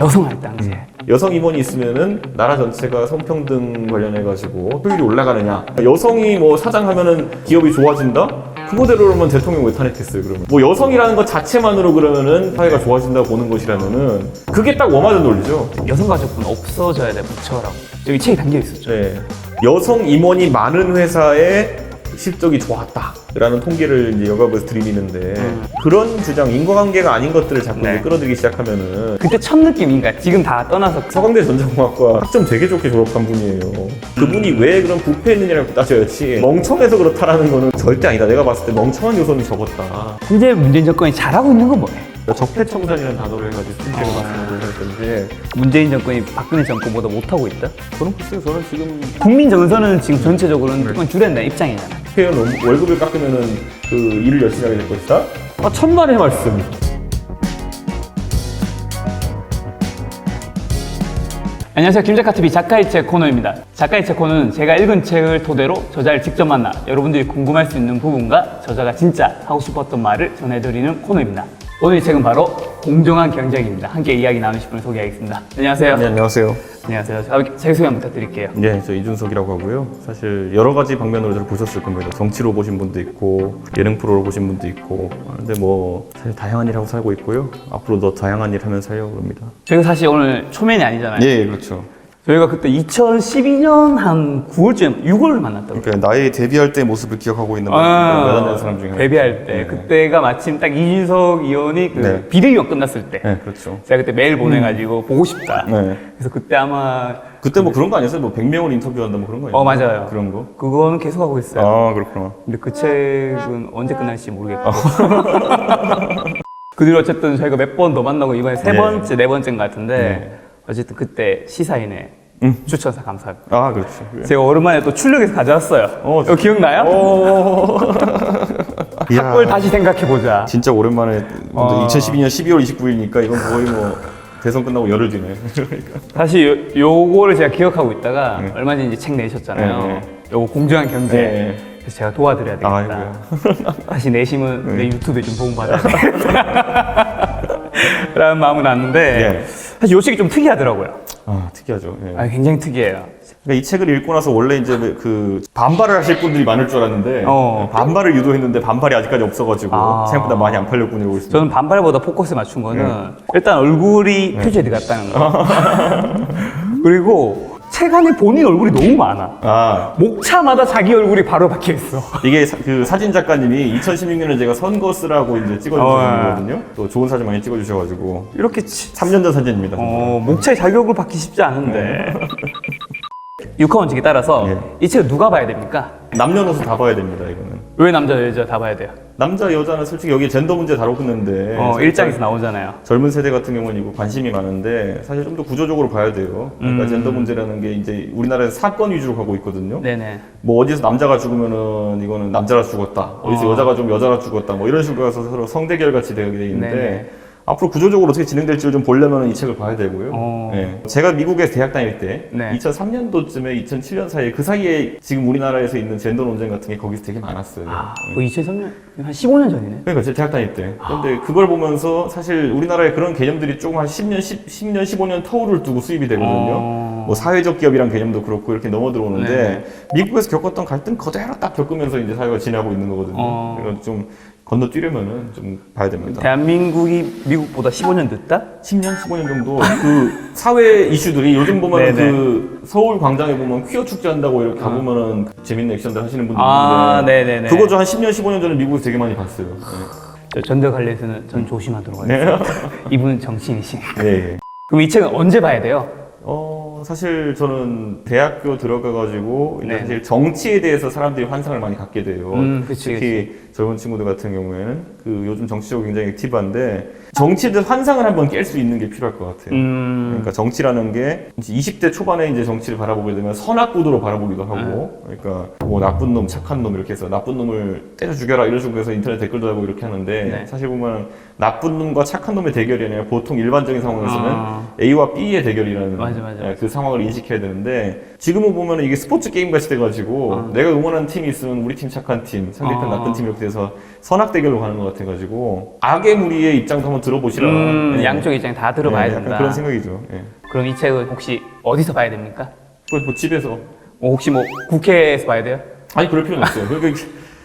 여성할 당시에. 여성 임원이 있으면은 나라 전체가 성평등 관련해가지고 효율이 올라가느냐. 여성이 뭐 사장하면은 기업이 좋아진다? 그거대로면 대통령 왜 탄핵했어요, 그러면? 뭐 여성이라는 것 자체만으로 그러면은 사회가 좋아진다고 보는 것이라면은 그게 딱 워맞은 논리죠. 여성가족부는 없어져야 돼, 부처라고. 여기 책이 담겨 있었죠. 네. 여성 임원이 많은 회사에 실적이 좋았다라는 통계를 이제 여가부에서 들이미는데 그런 주장, 인과관계가 아닌 것들을 자꾸 네. 이제 끌어들이기 시작하면은 그때 첫 느낌인가? 지금 다 떠나서 서강대 전자공학과 학점 되게 좋게 졸업한 분이에요. 그분이 왜 그런 부패했느냐고 따져야지 멍청해서 그렇다라는 거는 절대 아니다. 내가 봤을 때 멍청한 요소는 적었다. 현재 문재인 정권이 잘하고 있는 건 뭐예요? 적폐청산이라는 단어를 해가지고 순제가 말씀을 하셨는데 문재인 정권이 박근혜 정권보다 못하고 있다? 저는 글쎄요. 저는 지금 국민 정서는 지금 전체적으로는 조금 줄여야 된다는 입장이잖아. 회원 월급을 깎으면은 그 일을 열심히 하게 될 것이다. 천만의 말씀. 안녕하세요. 김작가TV 작가의 책 코너입니다. 작가의 책 코너는 제가 읽은 책을 토대로 저자를 직접 만나 여러분들이 궁금할 수 있는 부분과 저자가 진짜 하고 싶었던 말을 전해드리는 코너입니다. 오늘 이 책은 바로 공정한 경쟁입니다. 함께 이야기 나누실 분을 소개하겠습니다. 안녕하세요. 네, 안녕하세요. 안녕하세요. 자기 소개 한번 부탁드릴게요. 네, 저 이준석이라고 하고요. 사실 여러 가지 방면으로 저를 보셨을 겁니다. 정치로 보신 분도 있고 예능 프로로 보신 분도 있고 근데 뭐 사실 다양한 일 하고 살고 있고요. 앞으로 더 다양한 일 하면서 살려고 합니다. 저희가 사실 오늘 초면이 아니잖아요. 예, 그렇죠. 저희가 그때 2012년 한 9월쯤 6월을 만났다고요. 그러니까 나의 데뷔할 때 모습을 기억하고 있는 몇안 되는 사람 중에 데뷔할 때 네. 그때가 마침 딱 이준석 의원이 그 네. 비대위원 끝났을 때 네, 그렇죠. 제가 그때 메일 보내가지고 보고 싶다. 네. 그래서 그때 아마 그때 뭐 그런 거 아니었어요? 뭐 100명을 인터뷰한다 뭐 그런 거 아니에요? 맞아요. 그런 거? 그거는 계속 하고 있어요. 아, 그렇구나. 근데 그 책은 언제 끝날지 모르겠고. 그 뒤로 어쨌든 저희가 몇 번 더 만나고 이번에 세 네. 번째, 네 번째인 것 같은데 네. 어쨌든 그때 시사인에 추천사 감사합니다. 아, 그렇죠. 제가 오랜만에 또 출력해서 가져왔어요. 이거 기억나요? 학벌 다시 생각해보자. 진짜 오랜만에 2012년 12월 29일이니까 이건 거의 뭐 대선 끝나고 열흘 뒤네. 그러니까. 사실 요거를 제가 기억하고 있다가 얼마 전에 이제 책 내셨잖아요. 네. 요거 공정한 경제. 네. 그래서 제가 도와드려야 되겠다. 아이고야. 다시 내시면 내 유튜브에 좀 도움받아야 되겠다. 라는 마음은 났는데 네. 사실 요 책이 좀 특이하더라고요. 아, 특이하죠. 예. 굉장히 특이해요. 그러니까 이 책을 읽고 나서 원래 이제 그 반발을 하실 분들이 많을 줄 알았는데 반발을 유도했는데 반발이 아직까지 없어가지고 생각보다 많이 안 팔렸군요. 이러고 있습니다. 저는 반발보다 포커스 맞춘 거는 일단 얼굴이 표지에 들어갔다는 거. 그리고 책 안에 본인 얼굴이 너무 많아. 아, 목차마다 자기 얼굴이 바로 박혀 있어. 이게 그 사진 작가님이 2016년에 제가 선거 쓰라고 이제 찍어주셨거든요. 또 좋은 사진 많이 찍어주셔가지고 이렇게 3년 전 사진입니다. 목차에 자기 얼굴 박기 쉽지 않은데. 육하원칙에 따라서 이 책을 누가 봐야 됩니까? 남녀노소 다 봐야 됩니다. 이거는. 왜 남자 여자 다 봐야 돼요? 남자 여자는 솔직히 여기 젠더 문제 다루고 있는데 일장에서 나오잖아요. 젊은 세대 같은 경우는 이거 관심이 많은데 사실 좀 더 구조적으로 봐야 돼요. 그러니까 젠더 문제라는 게 이제 우리나라에서 사건 위주로 가고 있거든요. 네네. 뭐 어디서 남자가 죽으면은 이거는 남자라 죽었다. 어디서 여자가 좀 여자라 죽었다. 뭐 이런 식으로 해서 서로 성대결 같이 되게 돼 있는데 네네. 앞으로 구조적으로 어떻게 진행될지를 좀 보려면 이 책을 봐야 되고요. 네. 제가 미국에서 대학 다닐 때 2003년도쯤에 2007년 사이에 그 사이에 지금 우리나라에서 있는 젠더 논쟁 같은 게 거기서 되게 많았어요. 2003년? 한 15년 전이네. 그러니까 제가 대학 다닐 때. 근데 그걸 보면서 사실 우리나라에 그런 개념들이 조금 한 10년, 15년 터울을 두고 수입이 되거든요. 뭐 사회적 기업이란 개념도 그렇고 이렇게 넘어 들어오는데 미국에서 겪었던 갈등 그대로 딱 겪으면서 이제 사회가 진행하고 있는 거거든요. 그래서 좀 건너뛰려면은 좀 봐야 됩니다. 대한민국이 미국보다 15년 늦다? 10년, 15년 정도 그 사회 이슈들이 요즘 보면 그 서울 광장에 보면 퀴어 축제 한다고 이렇게 가보면은 재밌는 액션들 하시는 분들 있는데 네네네. 그거 저 한 10년, 15년 전에 미국에서 되게 많이 봤어요. 저 전대 관리에서는 전 조심하도록 하겠습니다. 이분은 정치인이신. 네. 그럼 이 책은 언제 봐야 돼요? 사실 저는 대학교 들어가가지고 이제 사실 정치에 대해서 사람들이 환상을 많이 갖게 돼요. 특히 젊은 친구들 같은 경우에는 그 요즘 정치적으로 굉장히 액티브한데 정치에 대해서 환상을 한번 깰 수 있는 게 필요할 것 같아요. 그러니까 정치라는 게 20대 초반에 이제 정치를 바라보게 되면 선악구도로 바라보기도 하고, 그러니까 뭐 나쁜 놈, 착한 놈 이렇게 해서 나쁜 놈을 때려 죽여라 이런 식으로 해서 인터넷 댓글도 하고 이렇게 하는데 사실 보면 나쁜 놈과 착한 놈의 대결이 아니라 보통 일반적인 상황에서는 A와 B의 대결이라는 맞아. 그 상황을 인식해야 되는데 지금은 보면 이게 스포츠 게임 같이 돼가지고 내가 응원하는 팀이 있으면 우리 팀 착한 팀, 상대편 나쁜 팀 이렇게 돼서 선악 대결로 가는 것 같아가지고 악의 무리의 입장도 한번 들어보시라. 양쪽 입장 다 들어봐야 약간 된다. 그런 생각이죠. 예. 그럼 이 책은 혹시 어디서 봐야 됩니까? 그걸 뭐 집에서 혹시 뭐 국회에서 봐야 돼요? 아니 그럴 필요는 없어요.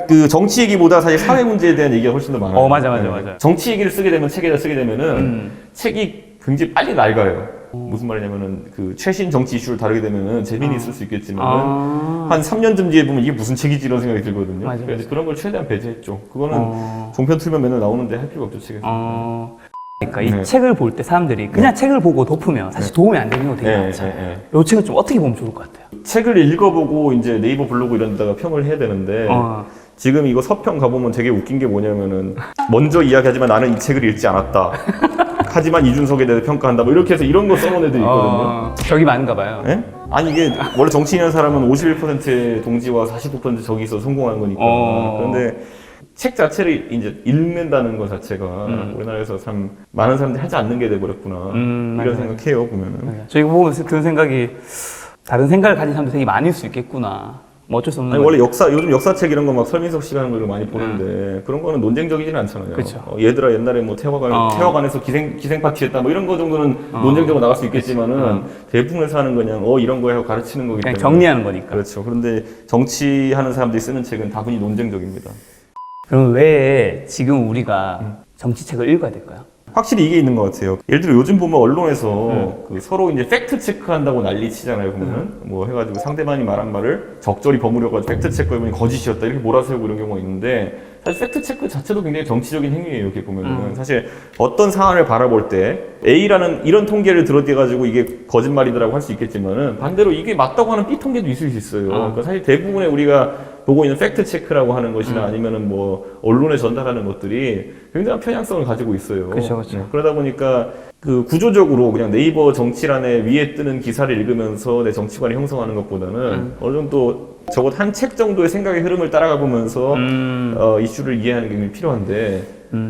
그 정치 얘기보다 사실 사회 문제에 대한 얘기가 훨씬 더 많아요. 맞아. 정치 얘기를 쓰게 되면 책에다 쓰게 되면은 책이 굉장히 빨리 낡아요. 무슨 말이냐면은 그 최신 정치 이슈를 다루게 되면은 재미는 있을 수 있겠지만은 한 3년쯤 뒤에 보면 이게 무슨 책이지 이런 생각이 들거든요. 맞아. 그래서 그런 걸 최대한 배제했죠. 그거는 종편 틀면 맨날 나오는데 할 필요가 없죠 책에서. 그러니까 이 책을 볼 때 사람들이 그냥 책을 보고 덮으면 사실 도움이 안 되는 경우가 되게 많잖아요. 이 책을 좀 어떻게 보면 좋을 것 같아요? 책을 읽어보고 이제 네이버 블로그 이런 데다가 평을 해야 되는데 지금 이거 서평 가보면 되게 웃긴 게 뭐냐면은 먼저 이야기하지만 나는 이 책을 읽지 않았다. 하지만 이준석에 대해서 평가한다. 뭐 이렇게 해서 이런 거 써놓은 애들이 있거든요. 적이 많은가 봐요. 네? 아니 이게 원래 정치인이라는 사람은 51%의 동지와 49% 적이 있어 성공하는 거니까. 그런데 책 자체를 이제 읽는다는 것 자체가 우리나라에서 참 많은 사람들이 하지 않는 게 돼버렸구나. 이런 생각해요 보면은. 저희가 보면서 드는 생각이 다른 생각을 가진 사람도 되게 많을 수 있겠구나. 뭐 어쩔 수 없는 아니, 거지. 원래 요즘 역사책 이런 거 막 설민석 씨가 하는 거 많이 보는데 그런 거는 논쟁적이지는 않잖아요. 그쵸. 얘들아 옛날에 뭐 태화관에서 기생 파티 했다 뭐 이런 거 정도는 논쟁적으로 나갈 수 있겠지만은 대부분에서 하는 그냥 이런 거 하고 가르치는 거기 그냥 때문에 정리하는 거니까. 그렇죠. 그런데 정치하는 사람들이 쓰는 책은 다분히 논쟁적입니다. 그럼 왜 지금 우리가 정치책을 읽어야 될까요? 확실히 이게 있는 것 같아요. 예를 들어 요즘 보면 언론에서 그 서로 이제 팩트 체크한다고 난리 치잖아요. 보면은 뭐 해가지고 상대방이 말한 말을 적절히 버무려가지고 팩트 체크해보니 거짓이었다 이렇게 몰아세우고 이런 경우가 있는데 사실 팩트 체크 자체도 굉장히 정치적인 행위예요. 이렇게 보면은 사실 어떤 상황을 바라볼 때 A라는 이런 통계를 들어대가지고 이게 거짓말이다라고 할 수 있겠지만은 반대로 이게 맞다고 하는 B 통계도 있을 수 있어요. 그러니까 사실 대부분의 우리가 보고 있는 팩트 체크라고 하는 것이나 아니면은 뭐 언론에 전달하는 것들이 굉장한 편향성을 가지고 있어요. 그렇죠. 그러다 보니까 그 구조적으로 그냥 네이버 정치란에 위에 뜨는 기사를 읽으면서 내 정치관을 형성하는 것보다는 어느 정도 적어도 한 책 정도의 생각의 흐름을 따라가 보면서 이슈를 이해하는 게 필요한데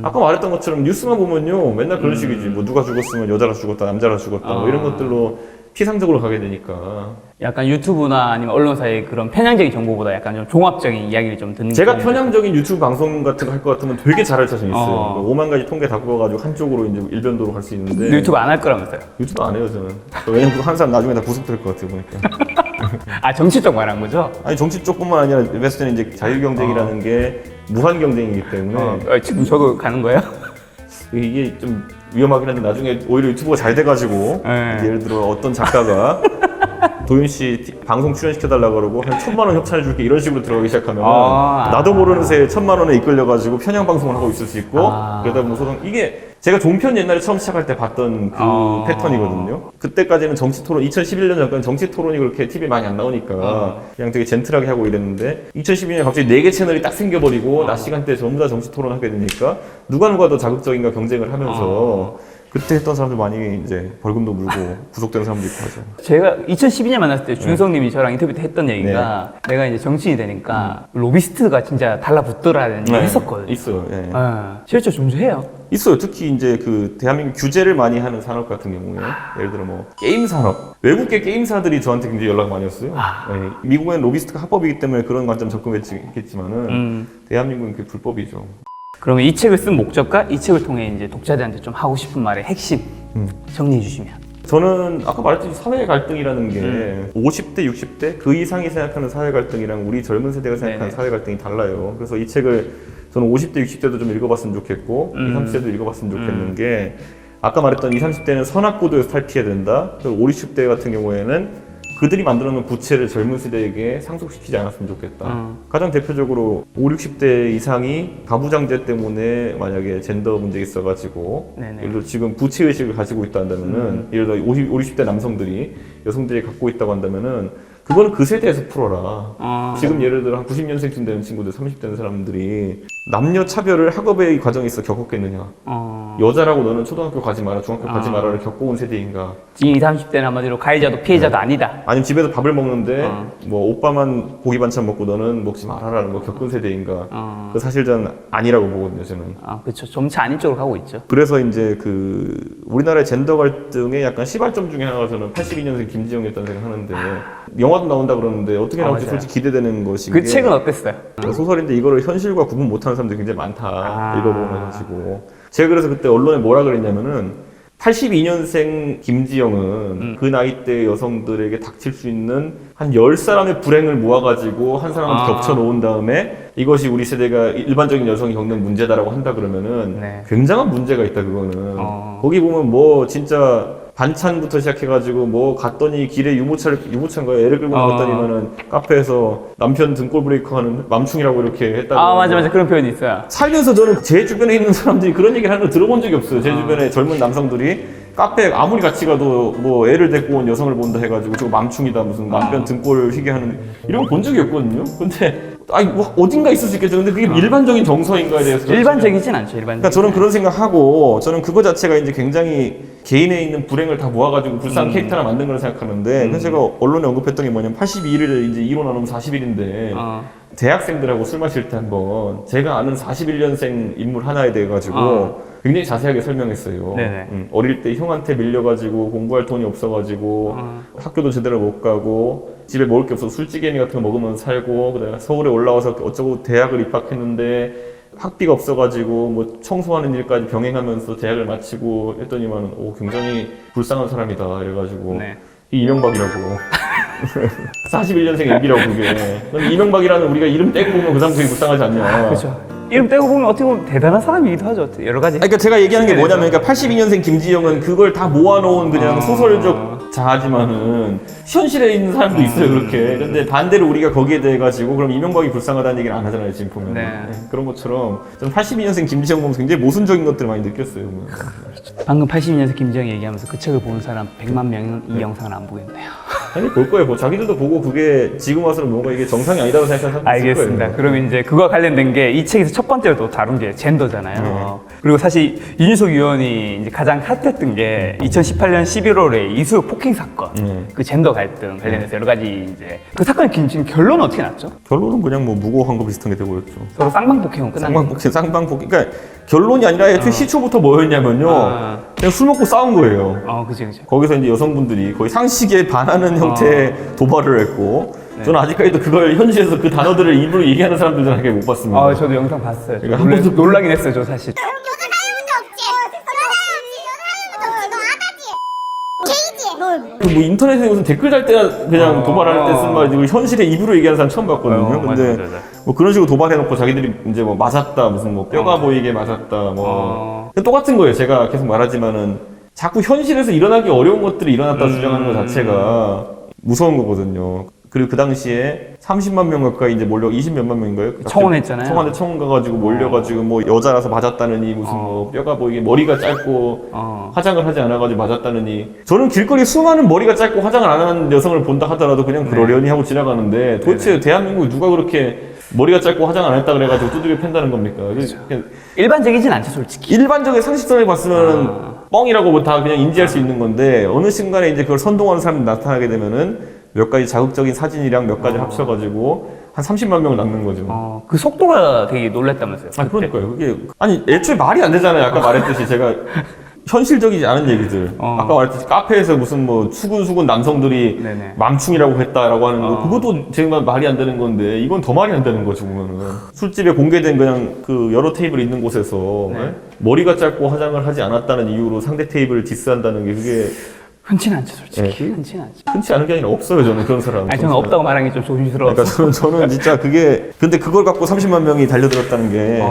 아까 말했던 것처럼 뉴스만 보면요 맨날 그런 식이지 뭐 누가 죽었으면 여자라 죽었다 남자라 죽었다 뭐 이런 것들로 피상적으로 가게 되니까 약간 유튜브나 아니면 언론사의 그런 편향적인 정보보다 약간 좀 종합적인 이야기를 좀 듣는 제가 편이죠. 편향적인 유튜브 방송 같은 거 할 것 같으면 되게 잘할 자신 있어요. 5만 가지 통계 다 뽑아가지고 한쪽으로 이제 일변도로 갈 수 있는데 유튜브 안 할 거라면서요? 유튜브 안 해요 저는. 왜냐면 한 사람 나중에 다 구속될 것 같아요 보니까. 정치 쪽 말한 거죠? 아니 정치 쪽뿐만 아니라 봤을 때는 이제 자유경쟁이라는 게 무한 경쟁이기 때문에 지금 저도 가는 거예요? 이게 좀 위험하긴 한데 나중에 오히려 유튜브가 잘 돼가지고 이제 예를 들어 어떤 작가가 도윤 씨 방송 출연시켜달라고 그러고 한 1,000만 원 협찬해줄게 이런 식으로 들어가기 시작하면 나도 모르는 새에 1,000만 원에 이끌려가지고 편향 방송을 하고 있을 수 있고 그러다 보면 소송 이게 제가 종편 옛날에 처음 시작할 때 봤던 그 패턴이거든요. 그때까지는 정치 토론 2011년 전까지는 정치 토론이 그렇게 TV에 많이 안 나오니까 그냥 되게 젠틀하게 하고 이랬는데 2012년에 갑자기 4개 채널이 딱 생겨버리고 낮 시간대에 전부 다 정치 토론 하게 되니까 누가 더 자극적인가 경쟁을 하면서 그때 했던 사람들 많이 이제 벌금도 물고 구속되는 사람도 있고 하죠. 제가 2012년 만났을 때 준성님이 저랑 인터뷰 때 했던 얘기가 내가 이제 정치인이 되니까 로비스트가 진짜 달라붙더라는 얘기 했었거든요. 있어요. 예. 실제 존재해요. 있어요. 특히 이제 그 대한민국 규제를 많이 하는 산업 같은 경우에 예를 들어 뭐 게임 산업, 외국계 게임사들이 저한테 굉장히 연락 많이 왔어요. 예. 미국은 로비스트가 합법이기 때문에 그런 관점 접근했겠지만은 대한민국은 그게 불법이죠. 그러면 이 책을 쓴 목적과 이 책을 통해 이제 독자들한테 좀 하고 싶은 말의 핵심 정리해 주시면. 저는 아까 말했듯이 사회 갈등이라는 게 50대, 60대 그 이상이 생각하는 사회 갈등이랑 우리 젊은 세대가 생각하는 사회 갈등이 달라요. 그래서 이 책을 저는 50대, 60대도 좀 읽어봤으면 좋겠고 20, 30대도 읽어봤으면 좋겠는 게 아까 말했던 20, 30대는 선악구도에서 탈피해야 된다. 그리고 50, 60대 같은 경우에는 그들이 만들어놓은 부채를 젊은 세대에게 상속시키지 않았으면 좋겠다. 가장 대표적으로 5, 60대 이상이 가부장제 때문에 만약에 젠더 문제가 있어가지고 예를 들어 지금 부채의식을 가지고 있다 한다면은 예를 들어 50, 60대 남성들이 여성들이 갖고 있다고 한다면은 그거는 그 세대에서 풀어라. 지금 예를 들어 한 90년생쯤 되는 친구들, 30대 되는 사람들이 남녀 차별을 학업의 과정에 있어 겪었겠느냐. 여자라고 너는 초등학교 가지 마라, 중학교 가지 마라를 겪어온 세대인가. 지금 20, 30대는 한마디로 가해자도 피해자도 아니다. 아니면 집에서 밥을 먹는데 뭐 오빠만 고기 반찬 먹고 너는 먹지 말아라는 거 겪은 세대인가. 그 사실 저는 아니라고 보거든요, 저는. 그렇죠. 점차 아닌 쪽으로 가고 있죠. 그래서 이제 그 우리나라의 젠더 갈등의 약간 시발점 중에 하나가 저는 82년생 김지영이었다는 생각하는데 영화도 나온다 그러는데 어떻게 나올지 맞아요. 솔직히 기대되는 것이 그 책은 어땠어요? 소설인데 이거를 현실과 구분 못하는 사람들이 굉장히 많다. 읽어보면서 제가 그래서 그때 언론에 뭐라 그랬냐면은 82년생 김지영은 그 나이대 여성들에게 닥칠 수 있는 한 10사람의 불행을 모아가지고 한 사람한테 겹쳐놓은 다음에 이것이 우리 세대가 일반적인 여성이 겪는 문제다라고 한다 그러면은 네. 굉장한 문제가 있다 그거는. 거기 보면 뭐 진짜 반찬부터 시작해가지고 뭐 갔더니 길에 유모차인가요? 애를 끌고 나갔더니만은 카페에서 남편 등골 브레이크 하는 맘충이라고 이렇게 했다고. 맞아. 그런 표현이 있어요. 살면서 저는 제 주변에 있는 사람들이 그런 얘기를 하는 거 들어본 적이 없어요. 제 주변에 젊은 남성들이 카페에 아무리 같이 가도 뭐 애를 데리고 온 여성을 본다 해가지고 저거 맘충이다 무슨 남편 등골 휘게 하는 이런 거 본 적이 없거든요. 근데 아니 뭐 어딘가 있을 수 있겠죠. 근데 그게 일반적인 정서인가에 대해서 일반적이진 않죠. 그러니까 저는 그런 생각하고 저는 그거 자체가 이제 굉장히 개인에 있는 불행을 다 모아가지고 불쌍한 캐릭터 하나 만든 거라 생각하는데 그래서 제가 언론에 언급했던 게 뭐냐면 82일을 이제 2로 나누면 40일인데 대학생들하고 술 마실 때 한번 제가 아는 41년생 인물 하나에 대해 가지고 굉장히 자세하게 설명했어요. 어릴 때 형한테 밀려가지고 공부할 돈이 없어가지고 학교도 제대로 못 가고 집에 먹을 게 없어서 술찌개미 같은 거 먹으면서 살고 그다음에 서울에 올라와서 어쩌고 대학을 입학했는데 학비가 없어가지고 뭐 청소하는 일까지 병행하면서 대학을 마치고 했더니만 굉장히 불쌍한 사람이다 이래가지고 이 이명박이라고 41년생 애기라고 그게. 근데 이명박이라는 우리가 이름 떼고 보면 그 사람 되게 불쌍하지 않냐. 그렇죠. 이름 떼고 보면 어떻게 보면 대단한 사람이기도 하죠. 여러 가지. 그러니까 제가 얘기하는 게 뭐냐면, 그러니까 82년생 김지영은 그걸 다 모아놓은 그냥 소설적 자아지만은 현실에 있는 사람도 있어요 그렇게. 근데 반대로 우리가 거기에 대해 가지고 그럼 이명박이 불쌍하다는 얘기를 안 하잖아요 지금 보면. 그런 것처럼 저는 82년생 김지영 보면 굉장히 모순적인 것들을 많이 느꼈어요. 방금 82년생 김지영 얘기하면서 그 책을 보는 사람 100만 명은 이 영상을 안 보겠네요. 아니 볼 거예요. 뭐 자기들도 보고 그게 지금 와서는 뭔가 이게 정상이 아니다고 생각하는 사람도 있을 알겠습니다. 거예요. 그럼 이제 그거와 관련된 게 이 책에서 첫 번째로 또 다룬 게 젠더잖아요. 그리고 사실 이준석 의원이 이제 가장 핫했던 게 2018년 11월에 이수혁 폭행 사건, 그 젠더 갈등 관련해서 여러 가지 이제 그 사건의 지금 결론은 어떻게 났죠? 결론은 그냥 뭐 무고한 거 비슷한 게 되고였죠. 서로 쌍방폭행은 끝난 거예요. 쌍방폭행. 그러니까 결론이 아니라 애초에 시초부터 뭐였냐면요. 그냥 술 먹고 싸운 거예요. 그죠. 거기서 이제 여성분들이 거의 상식에 반하는 형태의 도발을 했고, 저는 아직까지도 그걸 현실에서 그 단어들을 입으로 얘기하는 사람들은 하게 못 봤습니다. 저도 영상 봤어요. 그러니까 한 번도 놀라긴 했어요, 저 사실. 그 뭐 인터넷에 무슨 댓글 달 때 그냥 도발할 때 쓴 말이지 현실에 입으로 얘기하는 사람 처음 봤거든요. 근데 맞아. 뭐 그런 식으로 도발해놓고 자기들이 이제 뭐 맞았다 무슨 뭐 뼈가 보이게 맞았다 뭐 똑같은 거예요. 제가 계속 말하지만은 자꾸 현실에서 일어나기 어려운 것들이 일어났다 주장하는 것 자체가 무서운 거거든요. 그리고 그 당시에 30만 명 가까이 이제 몰려 20몇만 명인가요? 청원했잖아요. 청와대 청원 가가지고 몰려가지고 뭐 여자라서 맞았다느니 무슨 뭐 뼈가 보이게 머리가 짧고 화장을 하지 않아가지고 맞았다느니. 저는 길거리 수많은 머리가 짧고 화장을 안 하는 여성을 본다 하더라도 그냥 그러려니 하고 지나가는데 도대체 대한민국 누가 그렇게 머리가 짧고 화장 안 했다 그래가지고 두드려 팬다는 겁니까? 그냥 일반적이진 않죠, 솔직히. 일반적인 상식선에 봤으면 뻥이라고 뭐 다 그냥 인지할 수 있는 건데 어느 순간에 이제 그걸 선동하는 사람이 나타나게 되면은 몇 가지 자극적인 사진이랑 몇 가지 합쳐가지고 한 30만 명을 낳는 거죠. 그 속도가 되게 놀랐다면서요. 그러니까요. 그게 아니 애초에 말이 안 되잖아요. 아까 말했듯이 제가 현실적이지 않은 얘기들. 아까 말했듯이 카페에서 무슨 뭐 수근수근 남성들이 맘충이라고 했다라고 하는 거 그것도 제가 말이 안 되는 건데 이건 더 말이 안 되는 거죠 보면은. 술집에 공개된 그냥 그 여러 테이블 있는 곳에서 머리가 짧고 화장을 하지 않았다는 이유로 상대 테이블을 디스한다는 게 그게 흔치는 않죠, 솔직히. 흔치는 않죠. 흔치 않은 게 아니라 없어요, 저는 그런 사람. 저는 없다고 말하는 게 좀 조심스러워서. 그러니까 저는 진짜 그게, 근데 그걸 갖고 30만 명이 달려들었다는 게,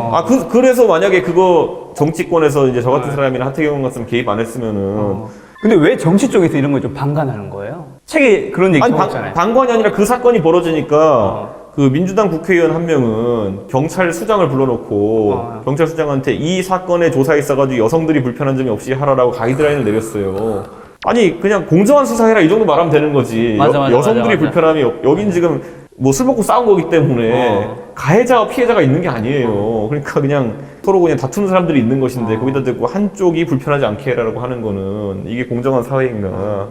그래서 만약에 그거 정치권에서 이제 저 같은 사람이나 하태경 같으면 개입 안 했으면은. 근데 왜 정치 쪽에서 이런 걸 좀 방관하는 거예요? 책에 그런 얘기 있잖아요. 방관이 아니라 그 사건이 벌어지니까, 그 민주당 국회의원 한 명은 경찰 수장을 불러놓고 경찰 수장한테 이 사건에 조사에 있어가지고 여성들이 불편한 점이 없이 하라라고 가이드라인을 내렸어요. 아니 그냥 공정한 수사해라 이 정도 말하면 되는 거지. 여성들이 불편함이 여긴 지금 뭐 술 먹고 싸운 거기 때문에 가해자와 피해자가 있는 게 아니에요. 그러니까 그냥 서로 그냥 다투는 사람들이 있는 것인데 거기다 대고 한쪽이 불편하지 않게 해라라고 하는 거는 이게 공정한 사회인가.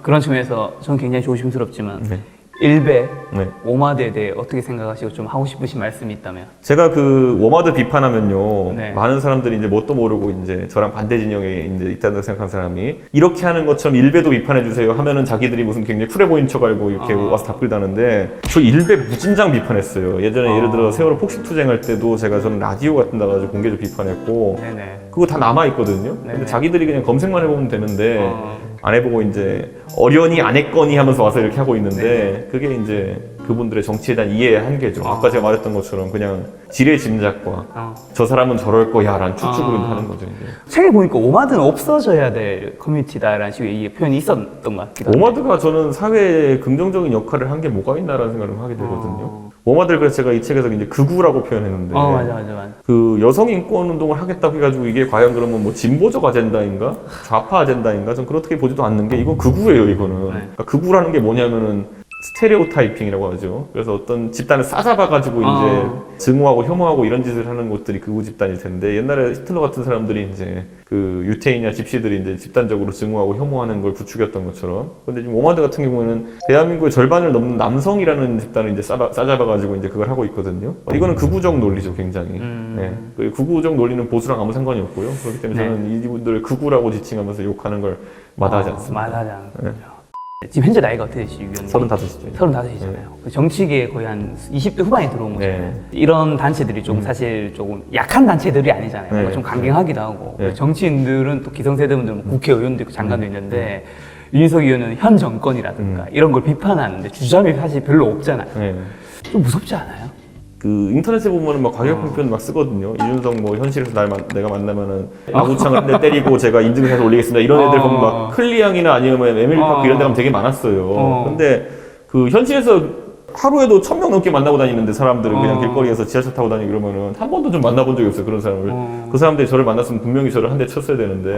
그런 측면에서 저는 굉장히 조심스럽지만 네. 일베, 네. 워마드에 대해 어떻게 생각하시고 좀 하고 싶으신 말씀이 있다면? 제가 그 워마드 비판하면요, 네. 많은 사람들이 이제 뭣도 모르고 이제 저랑 반대 진영에 이제 있다고 생각하는 사람이 이렇게 하는 것처럼 일베도 비판해 주세요 하면은 자기들이 무슨 굉장히 쿨해 보이는 척 알고 이렇게 와서 답글 다는데 저 일베 무진장 비판했어요. 예전에 예를 들어 세월호 폭식 투쟁할 때도 저는 라디오 같은 데 가지고 공개적 비판했고 네네. 그거 다 남아 있거든요. 네네. 근데 자기들이 그냥 검색만 해보면 되는데 안 해보고 이제 어련히 안 했거니 하면서 와서 이렇게 하고 있는데 그게 이제 그분들의 정치에 대한 이해의 한계죠. 아까 제가 말했던 것처럼 그냥 지레 짐작과 저 사람은 저럴 거야 라는 추측으로 하는 거죠. 이제. 책에 보니까 오마드는 없어져야 될 커뮤니티다라는 식의 이 표현이 있었던 것 같기도 한데. 오마드가 저는 사회에 긍정적인 역할을 한 게 뭐가 있나라는 생각을 하게 되거든요. 오마드를 그래서 제가 이 책에서 이제 극우라고 표현했는데 맞아. 그 여성 인권 운동을 하겠다고 해가지고 이게 과연 그러면 뭐 진보적 아젠다인가 좌파 아젠다인가 전 그렇게 보지도 않는 게 이건 극우예요. 이거는 그러니까 극우라는 게 뭐냐면은 스테레오타이핑이라고 하죠. 그래서 어떤 집단을 싸잡아가지고 이제 증오하고 혐오하고 이런 짓을 하는 것들이 극우 집단일 텐데 옛날에 히틀러 같은 사람들이 이제 그 유태인이나 집시들이 이제 집단적으로 증오하고 혐오하는 걸 부추겼던 것처럼. 근데 지금 오마드 같은 경우에는 대한민국의 절반을 넘는 남성이라는 집단을 이제 싸잡아가지고 이제 그걸 하고 있거든요. 이거는 극우적 논리죠, 굉장히. 네. 그 극우적 논리는 보수랑 아무 상관이 없고요. 그렇기 때문에 저는 이분들을 극우라고 지칭하면서 욕하는 걸 마다하지 않습니다. 마다하지 않습니다. 지금 현재 나이가 어떻게 되시죠, 위원님? 35시죠. 35이잖아요. 정치계에 거의 한 20대 후반에 들어온 거죠. 네. 이런 단체들이 좀 사실 조금 약한 단체들이 아니잖아요. 뭔가 네. 좀 강경하기도 하고. 네. 정치인들은 또 기성세대분들 뭐 국회의원도 있고 장관도 있는데 윤석 의원은 현 정권이라든가 이런 걸 비판하는데 주장이 사실 별로 없잖아요. 네. 좀 무섭지 않아요? 그 인터넷에 보면은 막 과격한 표현 막 쓰거든요. 이준석 뭐 현실에서 내가 만나면은 아구창을 한 대 때리고 제가 인증해서 올리겠습니다. 이런 애들 보면 막 클리앙이나 아니면 에밀리파크 이런 데 가면 되게 많았어요. 근데 그 현실에서 하루에도 1000명 넘게 만나고 다니는데 사람들은 그냥 길거리에서 지하철 타고 다니고 그러면은 한 번도 좀 만나본 적이 없어요. 그런 사람을. 그 사람들이 저를 만났으면 분명히 저를 한 대 쳤어야 되는데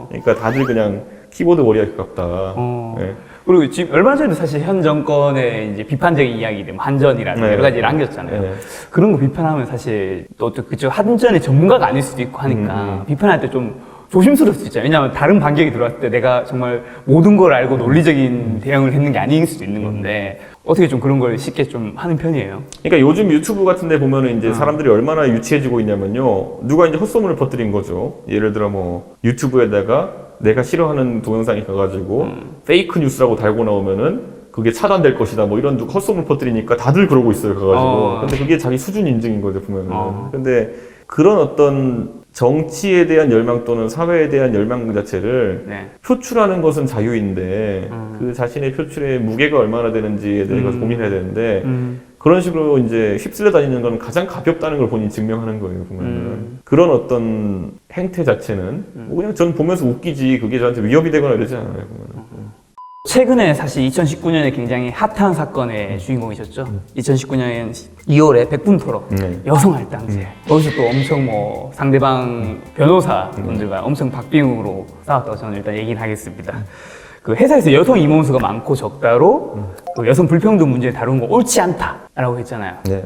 그러니까 다들 그냥 키보드 머리가 가깝다. 네. 그리고 지금 얼마 전에도 사실 현 정권의 이제 비판적인 이야기들, 뭐 한전이라든가 네. 여러 가지 남겼잖아요. 네. 그런 거 비판하면 사실 또 그쪽 한전의 전문가가 아닐 수도 있고 하니까 비판할 때 좀 조심스러울 수 있잖아요. 왜냐하면 다른 반격이 들어왔을 때 내가 정말 모든 걸 알고 논리적인 대응을 했는 게 아닐 수도 있는 건데 어떻게 좀 그런 걸 쉽게 좀 하는 편이에요? 그러니까 요즘 유튜브 같은 데 보면은 이제 사람들이 얼마나 유치해지고 있냐면요. 누가 이제 헛소문을 퍼뜨린 거죠. 예를 들어 뭐 유튜브에다가 내가 싫어하는 동영상이 가가지고 페이크 뉴스라고 달고 나오면은 그게 차단될 것이다 뭐 이런 헛소문을 퍼뜨리니까 다들 그러고 있어요. 가가지고. 근데 그게 자기 수준 인증인 거죠, 보면은. 근데 그런 어떤 정치에 대한 열망 또는 사회에 대한 열망 자체를 표출하는 것은 자유인데 그 자신의 표출의 무게가 얼마나 되는지에 대해서 고민해야 되는데 그런 식으로 이제 휩쓸려 다니는 건 가장 가볍다는 걸 본인이 증명하는 거예요, 보면은. 그런 어떤 행태 자체는 뭐 그냥 저는 보면서 웃기지 그게 저한테 위협이 되거나 이러지 않아요, 보면은. 최근에 사실 2019년에 굉장히 핫한 사건의 주인공이셨죠. 2019년 2월에 백분 토론 여성 할당제. 거기서 또 엄청 뭐 상대방 변호사분들과 엄청 박빙으로 싸웠다고 저는 일단 얘기는 하겠습니다. 그 회사에서 여성 임원수가 많고 적다로 그 여성 불평등 문제를 다루는 거 옳지 않다라고 했잖아요. 네.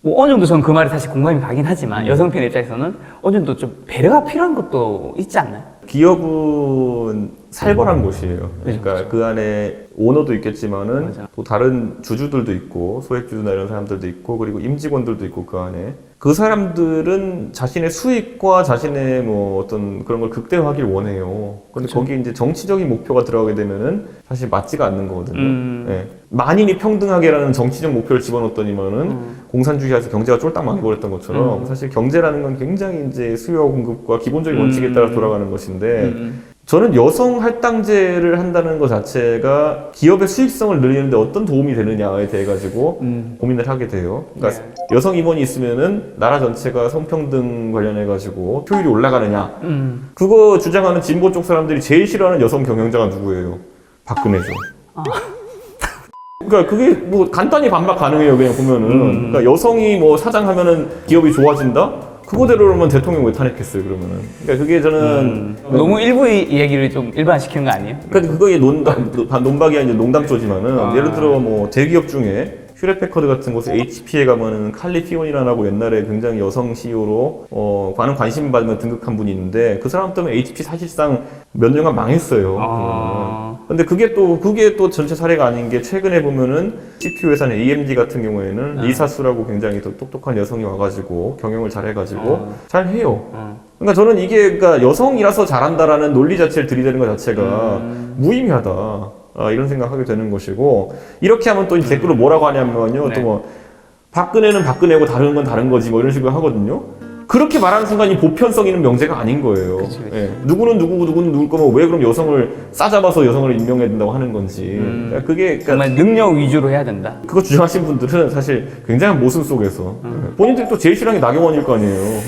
뭐 어느 정도 저는 그 말에 사실 공감이 가긴 하지만 여성편 입장에서는 어느 정도 좀 배려가 필요한 것도 있지 않나요? 기업은 살벌한 곳이에요. 그러니까 그 안에 오너도 있겠지만은 또 다른 주주들도 있고 소액주주나 이런 사람들도 있고 그리고 임직원들도 있고 그 안에 그 사람들은 자신의 수익과 자신의 뭐 어떤 그런 걸 극대화하길 원해요. 근데 거기에 이제 정치적인 목표가 들어가게 되면은 사실 맞지가 않는 거거든요. 네. 만인이 평등하게라는 정치적 목표를 집어넣었더니만은 공산주의에서 경제가 쫄딱 망해버렸던 것처럼 사실 경제라는 건 굉장히 이제 수요와 공급과 기본적인 원칙에 따라 돌아가는 것인데 저는 여성 할당제를 한다는 것 자체가 기업의 수익성을 늘리는데 어떤 도움이 되느냐에 대해 가지고 고민을 하게 돼요. 그러니까 여성 임원이 있으면은 나라 전체가 성평등 관련해 가지고 효율이 올라가느냐. 그거 주장하는 진보 쪽 사람들이 제일 싫어하는 여성 경영자가 누구예요? 박근혜죠. 그러니까 그게 뭐 간단히 반박 가능해요. 그냥 보면은. 그러니까 여성이 뭐 사장하면은 기업이 좋아진다? 그거대로면 대통령 왜 탄핵했어요, 그러면은. 그러니까 그게 저는. 너무 일부 얘기를 좀 일반시키는 거 아니에요? 그러니까 그거에 논박이 아니라 농담조지만은 예를 들어 뭐 대기업 중에 휴렛패커드 같은 곳에 HP에 가면은 칼리 피오니라고 옛날에 굉장히 여성 CEO로 많은 관심 받으면 등극한 분이 있는데 그 사람 때문에 HP 사실상 몇 년간 망했어요. 근데 그게 또 전체 사례가 아닌 게 최근에 보면은 CPU 회사는 AMD 같은 경우에는 리사수라고 굉장히 또 똑똑한 여성이 와가지고 경영을 잘 해가지고 잘 해요. 그러니까 저는 이게 그러니까 여성이라서 잘한다라는 논리 자체를 들이대는 것 자체가 무의미하다. 이런 생각하게 되는 것이고 이렇게 하면 또 댓글로 뭐라고 하냐면요. 네. 또 뭐 박근혜는 박근혜고 다른 건 다른 거지 뭐 이런 식으로 하거든요. 그렇게 말하는 순간 이 보편성 있는 명제가 아닌 거예요. 그치. 예. 누구는 누구고 누구는 누굴 거면 왜 그럼 여성을 싸잡아서 여성을 임명해야 된다고 하는 건지. 그러니까 그게 정말 능력 위주로 해야 된다. 그거 주장하신 분들은 사실 굉장한 모순 속에서 본인들이 또 제일 싫어하는 게 나경원일 거 아니에요.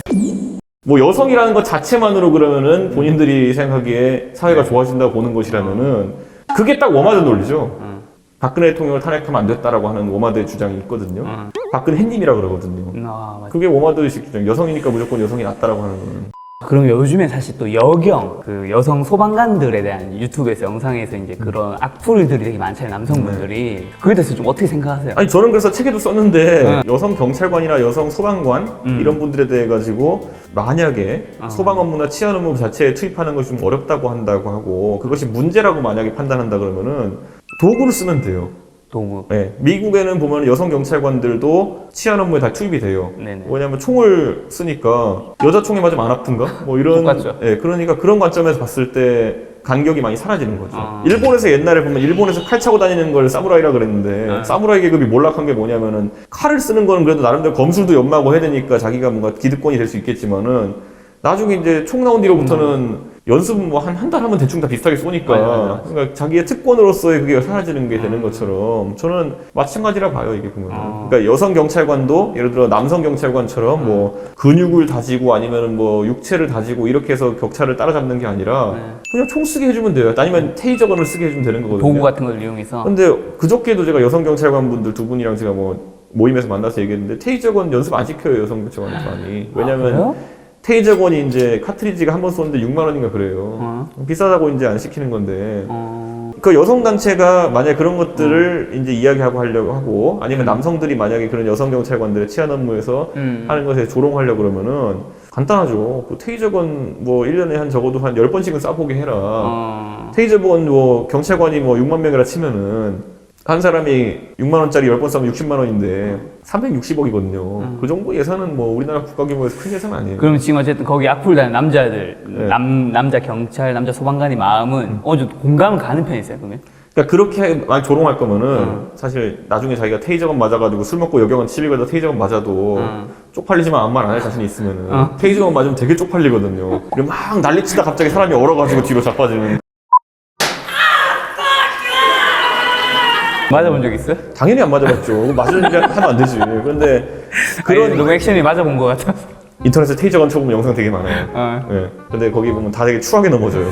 뭐 여성이라는 것 자체만으로 그러면은 본인들이 생각하기에 사회가 좋아진다고 보는 것이라면은 그게 딱 워마드 논리죠. 박근혜 대통령을 탄핵하면 안 됐다라고 하는 워마드의 주장이 있거든요. 박근혜 햇님이라 그러거든요. 맞아. 그게 워마드식 주장. 여성이니까 무조건 여성이 낫다라고 하는 거는. 그럼 요즘에 사실 또 여경, 그 여성 소방관들에 대한 유튜브에서 영상에서 이제 그런 악플들이 되게 많잖아요, 남성분들이. 그에 대해서 좀 어떻게 생각하세요? 아니 저는 그래서 책에도 썼는데 여성 경찰관이나 여성 소방관 이런 분들에 대해 가지고 만약에 소방 업무나 치안 업무 자체에 투입하는 것이 좀 어렵다고 한다고 하고 그것이 문제라고 만약에 판단한다 그러면은 도구를 쓰면 돼요. 도구. 네, 미국에는 보면 여성 경찰관들도 치안 업무에 다 투입이 돼요. 네네. 왜냐하면 총을 쓰니까 여자 총에 맞으면 안 아픈가? 뭐 이런. 똑같죠. 네, 그러니까 그런 관점에서 봤을 때 간격이 많이 사라지는 거죠. 일본에서 옛날에 보면 일본에서 칼 차고 다니는 걸 사무라이라 그랬는데 사무라이 계급이 몰락한 게 뭐냐면은 칼을 쓰는 거는 그래도 나름대로 검술도 연마하고 해야 되니까 자기가 뭔가 기득권이 될 수 있겠지만은 나중에 이제 총 나온 뒤로부터는 연습은 뭐 한 달 하면 대충 다 비슷하게 쏘니까 맞아. 그러니까 자기의 특권으로서의 그게 사라지는 게 되는 것처럼 저는 마찬가지라 봐요 이게 보면. 그러니까 여성 경찰관도 예를 들어 남성 경찰관처럼 뭐 근육을 다지고 아니면은 뭐 육체를 다지고 이렇게 해서 격차를 따라잡는 게 아니라 그냥 총 쓰게 해주면 돼요. 아니면 테이저건을 쓰게 해주면 되는 거거든요. 도구 같은 걸 이용해서. 근데 그저께도 제가 여성 경찰관 분들 두 분이랑 제가 뭐 모임에서 만나서 얘기했는데 테이저건 연습 안 시켜요 여성 경찰관들 많이. 왜냐면 그래요? 테이저건이 이제 카트리지가 한 번 쏘는데 6만 원인가 그래요. 비싸다고 이제 안 시키는 건데. 그 여성 단체가 만약 그런 것들을 이제 이야기하고 하려고 하고 아니면 남성들이 만약에 그런 여성 경찰관들의 치안 업무에서 하는 것에 조롱하려고 그러면은 간단하죠. 그 테이저건 뭐 1년에 한 적어도 한 10번씩은 쏴보게 해라. 테이저건 뭐 경찰관이 뭐 6만 명이라 치면은 한 사람이 6만 원짜리 10번 쏘면 60만 원인데 360억이거든요. 그 정도 예산은 뭐 우리나라 국가 규모에서 큰 예산 아니에요. 그럼 지금 어쨌든 거기 악플 다는 남자들, 네. 남자 경찰, 남자 소방관의 마음은 어느 정도 공감을 가는 편이세요, 그러면? 그러니까 그렇게 만약 조롱할 거면은 사실 나중에 자기가 테이저건 맞아가지고 술 먹고 여경은 시비 걸다 테이저건 맞아도 쪽팔리지만 아무 말 안 할 자신이 있으면은 테이저건 맞으면 되게 쪽팔리거든요. 그리고 막 난리치다 갑자기 사람이 얼어가지고 뒤로 자빠지는. 맞아본 적 있어요? 당연히 안 맞아봤죠. 맞으려고 하면 안 되지. 그런데 그런 너무 액션이 맞아본 것 같아. 인터넷에 테이저건 쳐보면 영상 되게 많아요. 네. 근데 거기 보면 다 되게 추하게 넘어져요.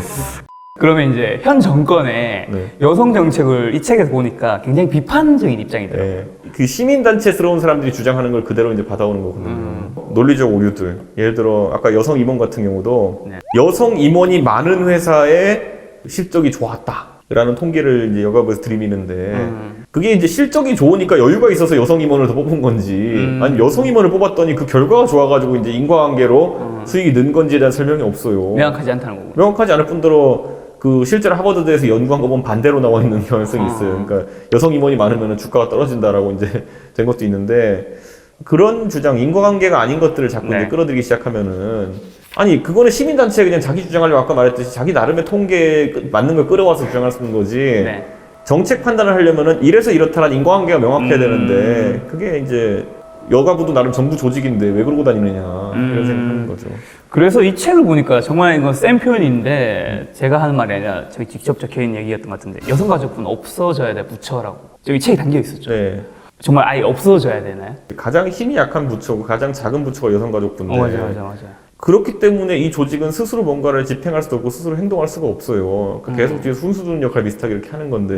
그러면 이제 현 정권의 네. 여성 정책을 이 책에서 보니까 굉장히 비판적인 입장이더라고요. 네. 그 시민단체스러운 사람들이 주장하는 걸 그대로 이제 받아오는 거거든요. 논리적 오류들. 예를 들어, 아까 여성 임원 같은 경우도 네. 여성 임원이 많은 회사의 실적이 좋았다. 라는 통계를 이제 여가부에서 들이미는데 그게 이제 실적이 좋으니까 여유가 있어서 여성 임원을 더 뽑은 건지 아니 여성 임원을 뽑았더니 그 결과가 좋아가지고 이제 인과관계로 수익이 는 건지에 대한 설명이 없어요. 명확하지 않다는 거고. 명확하지 않을 뿐더러 그 실제로 하버드대에서 연구한 거 보면 반대로 나와 있는 경향성이 있어요. 그러니까 여성 임원이 많으면 주가가 떨어진다라고 이제 된 것도 있는데 그런 주장, 인과관계가 아닌 것들을 자꾸 네. 이제 끌어들이기 시작하면은 아니 그거는 시민단체에 그냥 자기 주장하려고 아까 말했듯이 자기 나름의 통계에 맞는 걸 끌어와서 주장할 수 있는 거지 네. 정책 판단을 하려면은 이래서 이렇다라는 인과관계가 명확해야 되는데 그게 이제 여가부도 나름 정부 조직인데 왜 그러고 다니느냐 이런 생각하는 거죠. 그래서 이 책을 보니까 정말 이건 센 표현인데 제가 하는 말이 아니라 저기 직접 적혀있는 얘기였던 것 같은데 여성가족부는 없어져야 돼 부처라고 저기 책에 담겨 있었죠. 네. 정말 아예 없어져야 되나요? 가장 힘이 약한 부처고 가장 작은 부처가 여성가족부인데 맞아. 그렇기 때문에 이 조직은 스스로 뭔가를 집행할 수도 없고 스스로 행동할 수가 없어요. 그러니까 계속 뒤에서 훈수 두는 역할 비슷하게 이렇게 하는 건데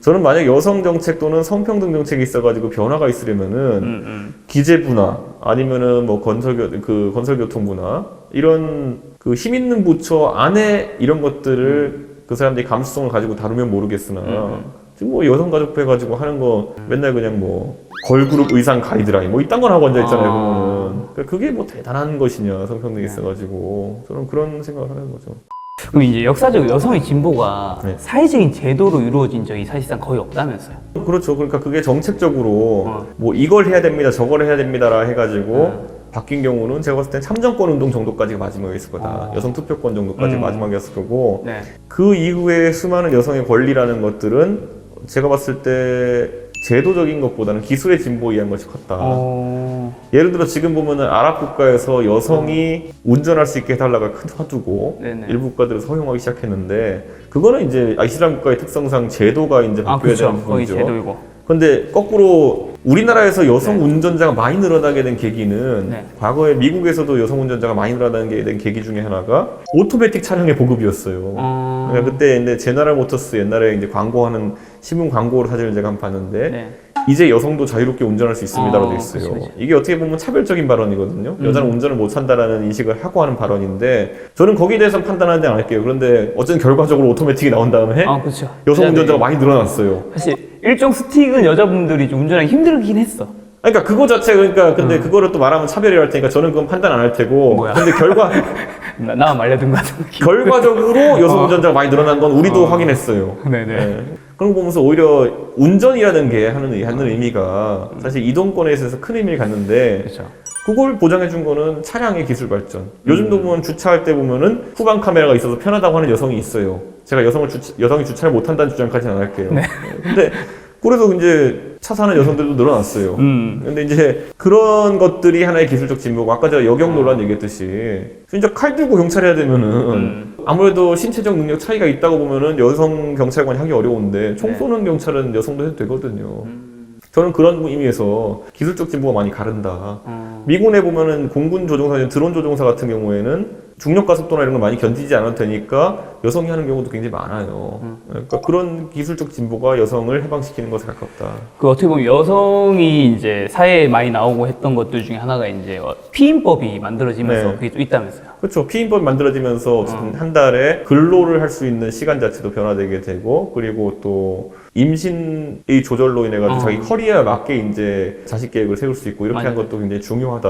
저는 만약 여성 정책 또는 성평등 정책이 있어가지고 변화가 있으려면은 기재부나 아니면은 뭐 건설교통부나 이런 그 힘 있는 부처 안에 이런 것들을 그 사람들이 감수성을 가지고 다루면 모르겠으나 지금 뭐 여성가족부 해가지고 하는 거 맨날 그냥 뭐 걸그룹 의상 가이드라인 뭐 이딴 건 하고 앉아있잖아요. 보면은. 그러니까 그게 뭐 대단한 것이냐 성평등이 있어가지고 저는 그런 생각을 하는 거죠. 그럼 이제 역사적으로 여성의 진보가 네. 사회적인 제도로 이루어진 적이 사실상 거의 없다면서요? 그렇죠. 그러니까 그게 정책적으로 뭐 이걸 해야 됩니다, 저걸 해야 됩니다라 해가지고 바뀐 경우는 제가 봤을 땐 참정권 운동 정도까지가 마지막이었을 거다. 여성 투표권 정도까지 마지막이었을 거고 네. 그 이후에 수많은 여성의 권리라는 것들은 제가 봤을 때 제도적인 것보다는 기술의 진보에 의한 것이 컸다. 예를 들어 지금 보면은 아랍 국가에서 여성이 운전할 수 있게 해달라고 놔두고 일부 국가들은 허용하기 시작했는데 그거는 이제 이슬람 국가의 특성상 제도가 이제 바뀌어야 되는 부분이죠. 제도이고. 근데 거꾸로 우리나라에서 여성 운전자가 많이 늘어나게 된 계기는 과거에 미국에서도 여성 운전자가 많이 늘어나게 된 계기 중에 하나가 오토매틱 차량의 보급이었어요. 그러니까 그때 근데 제너럴 모터스 옛날에 이제 광고하는 신문 광고로 사진을 제가 한번 봤는데 이제 여성도 자유롭게 운전할 수 있습니다라고 돼 있어요. 그치. 이게 어떻게 보면 차별적인 발언이거든요. 여자는 운전을 못 한다라는 인식을 하고 하는 발언인데 저는 거기에 대해서 판단하지 않을게요. 그런데 어쨌든 결과적으로 오토매틱이 나온 다음에 여성 운전자가 많이 늘어났어요. 사실 일종 스틱은 여자분들이 좀 운전하기 힘들긴 했어. 그러니까 그거 자체 그러니까 근데 그거를 또 말하면 차별이라 할 테니까 저는 그건 판단 안 할 테고. 뭐야? 근데 나만 말려든 것 같은 느낌. 결과적으로 여성 운전자가 많이 늘어난 건 우리도 확인했어요. 네. 그런 거 보면서 오히려 운전이라는 게 하는 의미가 사실 이동권에 있어서 큰 의미를 갖는데 그걸 보장해 준 거는 차량의 기술 발전. 요즘도 보면 주차할 때 보면은 후방 카메라가 있어서 편하다고 하는 여성이 있어요. 제가 여성이 주차를 못 한다는 주장까지는 안 할게요. 근데 그래서 이제 차 사는 여성들도 늘어났어요. 근데 이제 그런 것들이 하나의 기술적 진보고 아까 제가 여경 논란 얘기했듯이 진짜 칼 들고 경찰해야 되면은 아무래도 신체적 능력 차이가 있다고 보면은 여성 경찰관이 하기 어려운데 총 쏘는 경찰은 여성도 해도 되거든요. 저는 그런 의미에서 기술적 진보가 많이 가른다. 미군에 보면은 공군 조종사, 드론 조종사 같은 경우에는 중력 가속도나 이런 거 많이 견디지 않아도 되니까 여성이 하는 경우도 굉장히 많아요. 그러니까 그런 기술적 진보가 여성을 해방시키는 것에 가깝다. 그 어떻게 보면 여성이 이제 사회에 많이 나오고 했던 것들 중에 하나가 이제 피임법이 만들어지면서 그게 좀 있다면서요. 그렇죠. 피임법이 만들어지면서 한 달에 근로를 할 수 있는 시간 자체도 변화되게 되고 그리고 또 임신의 조절로 인해 가지고 자기 커리어에 맞게 이제 자식 계획을 세울 수 있고 이렇게 한 것도 굉장히 중요하다.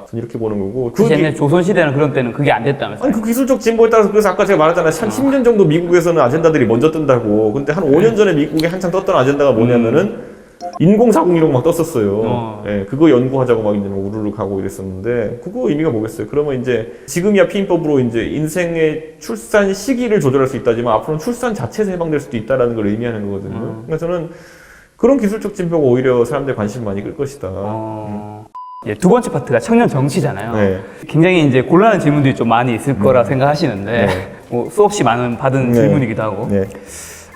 저는 이렇게 보는 거고. 옛날 조선시대는 그런 때는 그게 안 됐다면서요. 아니 그 기술적 진보에 따라서 그래서 아까 제가 말했잖아요. 한 10년 정도 미국에서는 아젠다들이 먼저 뜬다고. 근데 한 5년 전에 미국에 한창 떴던 아젠다가 뭐냐면은 인공사공 이런 거 막 떴었어요. 예, 그거 연구하자고 막 이제 우르르 가고 이랬었는데 그거 의미가 뭐겠어요? 그러면 이제 지금이야 피임법으로 이제 인생의 출산 시기를 조절할 수 있다지만 앞으로는 출산 자체에서 해방될 수도 있다라는 걸 의미하는 거거든요. 그러니까 저는 그런 기술적 진보가 오히려 사람들의 관심을 많이 끌 것이다. 두 번째 파트가 청년 정치잖아요. 굉장히 이제 곤란한 질문들이 좀 많이 있을 거라 생각하시는데 뭐 수없이 받은 질문이기도 하고.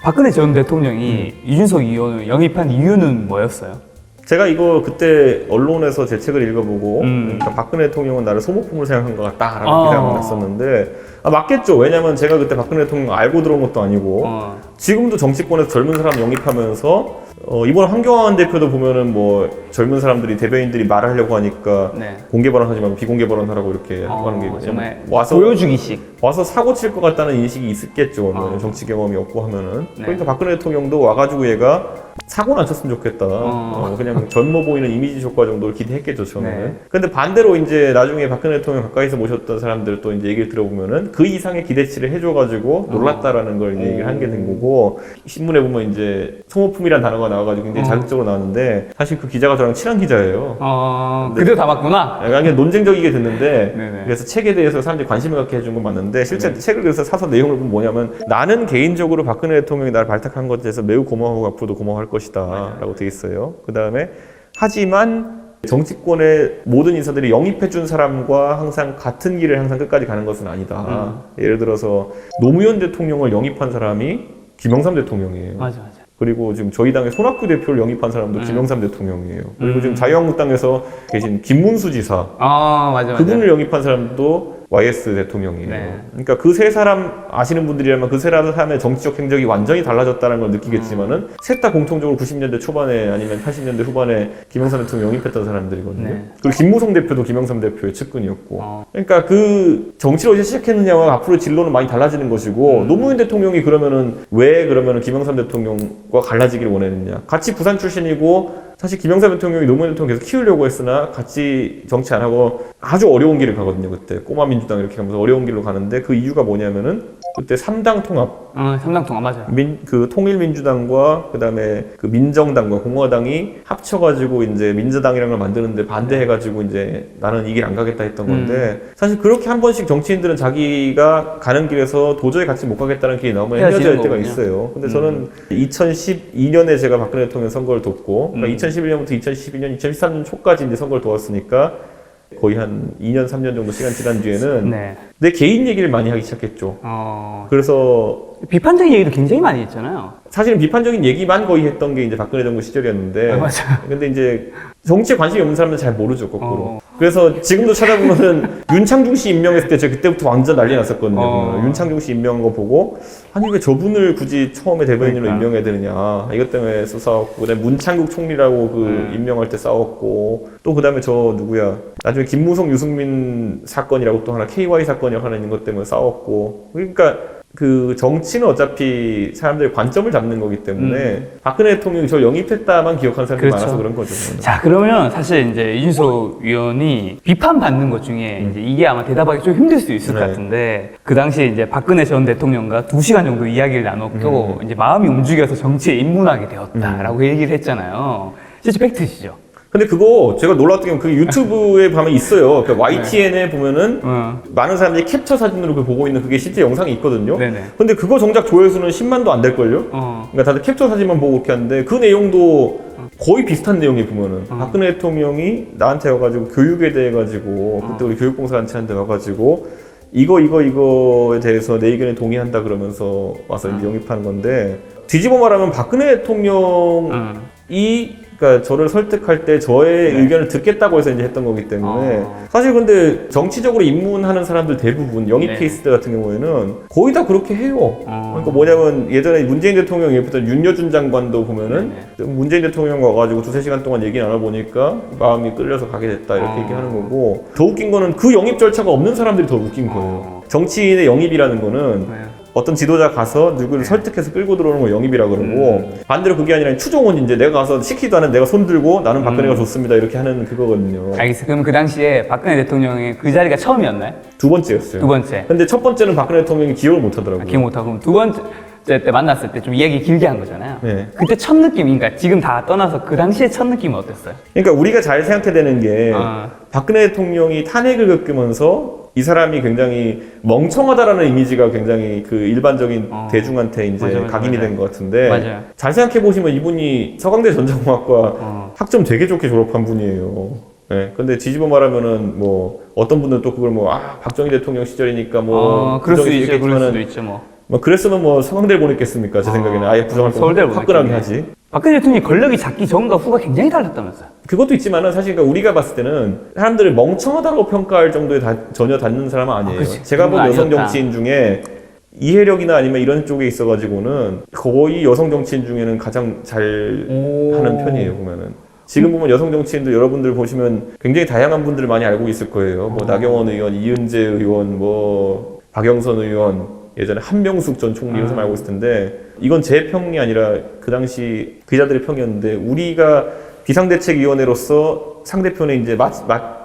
박근혜 전 대통령이 이준석 의원을 영입한 이유는 뭐였어요? 제가 이거 그때 언론에서 제 책을 읽어보고 그러니까 박근혜 대통령은 나를 소모품을 생각한 것 같다라는 기사가 났었는데 맞겠죠. 왜냐면 제가 그때 박근혜 대통령 알고 들어온 것도 아니고 지금도 정치권에서 젊은 사람 영입하면서 이번 황교안 대표도 보면은 뭐 젊은 사람들이 대변인들이 말하려고 하니까 공개 발언하지 말고 비공개 발언하라고 이렇게 하는 게 정말 와서 보여주기식 와서 사고 칠 것 같다는 인식이 있었겠죠. 정치 경험이 없고 하면은 그러니까 박근혜 대통령도 와가지고 얘가 사고는 안 쳤으면 좋겠다. 그냥 젊어 보이는 이미지 효과 정도를 기대했겠죠, 저는. 근데 반대로 이제 나중에 박근혜 대통령 가까이서 모셨던 사람들 또 이제 얘기를 들어보면은 그 이상의 기대치를 해줘가지고 놀랐다라는 걸 이제 얘기를 하게 된 거고 신문에 보면 이제 소모품이란 단어가 나와가지고 굉장히 자극적으로 나왔는데 사실 그 기자가 저랑 친한 기자예요. 그대로 다 맞구나? 그냥 논쟁적이게 됐는데 그래서 책에 대해서 사람들이 관심을 갖게 해준 건 맞는데 실제 책을 그래서 사서 내용을 보면 뭐냐면 나는 개인적으로 박근혜 대통령이 나를 발탁한 것에 대해서 매우 고마워하고 앞으로도 고마워할 것이다 라고 돼 있어요. 그 다음에 하지만 정치권의 모든 인사들이 영입해준 사람과 항상 같은 길을 항상 끝까지 가는 것은 아니다. 예를 들어서 노무현 대통령을 영입한 사람이 김영삼 대통령이에요. 맞아. 그리고 지금 저희 당의 손학규 대표를 영입한 사람도 김영삼 대통령이에요. 그리고 지금 자유한국당에서 계신 김문수 지사 맞아. 그분을 영입한 사람도 YS 대통령이에요. 네. 그러니까 그 세 사람 아시는 분들이라면 그 세 사람의 정치적 행적이 완전히 달라졌다는 걸 느끼겠지만은 셋 다 공통적으로 90년대 초반에 아니면 80년대 후반에 김영삼 대통령 영입했던 사람들이거든요. 네. 그리고 김무성 대표도 김영삼 대표의 측근이었고. 그러니까 그 정치를 어디서 시작했느냐와 앞으로 진로는 많이 달라지는 것이고 노무현 대통령이 그러면은 왜 그러면은 김영삼 대통령과 갈라지기를 원했느냐. 같이 부산 출신이고 사실 김영삼 대통령이 노무현 대통령 계속 키우려고 했으나 같이 정치 안 하고 아주 어려운 길을 가거든요. 그때 꼬마 민주당 이렇게 하면서 어려운 길로 가는데 그 이유가 뭐냐면은 그때 3당 통합. 3당 통합 맞아요. 그 통일민주당과 그다음에 그 민정당과 공화당이 합쳐가지고 이제 민주당이라는 걸 만드는데 반대해가지고 이제 나는 이 길 안 가겠다 했던 건데 사실 그렇게 한 번씩 정치인들은 자기가 가는 길에서 도저히 같이 못 가겠다는 길이 나오면 헤어져야 할 때가 있어요. 근데 저는 2012년에 제가 박근혜 대통령 선거를 돕고 그러니까 2011년부터 2012년, 2013년 초까지 이제 선거를 도왔으니까 거의 한 2년, 3년 정도 시간 지난 뒤에는 네. 내 개인 얘기를 많이 하기 시작했죠. 그래서 비판적인 얘기도 굉장히 많이 했잖아요. 사실은 비판적인 얘기만 거의 했던 게 이제 박근혜 정부 시절이었는데. 맞아요. 근데 이제 정치에 관심이 없는 사람은 잘 모르죠, 거꾸로. 그래서 지금도 찾아보면은 윤창중 씨 임명했을 때 제가 그때부터 완전 난리 났었거든요. 윤창중 씨 임명한 거 보고 아니 왜 저분을 굳이 처음에 대변인으로 임명해야 되느냐. 이것 때문에 싸웠고 그다음에 문창국 총리라고 그 임명할 때 싸웠고 또 그다음에 저 누구야. 나중에 김무성 유승민 사건이라고 또 하나 KY 사건이라고 하나 있는 것 때문에 싸웠고 그러니까 그 정치는 어차피 사람들의 관점을 잡는 거기 때문에 박근혜 대통령이 저를 영입했다만 기억하는 사람들이 그렇죠. 많아서 그런 거죠. 자, 그러면 사실 이제 이준석 위원이 비판받는 것 중에 이제 이게 아마 대답하기 좀 힘들 수 있을 것 같은데 그 당시에 이제 박근혜 전 대통령과 2시간 정도 이야기를 나눴고 이제 마음이 움직여서 정치에 입문하게 되었다라고 얘기를 했잖아요. 실제 팩트시죠? 근데 그거 제가 놀랐던 게 그 유튜브에 보면 있어요. 그러니까 YTN에 보면은 많은 사람들이 캡처 사진으로 보고 있는 그게 실제 영상이 있거든요. 네네. 근데 그거 정작 조회수는 10만도 안 될걸요? 그러니까 다들 캡처 사진만 보고 그렇게 하는데 그 내용도 거의 비슷한 내용이 보면은 박근혜 대통령이 나한테 와가지고 교육에 대해 가지고 그때 우리 교육봉사단체한테 와가지고 이거에 대해서 내 의견에 동의한다 그러면서 와서 이제 영입하는 건데 뒤집어 말하면 박근혜 대통령이 그러니까 저를 설득할 때 저의 의견을 듣겠다고 해서 이제 했던 거기 때문에 사실 근데 정치적으로 입문하는 사람들 대부분 영입 케이스들 같은 경우에는 거의 다 그렇게 해요. 그러니까 뭐냐면 예전에 문재인 대통령 옆에던 윤여준 장관도 보면은 문재인 대통령 와가지고 2-3시간 동안 얘기 나눠보니까 마음이 끌려서 가게 됐다 이렇게 얘기하는 거고 더 웃긴 거는 그 영입 절차가 없는 사람들이 더 웃긴 거예요. 정치인의 영입이라는 거는 어떤 지도자 가서 누구를 설득해서 끌고 들어오는 거 영입이라 그러고 반대로 그게 아니라 추종은 이제 내가 가서 시키지도 않은 내가 손 들고 나는 박근혜가 좋습니다 이렇게 하는 그거거든요. 알겠어요. 그럼 그 당시에 박근혜 대통령의 그 자리가 처음이었나요? 두 번째였어요. 두 번째. 근데 첫 번째는 박근혜 대통령이 기억을 못 하더라고요. 기억 못하고 그럼 두 번째 때 만났을 때 좀 이야기 길게 한 거잖아요. 네. 그때 첫 느낌, 그러니까 지금 다 떠나서 그 당시에 첫 느낌은 어땠어요? 그러니까 우리가 잘 생각해야 되는 게 박근혜 대통령이 탄핵을 겪으면서 이 사람이 굉장히 멍청하다라는 이미지가 굉장히 그 일반적인 대중한테 이제 각인이 된 것 같은데 잘 생각해 보시면 이분이 서강대 전자공학과 학점 되게 좋게 졸업한 분이에요. 네. 근데 뒤집어 말하면은 뭐 어떤 분들은 또 그걸 뭐 박정희 대통령 시절이니까 뭐 그럴 수도 있죠. 그럴 수도 있죠 뭐 그랬으면 뭐 서강대를 보냈겠습니까? 제 생각에는 아예 부정할 거 화끈하게 하지. 박근혜 대통령이 권력이 잡기 전과 후가 굉장히 달랐다면서요? 그것도 있지만은 사실 그러니까 우리가 봤을 때는 사람들을 멍청하다고 평가할 정도에 전혀 닿는 사람은 아니에요. 제가 본 여성 정치인 중에 이해력이나 아니면 이런 쪽에 있어가지고는 거의 여성 정치인 중에는 가장 잘 하는 편이에요, 보면은. 지금 보면 여성 정치인들 여러분들 보시면 굉장히 다양한 분들을 많이 알고 있을 거예요. 뭐 나경원 의원, 이은재 의원, 뭐 박영선 의원, 예전에 한명숙 전 총리 이런 사람 알고 있을 텐데 이건 제 평이 아니라 그 당시 기자들의 평이었는데 우리가 비상대책위원회로서 상대편에 이제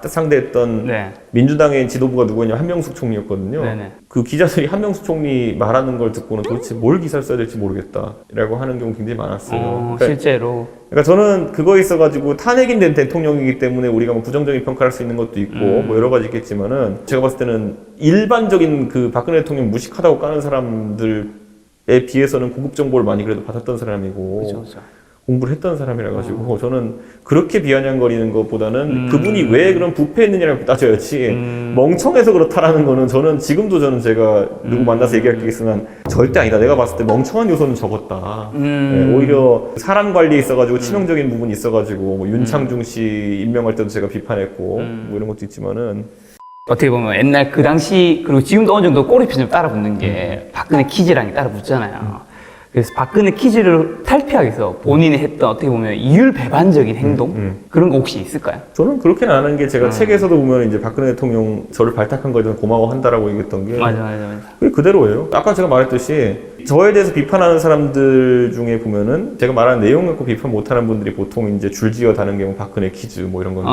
상대했던 민주당의 지도부가 누구였냐면 한명숙 총리였거든요. 그 기자들이 한명숙 총리 말하는 걸 듣고는 도대체 뭘 기사를 써야 될지 모르겠다라고 하는 경우 굉장히 많았어요. 그러니까, 실제로. 그러니까 저는 그거에 있어가지고 탄핵인 된 대통령이기 때문에 우리가 뭐 부정적인 평가를 할 수 있는 것도 있고 뭐 여러 가지 있겠지만은 제가 봤을 때는 일반적인 그 박근혜 대통령 무식하다고 까는 사람들에 비해서는 고급 정보를 많이 그래도 받았던 사람이고. 그쵸. 공부를 했던 사람이라 가지고 저는 그렇게 비아냥거리는 것보다는 그분이 왜 그런 부패했느냐를 따져야지 멍청해서 그렇다라는 거는 저는 제가 누구 만나서 얘기할 게 있으면 절대 아니다. 내가 봤을 때 멍청한 요소는 적었다. 네, 오히려 사람 관리에 있어가지고 치명적인 부분이 있어가지고 뭐 윤창중 씨 임명할 때도 제가 비판했고 뭐 이런 것도 있지만은 어떻게 보면 옛날 그 당시 그리고 지금도 어느 정도 꼬리표 좀 따라 붙는 게 박근혜 키즈랑이 따라 붙잖아요. 그래서 박근혜 키즈를 탈피하기 위해서 본인이 했던 어떻게 보면 이율배반적인 행동 그런 거 혹시 있을까요? 저는 그렇게는 안 한 게 제가 책에서도 보면 이제 박근혜 대통령 저를 발탁한 거에 대해서 고마워한다라고 얘기했던 게 맞아. 그게 그대로예요. 아까 제가 말했듯이 저에 대해서 비판하는 사람들 중에 보면은 제가 말하는 내용 갖고 비판 못하는 분들이 보통 이제 줄지어 다는 게 뭐 박근혜 키즈 뭐 이런 건데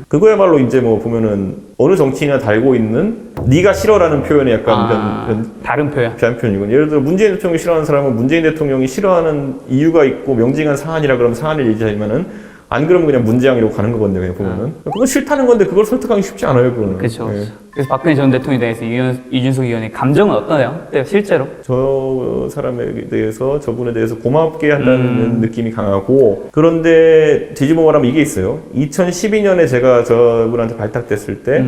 그거야말로 이제 뭐 보면은 어느 정치인이나 달고 있는 네가 싫어라는 표현이 약간 다른 표현. 다른 표현이고 예를 들어 문재인 대통령이 싫어하는 사람은 문재인 대통령이 싫어하는 이유가 있고 명징한 사안이라 그러면 사안을 얘기하면은 안 그러면 그냥 문재앙이라고 가는 거거든요. 그냥 보면은 그건 싫다는 건데 그걸 설득하기 쉽지 않아요. 그거는. 그렇죠. 그래서 박근혜 전 대통령에 대해서 이준석 의원의 감정은 어떠나요? 그때 실제로? 저 사람에 대해서 저분에 대해서 고맙게 한다는 느낌이 강하고 그런데 뒤집어 말하면 이게 있어요. 2012년에 제가 저분한테 발탁됐을 때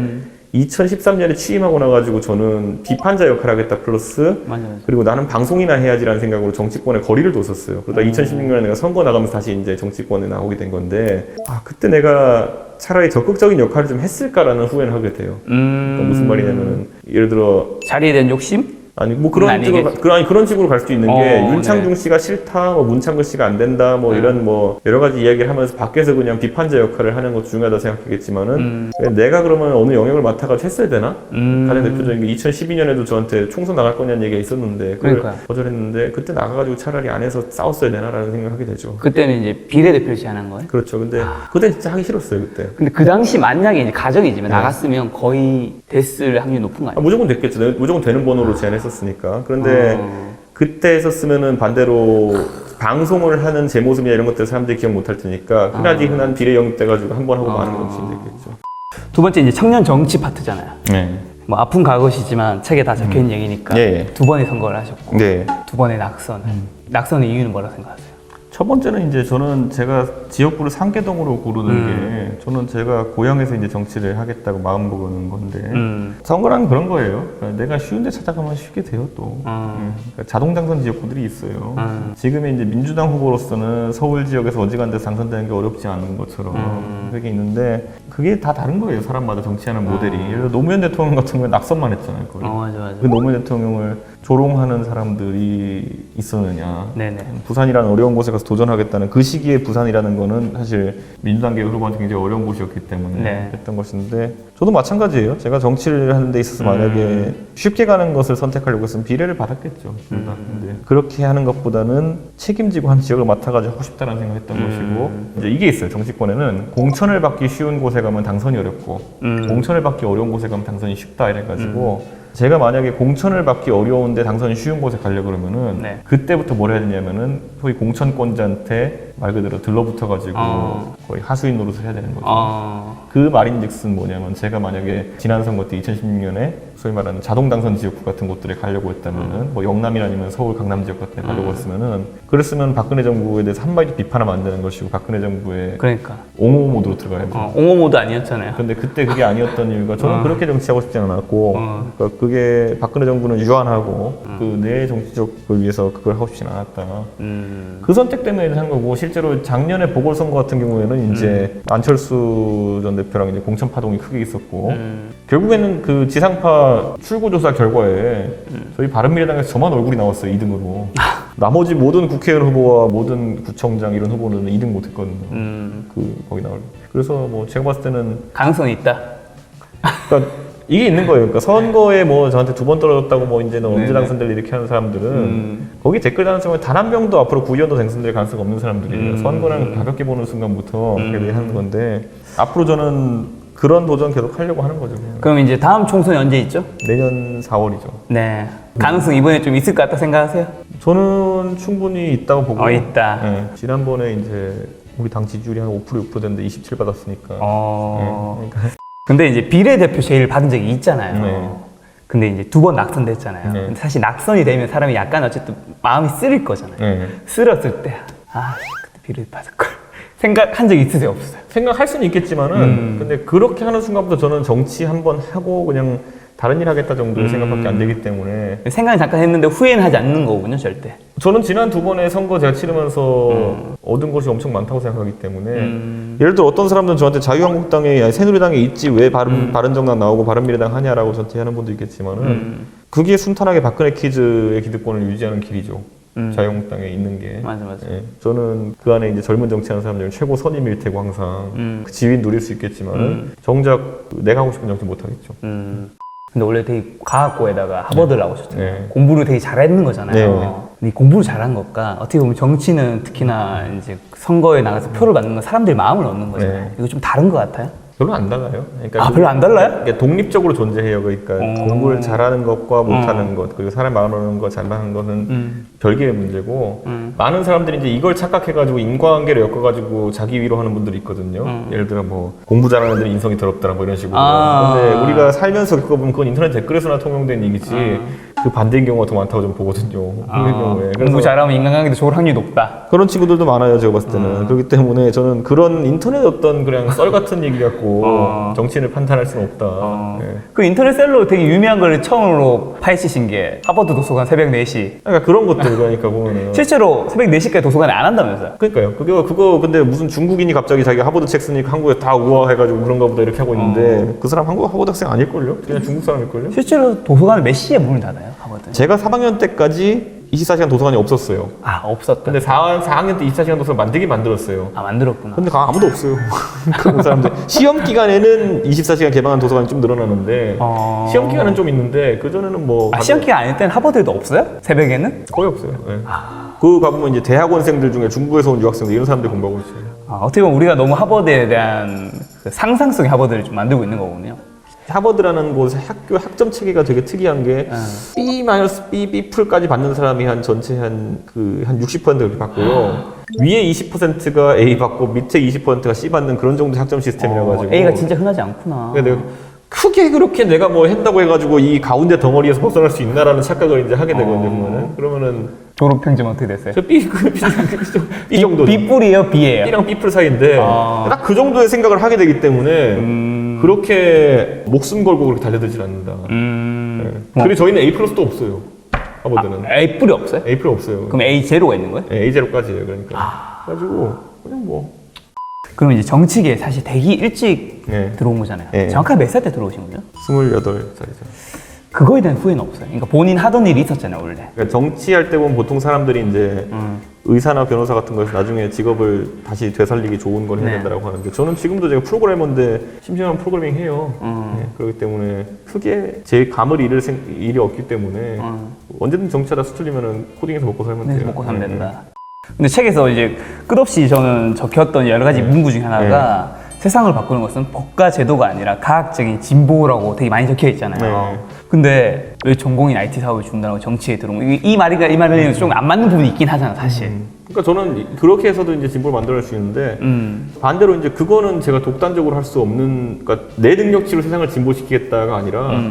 2013년에 취임하고 나가지고 저는 비판자 역할을 하겠다 플러스 맞아. 그리고 나는 방송이나 해야지라는 생각으로 정치권에 거리를 뒀었어요. 그러다 2016년에 내가 선거 나가면서 다시 이제 정치권에 나오게 된 건데 그때 내가 차라리 적극적인 역할을 좀 했을까라는 후회를 하게 돼요. 그러니까 무슨 말이냐면은 예를 들어 자리에 대한 욕심? 아니 뭐 그런 식으로 갈 수 있는 게 윤창중 씨가 싫다, 뭐 문창근 씨가 안 된다, 뭐 이런 뭐 여러 가지 이야기를 하면서 밖에서 그냥 비판자 역할을 하는 것도 중요하다 생각하겠지만은 내가 그러면 어느 영역을 맡아가지고 했어야 되나? 가장 대표적인 게 2012년에도 저한테 총선 나갈 거냐는 얘기가 있었는데 그걸 거절했는데 그때 나가가지고 차라리 안 해서 싸웠어야 되나라는 생각하게 되죠. 그때는 이제 비례대표 제안한 거예요? 그렇죠. 근데 그때 진짜 하기 싫었어요 그때. 근데 그 당시 만약에 이제 가정이지만 나갔으면 거의 됐을 확률이 높은 거 아니에요? 무조건 됐겠죠. 무조건 되는 번호로 제안했었으니까. 그런데 그때 했었으면은 반대로 방송을 하는 제 모습이나 이런 것들 사람들이 기억 못할 테니까 흔하디 흔한 비례 영입돼가지고 한 번 하고 마는 것이 됐겠죠. 두 번째 이제 청년 정치 파트잖아요. 네. 뭐 아픈 과거시지만 책에 다 적혀있는 얘기니까 두 번의 선거를 하셨고 네. 두 번의 낙선. 낙선의 이유는 뭐라고 생각하세요? 첫 번째는 이제 저는 제가 지역구를 상계동으로 고르는 게 저는 제가 고향에서 이제 정치를 하겠다고 마음 먹은 건데 선거란 그런 거예요. 그러니까 내가 쉬운 데 찾아가면 쉽게 돼요 또. 그러니까 자동 당선 지역구들이 있어요. 지금의 이제 민주당 후보로서는 서울 지역에서 어지간해서 당선되는 게 어렵지 않은 것처럼 그게 있는데 그게 다 다른 거예요. 사람마다 정치하는 모델이. 예를 들어 노무현 대통령 같은 경우에 낙선만 했잖아요. 거의. 맞아. 그 노무현 대통령을 조롱하는 사람들이 있었느냐. 네네. 부산이라는 어려운 곳에 가서 도전하겠다는 그 시기에 부산이라는 거는 사실 민주당계 후보한테 굉장히 어려운 곳이었기 때문에 했던 것인데 저도 마찬가지예요. 제가 정치를 하는 데 있어서 만약에 쉽게 가는 것을 선택하려고 했으면 비례를 받았겠죠. 근데 그렇게 하는 것보다는 책임지고 한 지역을 맡아가지고 하고 싶다는 생각을 했던 것이고 이제 이게 있어요. 정치권에는 공천을 받기 쉬운 곳에 가면 당선이 어렵고 공천을 받기 어려운 곳에 가면 당선이 쉽다 이래가지고 제가 만약에 공천을 받기 어려운데 당선이 쉬운 곳에 가려고 그러면은 그때부터 뭘 해야 되냐면은 소위 공천권자한테 말 그대로 들러붙어가지고 거의 하수인 노릇을 해야 되는 거죠. 그 말인즉슨 뭐냐면 제가 만약에 지난 선거 때 2016년에 소위 말하는 자동 당선 지역구 같은 곳들에 가려고 했다면은 뭐 영남이나 아니면 서울 강남 지역 같은 데 가려고 했으면은 그랬으면 박근혜 정부에 대해서 한마디도 비판하면 안 되는 것이고 박근혜 정부에 옹호 모드로 들어가야 돼요. 옹호 모드 아니었잖아요. 근데 그때 그게 아니었던 이유가 저는 그렇게 정치하고 싶지 않았고 그러니까 그게 박근혜 정부는 유한하고 그 내 정치적을 위해서 그걸 하고 싶진 않았다. 그 선택 때문에 한 거고 실제로 작년에 보궐선거 같은 경우에는 이제 안철수 전 대표랑 이제 공천 파동이 크게 있었고 결국에는 그 지상파 출구조사 결과에 저희 바른미래당에서 저만 얼굴이 나왔어요. 2등으로. 나머지 모든 국회의원 후보와 모든 구청장 이런 후보는 2등 못했거든요. 거기 나올. 그래서 뭐 제가 봤을 때는 가능성이 있다. 그러니까 이게 있는 거예요. 그러니까 선거에 뭐 저한테 2번 떨어졌다고 뭐 이제는 언제 당선될 이렇게 하는 사람들은 거기 댓글 다는 순간 단 한 명도 앞으로 구의원도 당선될 가능성이 없는 사람들이에요. 선거랑 가볍게 보는 순간부터 그렇게 하는 건데 앞으로 저는 그런 도전 계속 하려고 하는 거죠. 그럼 이제 다음 총선이 언제 있죠? 내년 4월이죠. 네. 가능성 이번에 좀 있을 것 같다 생각하세요? 저는 충분히 있다고 보고. 있다. 네. 지난번에 이제 우리 당 지지율이 한 5% 6% 됐는데 27 받았으니까. 그러니까. 근데 이제 비례대표 제의를 받은 적이 있잖아요. 근데 이제 2번 낙선됐잖아요. 근데 사실 낙선이 되면 사람이 약간 어쨌든 마음이 쓰릴 거잖아요. 쓰렸을 때, 그때 비례 받을걸. 생각한 적 있으세요? 없어요? 생각할 수는 있겠지만은, 근데 그렇게 하는 순간부터 저는 정치 한번 하고 그냥 다른 일 하겠다 정도의 생각밖에 안 되기 때문에 생각을 잠깐 했는데 후회는 하지 않는 거군요, 절대. 저는 지난 2번의 선거 제가 치르면서 얻은 것이 엄청 많다고 생각하기 때문에 예를 들어 어떤 사람들은 저한테 자유한국당에 새누리당에 있지 왜 바른정당 나오고 바른미래당 하냐라고 저한테 하는 분도 있겠지만은 그게 순탄하게 박근혜 키즈의 기득권을 유지하는 길이죠. 자유한국당에 있는 게. 맞아. 예, 저는 그 안에 이제 젊은 정치하는 사람들은 최고 선임일 테고 항상 그 지위는 누릴 수 있겠지만은 정작 내가 하고 싶은 정치 못 하겠죠. 근데 원래 되게 과학고에다가 하버드를 나오셨잖아요. 네. 공부를 되게 잘했는 거잖아요. 네. 근데 이 공부를 잘한 것과 어떻게 보면 정치는 특히나 이제 선거에 나가서 표를 받는 건 사람들의 마음을 얻는 거잖아요. 네. 이거 좀 다른 것 같아요. 별로 안 달라요. 그러니까 별로 안 달라요? 그러니까 독립적으로 존재해요. 그러니까 공부를 잘하는 것과 못하는 것, 그리고 사람 마음을 얻는 것, 잘하는 것은 별개의 문제고 많은 사람들이 이제 이걸 착각해가지고 인과관계를 엮어가지고 자기 위로하는 분들이 있거든요. 예를 들어 뭐 공부 잘하는 애들은 인성이 더럽더라 뭐 이런 식으로. 근데 우리가 살면서 겪어보면 그건 인터넷 댓글에서나 통용된 얘기지 그 반대인 경우가 더 많다고 좀 보거든요. 경우에. 공부 잘하면 인간관계도 좋을 확률이 높다. 그런 친구들도 많아요, 제가 봤을 때는. 그렇기 때문에 저는 그런 인터넷 어떤 그냥 썰 같은 얘기 갖고 정치인을 판단할 수는 없다. 네. 그 인터넷 셀로 되게 유명한 걸 처음으로 파헤치신 게 하버드 도서관 새벽 4시. 그러니까 그런 것들 그러니까 보면은. 실제로 새벽 4시까지 도서관에 안 한다면서요? 그러니까요. 그거 근데 무슨 중국인이 갑자기 자기 하버드 책 쓰니까 한국에 다 우아해가지고 그런가 보다 이렇게 하고 있는데 그 사람 한국 하버드 학생 아닐걸요? 그냥 중국 사람일걸요? 실제로 도서관을 몇 시에 문을 닫아요, 하버드? 제가 3학년 때까지 24시간 도서관이 없었어요. 없었다. 근데 4학년 때 24시간 도서관 만들긴 만들었어요. 만들었구나. 근데 아무도 없어요. 그런 사람들. 시험 기간에는 24시간 개방한 도서관이 좀 늘어나는데 시험 기간은 좀 있는데 그 전에는 뭐 시험 기간 아닐 때는 하버드에도 없어요? 새벽에는? 거의 없어요. 네. 그 가보면 이제 대학원생들 중에 중국에서 온 유학생들 이런 사람들이 공부하고 있어요. 어떻게 보면 우리가 너무 하버드에 대한 그 상상성의 하버드를 좀 만들고 있는 거군요. 하버드라는 곳의 학교 학점 체계가 되게 특이한 게 B-B+까지 받는 사람이 한 전체 한 60% 이렇게 받고요. 위에 20%가 A 받고 밑에 20%가 C 받는 그런 정도 학점 시스템이라 가지고 A가 진짜 흔하지 않구나. 내가 크게 그렇게 내가 뭐 한다고 해가지고 이 가운데 덩어리에서 벗어날 수 있나라는 착각을 이제 하게 되거든요. 그러면은 졸업 평점 어떻게 됐어요? 저 B 정도. B뿔이에요, B예요? B랑 B+ 사이인데 딱 그 정도의 생각을 하게 되기 때문에 그렇게 목숨 걸고 그렇게 달려들질 않는다. 네. 그리고 저희는 A+도 없어요. 하버드는. A뿔이 없어요? A+ 없어요. 그럼 A0가 있는 거예요? 네, A0까지예요. 그러니까. 그래가지고 그냥 뭐. 그럼 이제 정치계에 사실 되게 일찍 네. 들어온 거잖아요. 네. 정확하게 몇 살 때 들어오신 거죠? 28살이죠. 그거에 대한 후회는 없어요. 그러니까 본인 하던 일이 있었잖아요, 원래. 그러니까 정치할 때 보면 보통 사람들이 이제 의사나 변호사 같은 거에서 나중에 직업을 다시 되살리기 좋은 걸 해야 된다고 하는데 저는 지금도 제가 프로그래머인데 심심하면 프로그래밍 해요. 네, 그렇기 때문에 크게 제 감을 잃을 일이 없기 때문에 언제든 정치하다 수틀리면은 코딩에서 먹고 살면 돼요. 먹고 살면 된다. 근데 책에서 이제 끝없이 저는 적혔던 여러 가지 문구 중에 하나가 세상을 바꾸는 것은 법과 제도가 아니라 과학적인 진보라고 되게 많이 적혀 있잖아요. 근데 왜 전공인 IT 사업을 준다고 정치에 들어온 거? 이 말이 좀 안 맞는 부분이 있긴 하잖아, 사실. 그러니까 저는 그렇게 해서도 이제 진보를 만들어낼 수 있는데 반대로 이제 그거는 제가 독단적으로 할 수 없는, 그러니까 내 능력치로 세상을 진보시키겠다가 아니라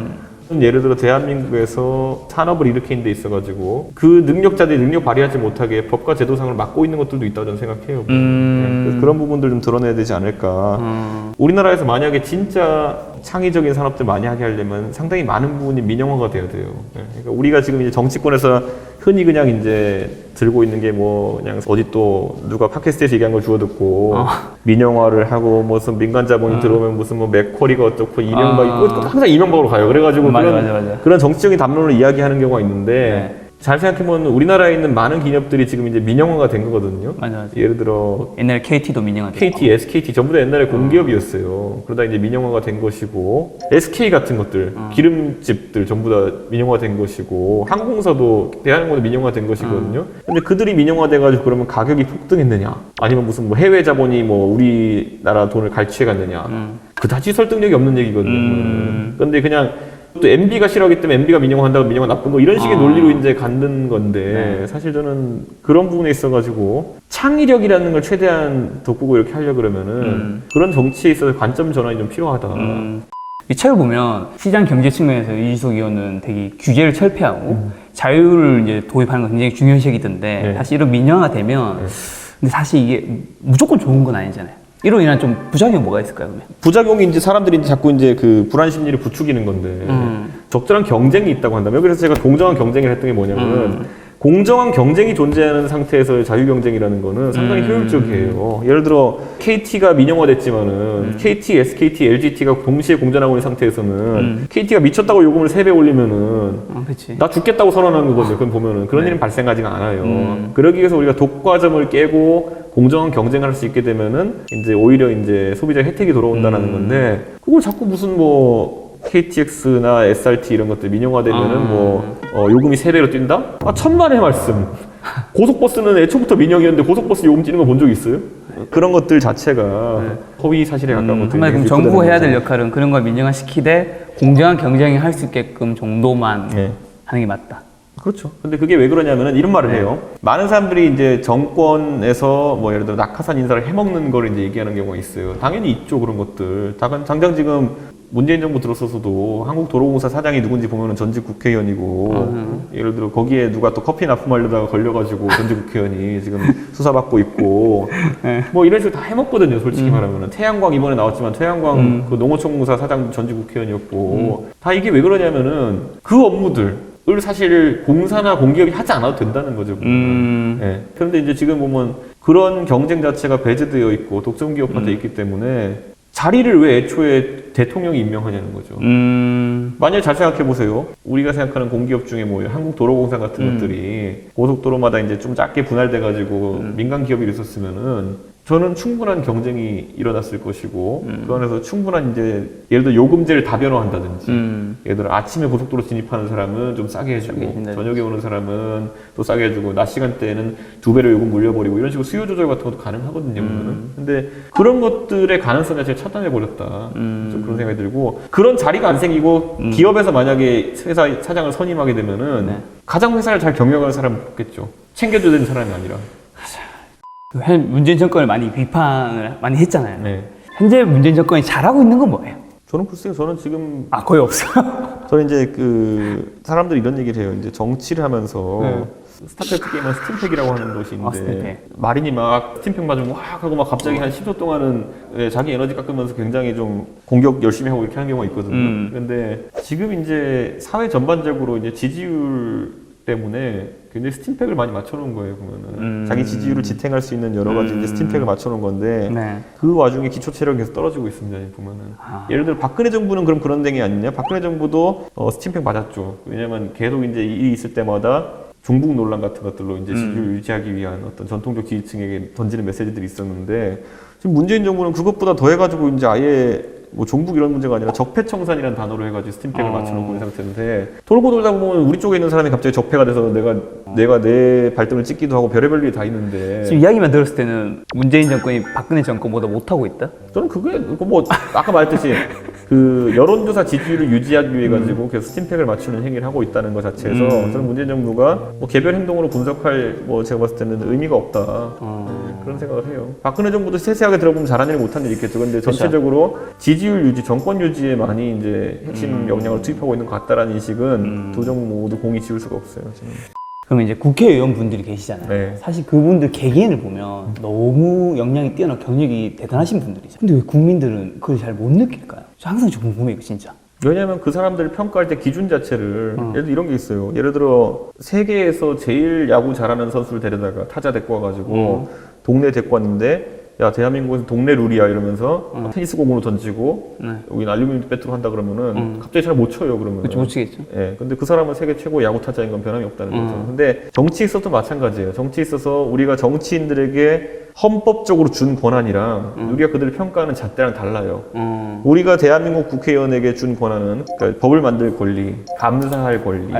예를 들어 대한민국에서 산업을 일으키는 데 있어가지고 그 능력자들이 능력 발휘하지 못하게 법과 제도상을 막고 있는 것들도 있다고 저는 생각해요. 네, 그런 부분들 좀 드러내야 되지 않을까. 우리나라에서 만약에 진짜 창의적인 산업들 많이 하게 하려면 상당히 많은 부분이 민영화가 돼야 돼요. 네, 그러니까 우리가 지금 이제 정치권에서 흔히 그냥 이제 들고 있는 게 뭐 그냥 어디 또 누가 팟캐스트에서 얘기한 걸 주워 듣고 민영화를 하고 무슨 민간 자본이 들어오면 무슨 뭐 맥쿼리가 어떻고 이명박이 항상 이명박으로 가요. 그래가지고 맞아. 그런 정치적인 담론을 이야기하는 경우가 있는데 잘 생각해보면 우리나라에 있는 많은 기업들이 지금 이제 민영화가 된 거거든요. 맞아. 예를 들어 옛날에 KT도 민영화됐고 KT, SKT 전부 다 옛날에 공기업이었어요. 그러다 이제 민영화가 된 것이고 SK 같은 것들, 기름집들 전부 다 민영화가 된 것이고 항공사도 대한항공도 민영화가 된 것이거든요. 근데 그들이 민영화돼가지고 그러면 가격이 폭등했느냐? 아니면 무슨 뭐 해외 자본이 뭐 우리나라 돈을 갈취해갔느냐? 그다지 설득력이 없는 얘기거든요. 그런데 그냥 또 MB가 싫어하기 때문에 MB가 민영화한다고 민영화 나쁜 거 이런 식의 논리로 이제 갖는 건데 사실 저는 그런 부분에 있어가지고 창의력이라는 걸 최대한 돋구고 이렇게 하려 그러면은 그런 정치에 있어서 관점 전환이 좀 필요하다. 이 책을 보면 시장 경제 측면에서 이지석 의원은 되게 규제를 철폐하고 자유를 이제 도입하는 건 굉장히 중요시하던데 사실 이런 민영화가 되면 근데 사실 이게 무조건 좋은 건 아니잖아요. 이로 인한 좀 부작용이 뭐가 있을까요, 그러면? 부작용이 이제 사람들이 자꾸 이제 그 불안 심리를 부추기는 건데 적절한 경쟁이 있다고 한다면, 그래서 제가 공정한 경쟁을 했던 게 뭐냐면 공정한 경쟁이 존재하는 상태에서의 자유 경쟁이라는 거는 상당히 효율적이에요. 예를 들어 KT가 민영화됐지만은 KT, SKT, LGT가 동시에 공존하고 있는 상태에서는 KT가 미쳤다고 요금을 3배 올리면은 나 죽겠다고 선언하는 거거든요. 그건 보면은 그런 일은 발생하지가 않아요. 그러기 위해서 우리가 독과점을 깨고 공정한 경쟁을 할 수 있게 되면은 이제 오히려 이제 소비자 혜택이 돌아온다는 건데, 그걸 자꾸 무슨 뭐 KTX나 SRT 이런 것들 민영화되면은 요금이 3배로 뛴다? 천만의 말씀. 고속버스는 애초부터 민영이었는데 고속버스 요금 뛰는 거 본 적 있어요? 그런 것들 자체가 허위 사실에 가까운 것들. 정말 그럼 정부가 해야 될 역할은 그런 걸 민영화시키되 공정한 경쟁이 할 수 있게끔 정도만 하는 게 맞다. 그렇죠. 근데 그게 왜 그러냐면은 이런 말을 해요. 많은 사람들이 이제 정권에서 뭐 예를 들어 낙하산 인사를 해먹는 걸 이제 얘기하는 경우가 있어요. 당연히 있죠, 그런 것들. 당장 지금 문재인 정부 들어서서도 한국도로공사 사장이 누군지 보면은 전직 국회의원이고, 예를 들어 거기에 누가 또 커피 납품하려다가 걸려가지고 전직 국회의원이 지금 수사받고 있고, 뭐 이런 식으로 다 해먹거든요, 솔직히 말하면은. 태양광 이번에 나왔지만 태양광 그 농어촌공사 사장 전직 국회의원이었고, 다 이게 왜 그러냐면은 그 업무들 을 사실 공사나 공기업이 하지 않아도 된다는 거죠. 네. 그런데 이제 지금 보면 그런 경쟁 자체가 배제되어 있고 독점기업화되어 있기 때문에 자리를 왜 애초에 대통령이 임명하냐는 거죠. 만약에 잘 생각해 보세요. 우리가 생각하는 공기업 중에 뭐 한국도로공사 같은 것들이 고속도로마다 이제 좀 작게 분할돼가지고 민간 기업이 있었으면은 저는 충분한 경쟁이 일어났을 것이고 그 안에서 충분한 이제 예를 들어 요금제를 다변화한다든지 예를 들어 아침에 고속도로 진입하는 사람은 좀 싸게 해주고 저녁에 오는 사람은 또 싸게 해주고 낮 시간대에는 2배로 요금 물려버리고 이런 식으로 수요 조절 같은 것도 가능하거든요. 근데 그런 것들의 가능성 자체를 차단해버렸다. 좀 그런 생각이 들고, 그런 자리가 안 생기고 기업에서 만약에 회사 사장을 선임하게 되면은 가장 회사를 잘 경영하는 사람은 뽑겠죠. 챙겨줘야 되는 사람이 아니라. 문재인 정권을 많이 비판을 많이 했잖아요. 네. 현재 문재인 정권이 잘하고 있는 건 뭐예요? 저는 글쎄요, 저는 지금 거의 없어요. 저는 이제 그 사람들이 이런 얘기를 해요. 이제 정치를 하면서 스타트래크 게임은 스팀팩이라고 하는 것이 있는데 스팀팩. 마린이 막 스팀팩 맞으면 막 하고 막 갑자기 한 10초 동안은 자기 에너지 깎으면서 굉장히 좀 공격 열심히 하고 이렇게 하는 경우가 있거든요. 근데 지금 이제 사회 전반적으로 이제 지지율 때문에 굉장히 스팀팩을 많이 맞춰놓은 거예요, 보면은. 자기 지지율을 지탱할 수 있는 여러 가지 이제 스팀팩을 맞춰놓은 건데, 그 와중에 기초 체력이 계속 떨어지고 있습니다, 보면은. 예를 들어 박근혜 정부는 그럼 그런 데 아니냐? 박근혜 정부도 스팀팩 맞았죠. 왜냐면 계속 이제 일이 있을 때마다 종북 논란 같은 것들로 이제 지지율 유지하기 위한 어떤 전통적 지지층에게 던지는 메시지들이 있었는데, 지금 문재인 정부는 그것보다 더해가지고 이제 아예 뭐 종북 이런 문제가 아니라 적폐청산이라는 단어로 해가지고 스팀팩을 맞춰놓고 있는 상태인데, 돌고 돌다 보면 우리 쪽에 있는 사람이 갑자기 적폐가 돼서 내가 내 발등을 찍기도 하고 별의별 일이 다 있는데, 지금 이야기만 들었을 때는 문재인 정권이 박근혜 정권보다 못하고 있다? 저는 그게 뭐 아까 말했듯이 그 여론조사 지지율을 유지하기 위해 가지고 계속 스팀팩을 맞추는 행위를 하고 있다는 것 자체에서 저는 문재인 정부가 뭐 개별 행동으로 분석할 뭐 제가 봤을 때는 의미가 없다. 그런 생각을 해요. 박근혜 정부도 세세하게 들어보면 잘한 일 못한 일 있겠죠. 근데 전체적으로 지지율 유지, 정권 유지에 많이 이제 핵심 역량을 투입하고 있는 것 같다라는 인식은 두 정부 모두 공이 지울 수가 없어요. 지금. 그러면 이제 국회의원 분들이 계시잖아요. 네. 사실 그분들 개개인을 보면 너무 역량이 뛰어나 경력이 대단하신 분들이죠. 근데 왜 국민들은 그걸 잘 못 느낄까요? 저 항상 좀 궁금해요, 진짜. 왜냐하면 그 사람들을 평가할 때 기준 자체를 예를 들어 이런 게 있어요. 예를 들어 세계에서 제일 야구 잘하는 선수를 데려다가 타자 데리고 와가지고 동네 데리고 왔는데, 야 대한민국에서 동네 룰이야 이러면서 테니스 공으로 던지고 여기는 알루미늄 배트로 한다 그러면은 갑자기 잘 못 쳐요, 그러면. 그렇죠, 못 치겠죠. 예, 근데 그 사람은 세계 최고 야구 타자인 건 변함이 없다는 거죠. 근데 정치에 있어도 마찬가지예요. 정치에 있어서 우리가 정치인들에게 헌법적으로 준 권한이랑 우리가 그들을 평가하는 잣대랑 달라요. 우리가 대한민국 국회의원에게 준 권한은 그러니까 법을 만들 권리, 감사할 권리,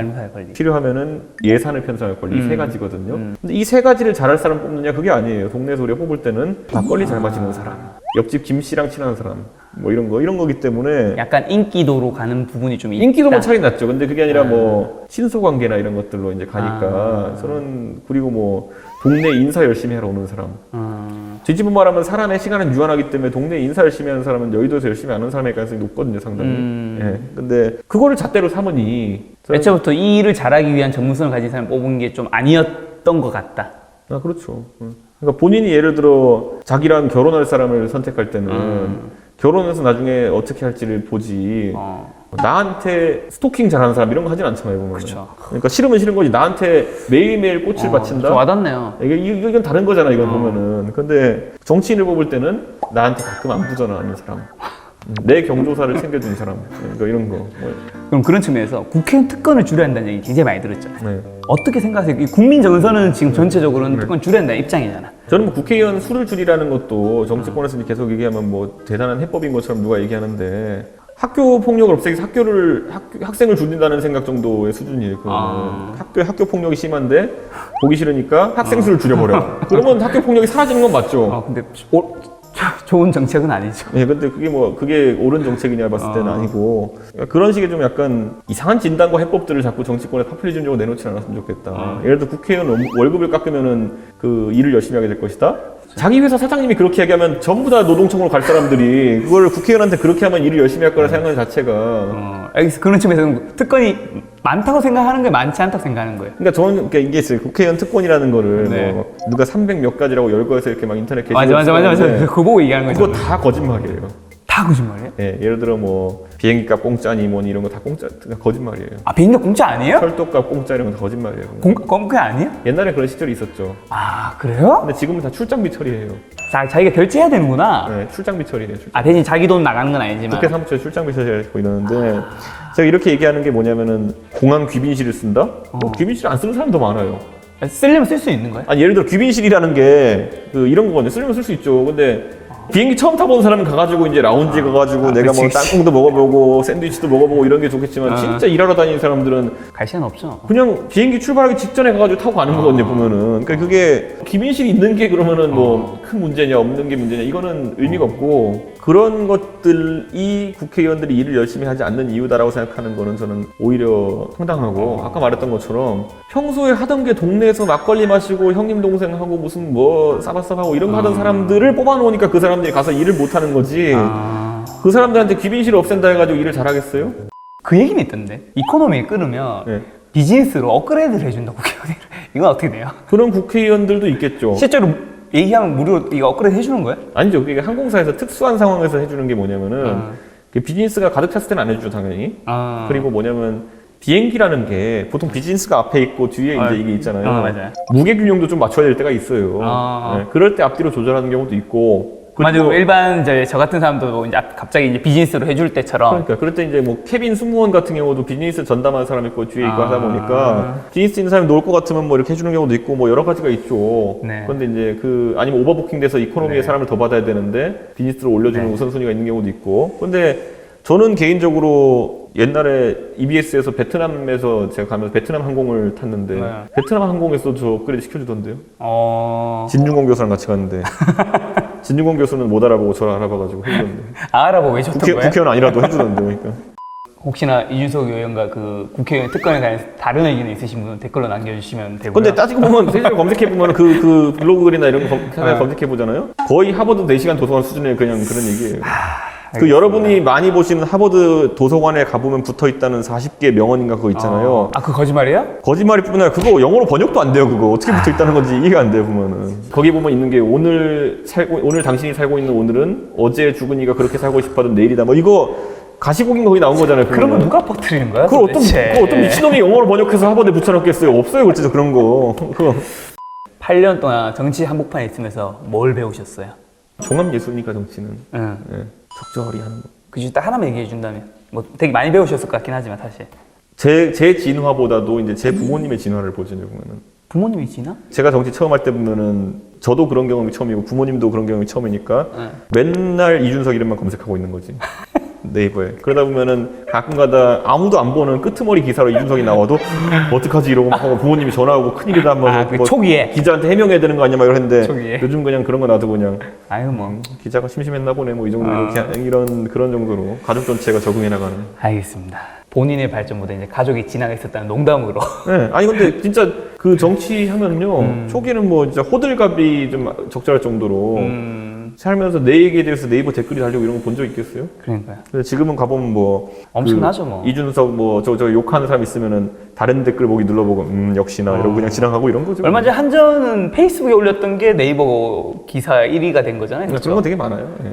필요하면은 예산을 편성할 권리, 이 세 가지거든요. 근데 이 세 가지를 잘할 사람 뽑느냐, 그게 아니에요. 동네에서 우리가 뽑을 때는 막걸리 잘 마시는 사람, 옆집 김 씨랑 친한 사람, 뭐 이런 거기 때문에 약간 인기도로 가는 부분이 좀 있다. 인기도만 차이 났죠. 근데 그게 아니라 뭐 친소관계나 이런 것들로 이제 가니까 저는, 그리고 뭐 동네 인사 열심히 하러 오는 사람, 뒤집어 말하면 사람의 시간은 유한하기 때문에 동네 인사 열심히 하는 사람은 여의도에서 열심히 안 하는 사람의 가능성이 높거든요, 상당히. 예. 근데 그거를 잣대로 삼으니 애초부터 이 일을 잘하기 위한 전문성을 가진 사람 뽑은 게 좀 아니었던 것 같다. 그렇죠. 그러니까 본인이 예를 들어 자기랑 결혼할 사람을 선택할 때는 결혼해서 나중에 어떻게 할지를 보지, 나한테 스토킹 잘하는 사람 이런 거 하진 않잖아요, 보면. 그쵸. 그러니까 싫으면 싫은 거지. 나한테 매일매일 꽃을 바친다. 좀 와닿네요. 이건 다른 거잖아, 이건 보면은. 근데 정치인을 뽑을 때는 나한테 가끔 안부전화하는 사람. 내 경조사를 챙겨주는 사람. 그러니까 이런 거. 그럼 그런 측면에서 국회의원 특권을 줄여야 한다는 얘기 굉장히 많이 들었잖아요. 네. 어떻게 생각하세요? 이 국민 정서는 지금 전체적으로는 특권 줄여야 한다는 입장이잖아. 저는 뭐 국회의원 수를 줄이라는 것도 정치권에서 이제 계속 얘기하면 뭐 대단한 해법인 것처럼 누가 얘기하는데 학교 폭력을 없애기 위해서 학생을 줄인다는 생각 정도의 수준이에요. 학교 폭력이 심한데 보기 싫으니까 학생 수를 줄여버려. 그러면 학교 폭력이 사라지는 건 맞죠. 근데 좋은 정책은 아니죠. 네, 근데 그게 옳은 정책이냐 봤을 때는 아니고 그런 식의 좀 약간 이상한 진단과 해법들을 자꾸 정치권에 파퓰리즘적으로 내놓지 않았으면 좋겠다. 예를 들어 국회의원 월급을 깎으면은 그 일을 열심히 하게 될 것이다. 자기 회사 사장님이 그렇게 얘기하면 전부 다 노동청으로 갈 사람들이 그걸 국회의원한테 그렇게 하면 일을 열심히 할 거라 생각하는 자체가 알겠어. 그런 측면에서는 특권이 많다고 생각하는 게 많지 않다고 생각하는 거예요. 그러니까 저는 그러니까 이게 있어요. 국회의원 특권이라는 거를 네. 뭐 누가 300 몇 가지라고 열거해서 이렇게 막 인터넷 게시글 맞아. 그거 보고 얘기하는 거죠. 그거 다 거짓말이에요. 다 거짓말이에요? 예, 예를 들어 뭐 비행기값 공짜니 뭐니 이런 거 다 공짜 거짓말이에요. 비행기 공짜 아니에요? 철도값 공짜 이런 거 다 거짓말이에요. 공짜 아니에요? 옛날에 그런 시절이 있었죠. 그래요? 근데 지금은 다 출장비 처리해요. 자기가 결제해야 되는구나. 네, 출장비 처리해요. 대신 자기 돈 나가는 건 아니지만. 국회 사무처에 출장비 처리하고 이러는데 제가 이렇게 얘기하는 게 뭐냐면은 공항 귀빈실을 쓴다? 귀빈실 안 쓰는 사람도 많아요. 쓰려면 쓸 수 있는 거예요? 아니 예를 들어 귀빈실이라는 게 이런 거거든요. 쓰려면 쓸 수 있죠. 근데 비행기 처음 타본 사람은 가가지고 이제 라운지 가가지고 내가 뭐 땅콩도 먹어보고 샌드위치도 먹어보고 이런 게 좋겠지만 진짜 일하러 다니는 사람들은 갈 시간 없죠. 그냥 비행기 출발하기 직전에 가가지고 타고 가는 거거든요, 보면은. 그러니까 그게 귀빈실이 있는 게 그러면은 뭐 큰 문제냐 없는 게 문제냐 이거는 의미가 없고 그런 것들이 국회의원들이 일을 열심히 하지 않는 이유다라고 생각하는 거는 저는 오히려 상당하고 아까 말했던 것처럼 평소에 하던 게 동네에서 막걸리 마시고 형님 동생하고 무슨 뭐 싸바싸바하고 이런 거 하던 사람들을 뽑아놓으니까 그 사람들이 가서 일을 못 하는 거지. 그 사람들한테 귀빈실을 없앤다 해가지고 일을 잘하겠어요? 그 얘기는 있던데. 이코노미에 끊으면 네. 비즈니스로 업그레이드를 해준다고 국회의원이. 이건 어떻게 돼요? 그런 국회의원들도 있겠죠. 실제로 얘기하면 무료로 이거 업그레이드 해주는 거예요? 아니죠. 그게 항공사에서 특수한 상황에서 해주는 게 뭐냐면은 그 비즈니스가 가득 찼을 때는 안 해주죠, 당연히. 그리고 뭐냐면 비행기라는 게 보통 비즈니스가 앞에 있고 뒤에 이제 이게 있잖아요. 맞아요. 무게 균형도 좀 맞춰야 될 때가 있어요. 네, 그럴 때 앞뒤로 조절하는 경우도 있고. 맞아요. 일반 저 같은 사람도 이제 갑자기 이제 비즈니스로 해줄 때처럼. 그러니까 그럴 때 이제 뭐 캐빈 승무원 같은 경우도 비즈니스 전담하는 사람 있고 뒤에 있고 하다 보니까 비즈니스 있는 사람이 놓을 것 같으면 뭐 이렇게 해주는 경우도 있고 뭐 여러 가지가 있죠. 네. 그런데 이제 아니면 오버부킹돼서 이코노미에 사람을 더 받아야 되는데 비즈니스로 올려주는 우선순위가 있는 경우도 있고. 근데 저는 개인적으로 옛날에 EBS에서 베트남에서 제가 가면서 베트남 항공을 탔는데 베트남 항공에서 저 업그레이드 시켜주던데요. 진중권 교수랑 같이 갔는데 진중권 교수는 못 알아보고 저를 알아봐가지고 해주던데. 알아보고 왜 줬던 거예요? 국회의원 아니라도 해주던데 그러니까. 혹시나 이준석 의원과 그 국회의원 특권에 관해서 다른 의견이 있으신 분은 댓글로 남겨주시면 되고요. 근데 따지고 보면 실제로 검색해보면 그 블로그 글이나 이런 거 검색해보잖아요. 거의 하버드 4시간 도서관 수준의 그냥 그런 얘기예요. 여러분이 많이 보시는 하버드 도서관에 가보면 붙어있다는 40개 명언인가 그거 있잖아요. 그 거짓말이에요? 거짓말이 뿐 아니라 그거 영어로 번역도 안 돼요. 그거 어떻게 붙어있다는 건지 이해가 안 돼요 보면은. 거기 보면 있는 게 오늘 당신이 살고 있는 오늘은 어제 죽은 이가 그렇게 살고 싶어하던 내일이다. 뭐 이거 가시곡인 거기 나온 거잖아요. 그러면 누가 퍼뜨리는 거야? 그걸 어떤 미친놈이 영어로 번역해서 하버드에 붙여놓겠어요? 없어요, 그렇죠 그런 거. 8년 동안 정치 한복판에 있으면서 뭘 배우셨어요? 종합예술이니까 정치는. 응. 네, 적절히 하는 거. 그 중에 딱 하나만 얘기해 준다면 뭐 되게 많이 배우셨을 것 같긴 하지만 사실 제 진화보다도 이제 제 부모님의 진화를 보죠 보면은. 부모님이 지나? 제가 정치 처음 할 때 보면은 저도 그런 경험이 처음이고 부모님도 그런 경험이 처음이니까 맨날 이준석 이름만 검색하고 있는 거지. 네이버에. 그러다 보면은 가끔가다 아무도 안 보는 끄트머리 기사로 이준석이 나와도 어떡하지 이러고 막 하고 부모님이 전화하고 큰일이다 한번 그 초기에 기자한테 해명해야 되는 거 아니야 막 이랬는데 초기에. 요즘 그냥 그런 거 놔두고 그냥 아유 뭐 기자가 심심했나 보네 뭐 이 정도 이런 그런 정도로 가족 전체가 적응해 나가는. 알겠습니다. 본인의 발전보다 이제 가족이 지나가 있었다는 농담으로. 네, 아니 근데 진짜 그 정치 하면요 초기는 뭐 진짜 호들갑이 좀 적절할 정도로 살면서 내 얘기에 대해서 네이버 댓글이 달리고 이런 거 본 적 있겠어요? 그러니까요. 근데 지금은 가보면 뭐 엄청나죠 뭐. 이준석 뭐 저 욕하는 사람 있으면은 다른 댓글 보기 눌러보고 역시나 이러고 그냥 지나가고 이런 거죠. 얼마 전에 한전은 페이스북에 올렸던 게 네이버 기사 1위가 된 거잖아요. 그런 거 되게 많아요. 예.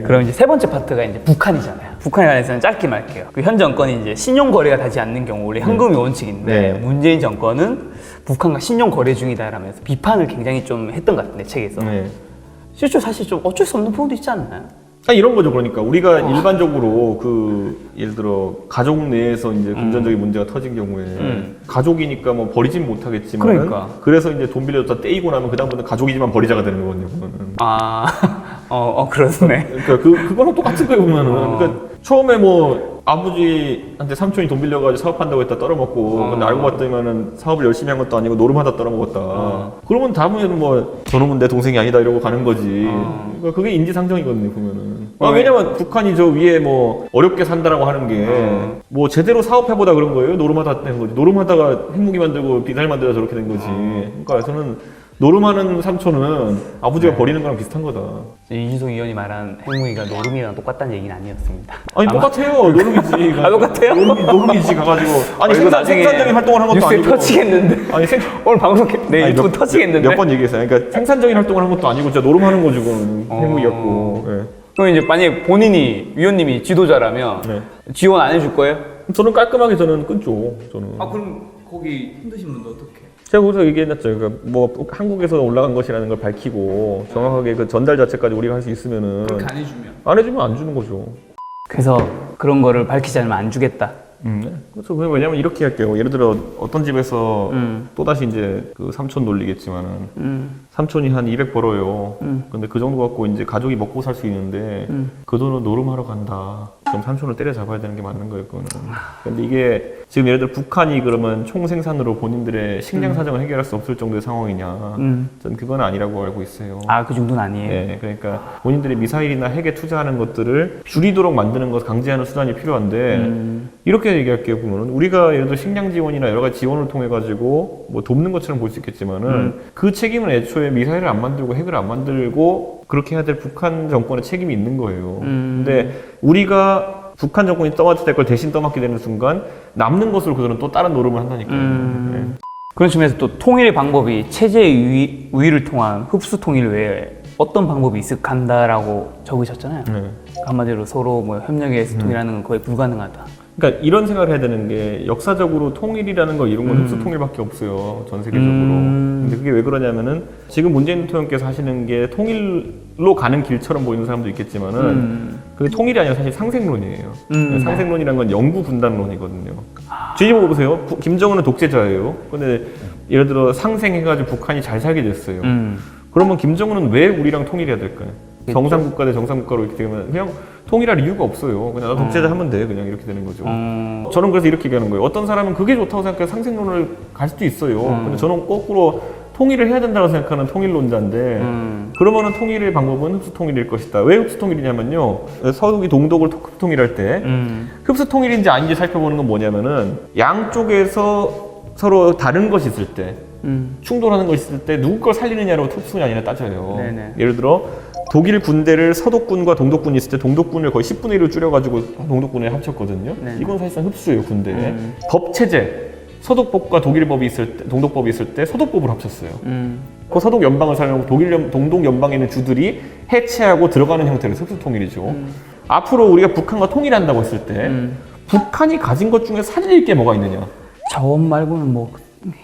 그럼 이제 세 번째 파트가 이제 북한이잖아요. 북한에 관해서는 짧게 말할게요. 그 현 정권이 이제 신용 거래가 되지 않는 경우 원래 현금이 원칙인데 네. 문재인 정권은 북한과 신용 거래 중이다라면서 비판을 굉장히 좀 했던 것 같은데 책에서. 네. 실제 사실 좀 어쩔 수 없는 부분도 있지 않나요? 이런 거죠. 그러니까 우리가 일반적으로 그 예를 들어 가족 내에서 이제 금전적인 문제가 터진 경우에 가족이니까 뭐 버리진 못하겠지만 그러니까. 그래서 이제 돈 빌려줬다 떼이고 나면 그 다음부터 가족이지만 버리자가 되는 거거든요. 그거는. 그렇네. 그러니까 그거랑 똑같은 거예요 보면은. 그러니까 처음에 뭐 아버지한테 삼촌이 돈 빌려가지고 사업한다고 했다 떨어먹고 근데 알고 봤더니만은 사업을 열심히 한 것도 아니고 노름하다 떨어먹었다. 그러면 다음에는 뭐 저놈은 내 동생이 아니다 이러고 가는 거지. 그러니까 그게 인지상정이거든요 보면은. 왜냐면 북한이 저 위에 뭐 어렵게 산다라고 하는 게 뭐 제대로 사업해보다 그런 거예요. 노름하다 된 거지. 노름하다가 핵무기 만들고 비달 만들다 저렇게 된 거지. 그러니까 저는 노름하는 삼촌은 아버지가 버리는 거랑 비슷한 거다. 이준석 의원이 말한 핵무기가 노름이랑 똑같다는 얘기는 아니었습니다. 아니 똑같아요. 노름이지. 똑같아요? 노름이지 가가지고. 아니 이거 나중에 생산적인 활동을 한 것도 뉴스에 아니고. 터지겠는데. 아니 오늘 방송 내 유튜브 터지겠는데. 몇 번 얘기했어요. 그러니까 생산적인 활동을 한 것도 아니고 진짜 노름하는 거지 그거는. 핵무기였고. 예. 그럼 이제 만약에 본인이 위원님이 지도자라면 네. 지원 안 해줄 거예요? 저는 깔끔하게 저는 끊죠. 저는. 그럼 거기 힘드신 분도 어떻게? 제가 거기서 얘기해놨죠. 그러니까 뭐 한국에서 올라간 것이라는 걸 밝히고 정확하게 그 전달 자체까지 우리가 할 수 있으면은 안 해주면? 안 해주면 안 주는 거죠. 그래서 그런 거를 밝히지 않으면 안 주겠다. 네. 그렇죠. 왜냐면 이렇게 할게요. 예를 들어 어떤 집에서 또다시 이제 그 삼촌 놀리겠지만은 삼촌이 한 200 벌어요. 근데 그 정도 갖고 이제 가족이 먹고 살 수 있는데 그 돈을 노름하러 간다. 그럼 삼촌을 때려잡아야 되는 게 맞는 거예요, 그거는. 근데 이게 지금 예를 들어 북한이 그러면 총생산으로 본인들의 식량 사정을 해결할 수 없을 정도의 상황이냐. 저는 그건 아니라고 알고 있어요. 그 정도는 아니에요. 네, 그러니까 본인들이 미사일이나 핵에 투자하는 것들을 줄이도록 만드는 것, 강제하는 수단이 필요한데 이렇게 얘기할게요. 보면은 우리가 예를 들어 식량 지원이나 여러 가지 지원을 통해 가지고 뭐 돕는 것처럼 볼 수 있겠지만은 그 책임은 애초에 미사일을 안 만들고 핵을 안 만들고 그렇게 해야 될 북한 정권의 책임이 있는 거예요. 근데 우리가 북한 정권이 떠맡아야 될 걸 대신 떠맡게 되는 순간 남는 것으로 그들은 또 다른 노름을 한다니까요. 네. 그런 측면에서 또 통일의 방법이 체제의 우위를 통한 흡수 통일 외에 어떤 방법이 있을 간다라고 적으셨잖아요. 네. 한마디로 서로 뭐 협력에 의해서 통일하는 건 거의 불가능하다. 그러니까 이런 생각을 해야 되는 게 역사적으로 통일이라는 걸 이룬 건 흡수 통일밖에 없어요. 전 세계적으로. 근데 그게 왜 그러냐면은 지금 문재인 대통령께서 하시는 게 통일로 가는 길처럼 보이는 사람도 있겠지만은 그게 통일이 아니라 사실 상생론이에요. 상생론이라는 건 영구 분단론이거든요. 뒤집어 보세요. 김정은은 독재자예요. 근데 예를 들어 상생해가지고 북한이 잘 살게 됐어요. 그러면 김정은은 왜 우리랑 통일해야 될까요? 정상국가 대 정상국가로 이렇게 되면 그냥 통일할 이유가 없어요. 그냥 나 독재자 하면 돼. 그냥 이렇게 되는 거죠. 저는 그래서 이렇게 얘기하는 거예요. 어떤 사람은 그게 좋다고 생각해서 상생론을 갈 수도 있어요. 근데 저는 거꾸로 통일을 해야 된다고 생각하는 통일론자인데 그러면은 통일의 방법은 흡수 통일일 것이다. 왜 흡수 통일이냐면요. 서독이 동독을 흡수 통일할 때 흡수 통일인지 아닌지 살펴보는 건 뭐냐면은 양쪽에서 서로 다른 것이 있을 때 충돌하는 것이 있을 때 누구 걸 살리느냐로 흡수가 아니라 따져요. 네네. 예를 들어 독일 군대를 서독군과 동독군이 있을 때 동독군을 거의 10분의 1로 줄여가지고 동독군에 합쳤거든요. 네네. 이건 사실상 흡수예요, 군대에. 법체제, 서독법과 독일법이 있을 때, 동독법이 있을 때 서독법을 합쳤어요. 그 서독 연방을 사용하고 동독 연방에 있는 주들이 해체하고 들어가는 형태를 흡수 통일이죠. 앞으로 우리가 북한과 통일한다고 했을 때 북한이 가진 것 중에 살릴 게 뭐가 있느냐? 자원 말고는 뭐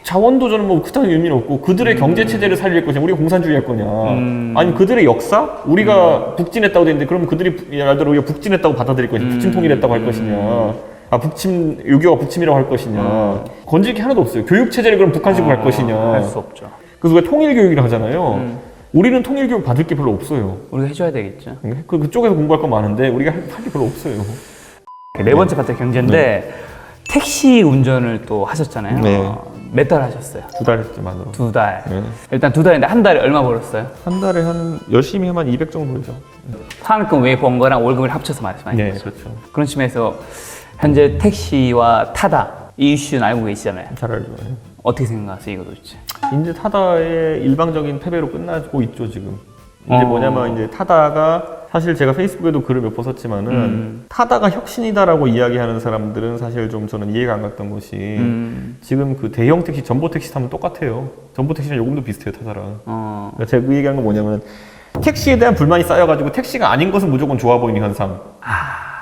자원도 저는 뭐 그딴 의미는 없고 그들의 경제 체제를 살릴 거냐, 우리가 공산주의 할 거냐, 아니면 그들의 역사, 우리가 북진했다고 돼 있는데 그러면 그들이 예를 들어 우리가 북진했다고 받아들일 것이냐, 북침 통일했다고 할 것이냐, 북침 6.25가 북침이라고 할 것이냐, 건질 게 하나도 없어요. 교육 체제를 그럼 북한식으로 할 것이냐, 할 수 없죠. 그래서 왜 통일 교육이라 하잖아요. 우리는 통일 교육 받을 게 별로 없어요. 우리가 해줘야 되겠죠. 그쪽에서 공부할 거 많은데 우리가 할 게 별로 없어요. 네 번째 파트 경제인데 택시 운전을 또 하셨잖아요. 네. 몇 달 하셨어요? 2달 했죠, 만으로. 2달. 네. 일단 2달인데 한 달에 얼마 벌었어요? 한 달에 열심히 하면 200 정도 벌죠. 상한금 외에 번 거랑 월급을 합쳐서 말씀하신 네, 거죠. 그렇죠. 그런 측면에서 현재 택시와 타다 이 이슈는 알고 계시잖아요. 잘 알죠. 네. 어떻게 생각하세요, 이거 도대체? 이제 타다의 일방적인 패배로 끝나고 있죠, 지금. 이제 뭐냐면 이제 타다가 사실 제가 페이스북에도 글을 몇 번 썼지만은 타다가 혁신이다라고 이야기하는 사람들은 사실 좀 저는 이해가 안 갔던 것이 지금 그 대형 택시, 전보 택시 타면 똑같아요. 전보 택시랑 요금도 비슷해요, 타다랑. 그러니까 제가 그 얘기한 건 뭐냐면 택시에 대한 불만이 쌓여가지고 택시가 아닌 것은 무조건 좋아 보이는 현상.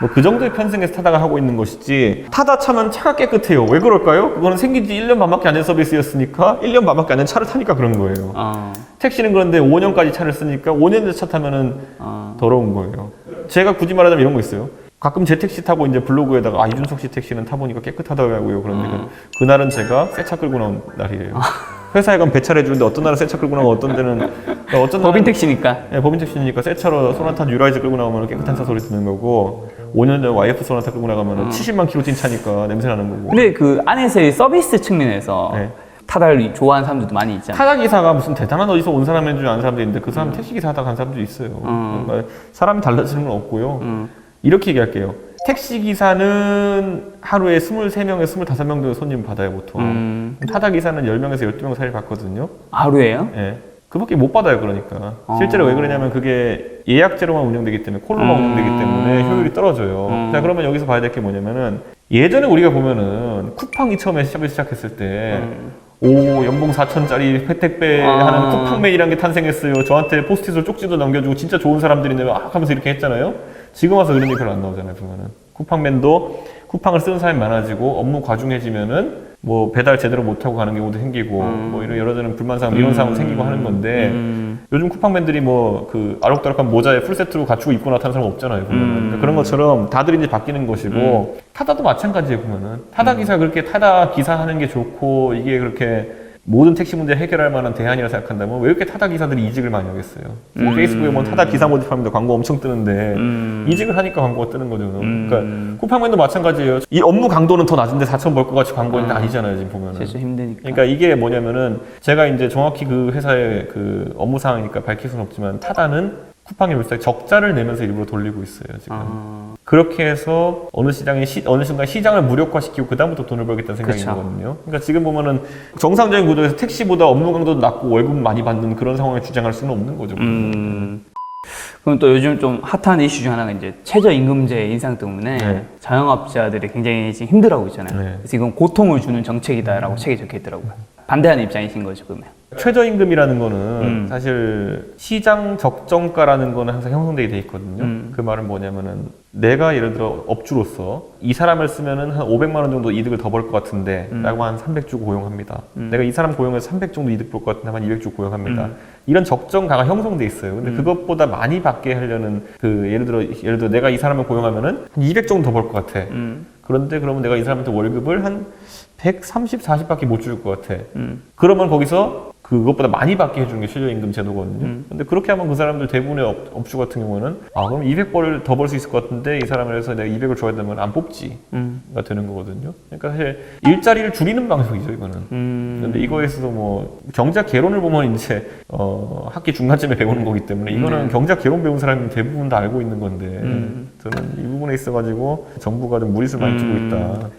뭐 그 정도의 편승에서 타다가 하고 있는 것이지, 타다 차면 차가 깨끗해요. 왜 그럴까요? 그거는 생긴 지 1년 반밖에 안 된 서비스였으니까 1년 반밖에 안 된 차를 타니까 그런 거예요. 택시는 그런데 5년까지 차를 쓰니까 5년 된 차 타면은 더러운 거예요. 제가 굳이 말하자면 이런 거 있어요. 가끔 제 택시 타고 이제 블로그에다가 이준석 씨 택시는 타보니까 깨끗하더라고요. 그런데 그날은 제가 새 차 끌고 나온 날이에요. 회사에 가면 배차를 해주는데 어떤 날은 새 차 끌고 나오고 어떤 데는 법인 택시니까. 네, 법인 택시니까 새 차로 소나타 뉴라이즈 끌고 나오면 깨끗한 차 소리 듣는 거고, 5년 전 YF 소나타 끌고 나가면 70만 킬로 뛴 차니까 냄새 나는 거고. 근데 그 안에서의 서비스 측면에서 네. 타다를 좋아하는 사람들도 많이 있잖아요. 타다 기사가 무슨 대단한 어디서 온 사람인 줄 아는 사람도 있는데 그 사람 택시 기사 하다 간 사람도 있어요. 그러니까 사람이 달라지는 건 없고요. 이렇게 얘기할게요. 택시 기사는 하루에 23명에서 25명 정도 손님 받아요, 보통. 타다 기사는 10명에서 12명 사이를 받거든요. 하루에요? 네. 그밖에 못 받아요, 그러니까. 실제로 왜 그러냐면 그게 예약제로만 운영되기 때문에, 콜로만 운영되기 때문에 효율이 떨어져요. 자, 그러면 여기서 봐야 될 게 뭐냐면은, 예전에 우리가 보면은 쿠팡이 처음에 시작했을 때 연봉 4천짜리 회택배 하는 쿠팡맨이라는 게 탄생했어요. 저한테 포스트잇으로 쪽지도 남겨주고 진짜 좋은 사람들인데 막 하면서 이렇게 했잖아요. 지금 와서 이런 얘기 별로 안 나오잖아요, 보면은. 쿠팡맨도 쿠팡을 쓰는 사람이 많아지고 업무 과중해지면은 뭐 배달 제대로 못하고 가는 경우도 생기고 뭐 이런 여러 가지 불만사항, 민원사항도 생기고 하는 건데 요즘 쿠팡맨들이 뭐 그 아록다록한 모자에 풀세트로 갖추고 입고 나타나는 사람 없잖아요, 보면은. 그러니까 그런 것처럼 다들 이제 바뀌는 것이고 타다도 마찬가지예요, 보면은. 타다 기사 그렇게 타다 기사 하는 게 좋고 이게 그렇게 모든 택시 문제 해결할 만한 대안이라 생각한다면 왜 이렇게 타다 기사들이 이직을 많이 하겠어요? 페이스북에 뭐 타다 기사 모집하면 광고 엄청 뜨는데 이직을 하니까 광고가 뜨는 거죠. 그러니까 쿠팡맨도 마찬가지예요. 이 업무 강도는 더 낮은데 4천 벌 것 같이 광고는 아니잖아요, 지금 보면은. 진짜 힘드니까. 그러니까 이게 뭐냐면은 제가 이제 정확히 그 회사의 그 업무 상황이니까 밝힐 수는 없지만 타다는 쿠팡의 물살에 적자를 내면서 일부러 돌리고 있어요, 지금. 그렇게 해서 어느 순간 시장을 무력화시키고 그다음부터 돈을 벌겠다는 생각인 거거든요. 그러니까 지금 보면은 정상적인 구조에서 택시보다 업무 강도도 낮고 월급 많이 받는 그런 상황에 주장할 수는 없는 거죠. 그럼 또 요즘 좀 핫한 이슈 중 하나가 이제 최저임금제 인상 때문에 자영업자들이 굉장히 지금 힘들어하고 있잖아요. 그래서 이건 고통을 주는 정책이다라고 책에 적혀 있더라고요. 반대하는 입장이신 거죠, 그러면? 최저임금이라는 거는 사실 시장 적정가라는 거는 항상 형성되게 돼 있거든요. 그 말은 뭐냐면은 내가 예를 들어 업주로서 이 사람을 쓰면은 한 500만 원 정도 이득을 더 벌 것 같은데 라고 한 300 주고 고용합니다. 내가 이 사람 고용해서 300 정도 이득 볼 것 같은데 한 200 주고 고용합니다. 이런 적정가가 형성돼 있어요. 근데 그것보다 많이 받게 하려는 그 예를 들어 내가 이 사람을 고용하면은 한 200 정도 더 벌 것 같아. 그런데 그러면 내가 이 사람한테 월급을 한 130, 40밖에 못 줄 것 같아. 그러면 거기서 그것보다 많이 받게 해주는 게 최저임금 제도거든요. 근데 그렇게 하면 그 사람들 대부분의 업주 같은 경우는 그럼 200벌 더 벌 수 있을 것 같은데 이 사람을 해서 내가 200을 줘야 되면 안 뽑지가 되는 거거든요. 그러니까 사실 일자리를 줄이는 방식이죠, 이거는. 근데 이거에 있어서 뭐 경제학 개론을 보면 이제 학기 중간쯤에 배우는 거기 때문에 이거는 경제학 개론 배운 사람이 대부분 다 알고 있는 건데 저는 이 부분에 있어가지고 정부가 좀 무리수를 많이 두고 있다.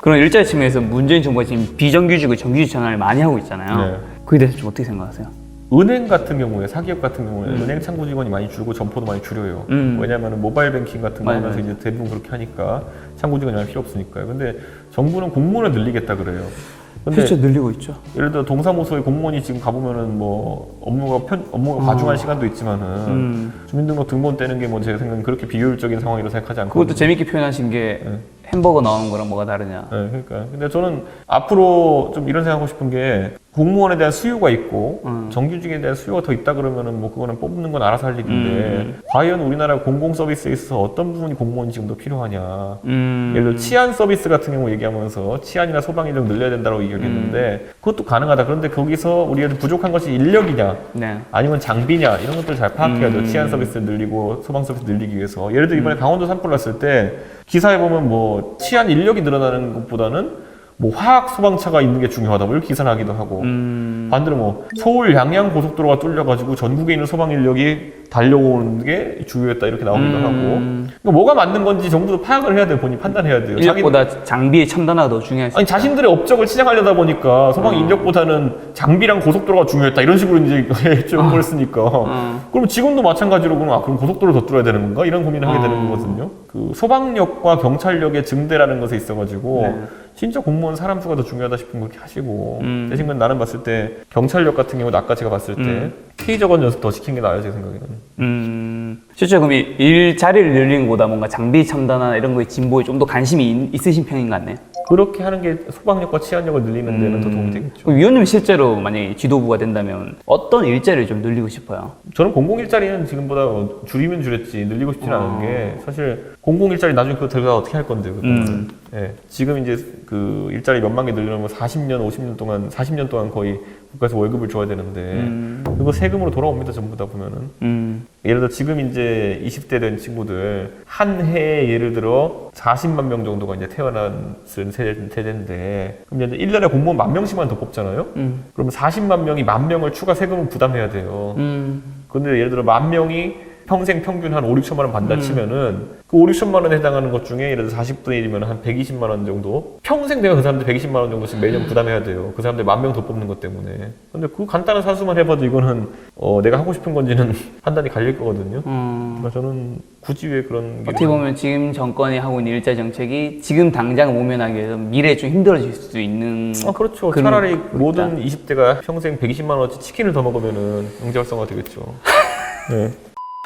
그런 일자리 측면에서 문재인 정부가 지금 비정규직을 정규직 전환을 많이 하고 있잖아요. 그에 대해서 좀 어떻게 생각하세요? 은행 같은 경우에, 사기업 같은 경우에 은행 창구 직원이 많이 줄고 점포도 많이 줄여요. 왜냐하면 모바일 뱅킹 같은 거 하면서 이제 대부분 그렇게 하니까 창구 직원이 필요 없으니까요. 근데 정부는 공무원을 늘리겠다 그래요. 근데 실제 늘리고 있죠. 예를 들어 동사무소에 공무원이 지금 가보면은 뭐 업무가 과중한 시간도 있지만은 주민등록 등본 떼는 게 뭐 제가 생각엔 그렇게 비효율적인 상황이라고 생각하지 않거든요. 그것도 재밌게 표현하신 게 햄버거 나오는 거랑 뭐가 다르냐. 네, 그러니까. 근데 저는 앞으로 좀 이런 생각하고 싶은 게 공무원에 대한 수요가 있고 정규직에 대한 수요가 더 있다 그러면은 뭐 그거는 뽑는 건 알아서 할 일인데 과연 우리나라 공공 서비스에 있어서 어떤 부분이 공무원이 지금 더 필요하냐. 예를 들어 치안 서비스 같은 경우 얘기하면서 치안이나 소방 인력 늘려야 된다고 얘기했는데 그것도 가능하다. 그런데 거기서 우리가 부족한 것이 인력이냐 아니면 장비냐 이런 것들을 잘 파악해야죠. 치안 서비스 늘리고 소방 서비스 늘리기 위해서. 예를 들어 이번에 강원도 산불 났을 때 기사에 보면 뭐 치안 인력이 늘어나는 것보다는 뭐 화학 소방차가 있는 게 중요하다 뭐 이렇게 기사를 하기도 하고 반대로 뭐 서울 양양 고속도로가 뚫려가지고 전국에 있는 소방 인력이 달려오는 게 중요했다 이렇게 나오기도 하고 그러니까 뭐가 맞는 건지 정부도 파악을 해야 돼요. 본인이 판단해야 돼요. 인력보다 장비의 첨단화가 더 중요해서 아니 자신들의 업적을 치장하려다 보니까 소방 인력보다는 장비랑 고속도로가 중요했다 이런 식으로 이제 정보를 쓰니까 그럼 지금도 마찬가지로 그럼 고속도로를 더 뚫어야 되는 건가 이런 고민을 하게 되는 거거든요. 그 소방력과 경찰력의 증대라는 것에 있어가지고 진짜 공무원 사람 수가 더 중요하다 싶으면 그렇게 하시고 대신 나는 봤을 때 경찰력 같은 경우는 아까 제가 봤을 때 피의적인 연습 더 시킨 게 나아요, 제 생각에는. 실제 그럼 일자리를 늘리는 것보다 뭔가 장비 첨단이나 이런 거에 진보에 좀 더 관심이 있으신 편인 것 같네요. 그렇게 하는 게 소방력과 치안력을 늘리는 데는 더 도움이 되겠죠. 그럼 위원님 실제로 만약에 지도부가 된다면 어떤 일자리를 좀 늘리고 싶어요? 저는 공공일자리는 지금보다 줄이면 줄였지 늘리고 싶지는 않은 게 사실 공공일자리 나중에 그거 들어가 어떻게 할 건데 그거는. 예, 지금 이제 그 일자리 몇만 개 늘리려면 40년 동안 거의 국가에서 월급을 줘야 되는데 그거 세금으로 돌아옵니다 전부 다 보면은. 예를 들어 지금 이제 20대 된 친구들 한 해에 예를 들어 40만 명 정도가 이제 태어난 세대인데 그럼 이제 1년에 공무원 10,000명씩만 더 뽑잖아요. 그러면 40만 명이 10,000명을 추가 세금을 부담해야 돼요. 근데 예를 들어 10,000명이 평생 평균 한 5, 6천만 원 받는다 치면은 그 5, 6천만 원에 해당하는 것 중에 예를 들어 40분의 1이면 한 120만 원 정도 평생 내가 그 사람들 120만 원 정도씩 매년 부담해야 돼요. 그 사람들 10,000명 더 뽑는 것 때문에. 근데 그 간단한 산수만 해봐도 이거는 내가 하고 싶은 건지는 판단이 갈릴 거거든요. 그러니까 저는 굳이 왜 그런 게 어떻게 보면 지금 정권이 하고 있는 일자 정책이 지금 당장 모면하기 위해서 미래에 좀 힘들어질 수도 있는 그렇죠. 차라리 모든 20대가 평생 120만 원어치 치킨을 더 먹으면은 경제 활성화 되겠죠. 네.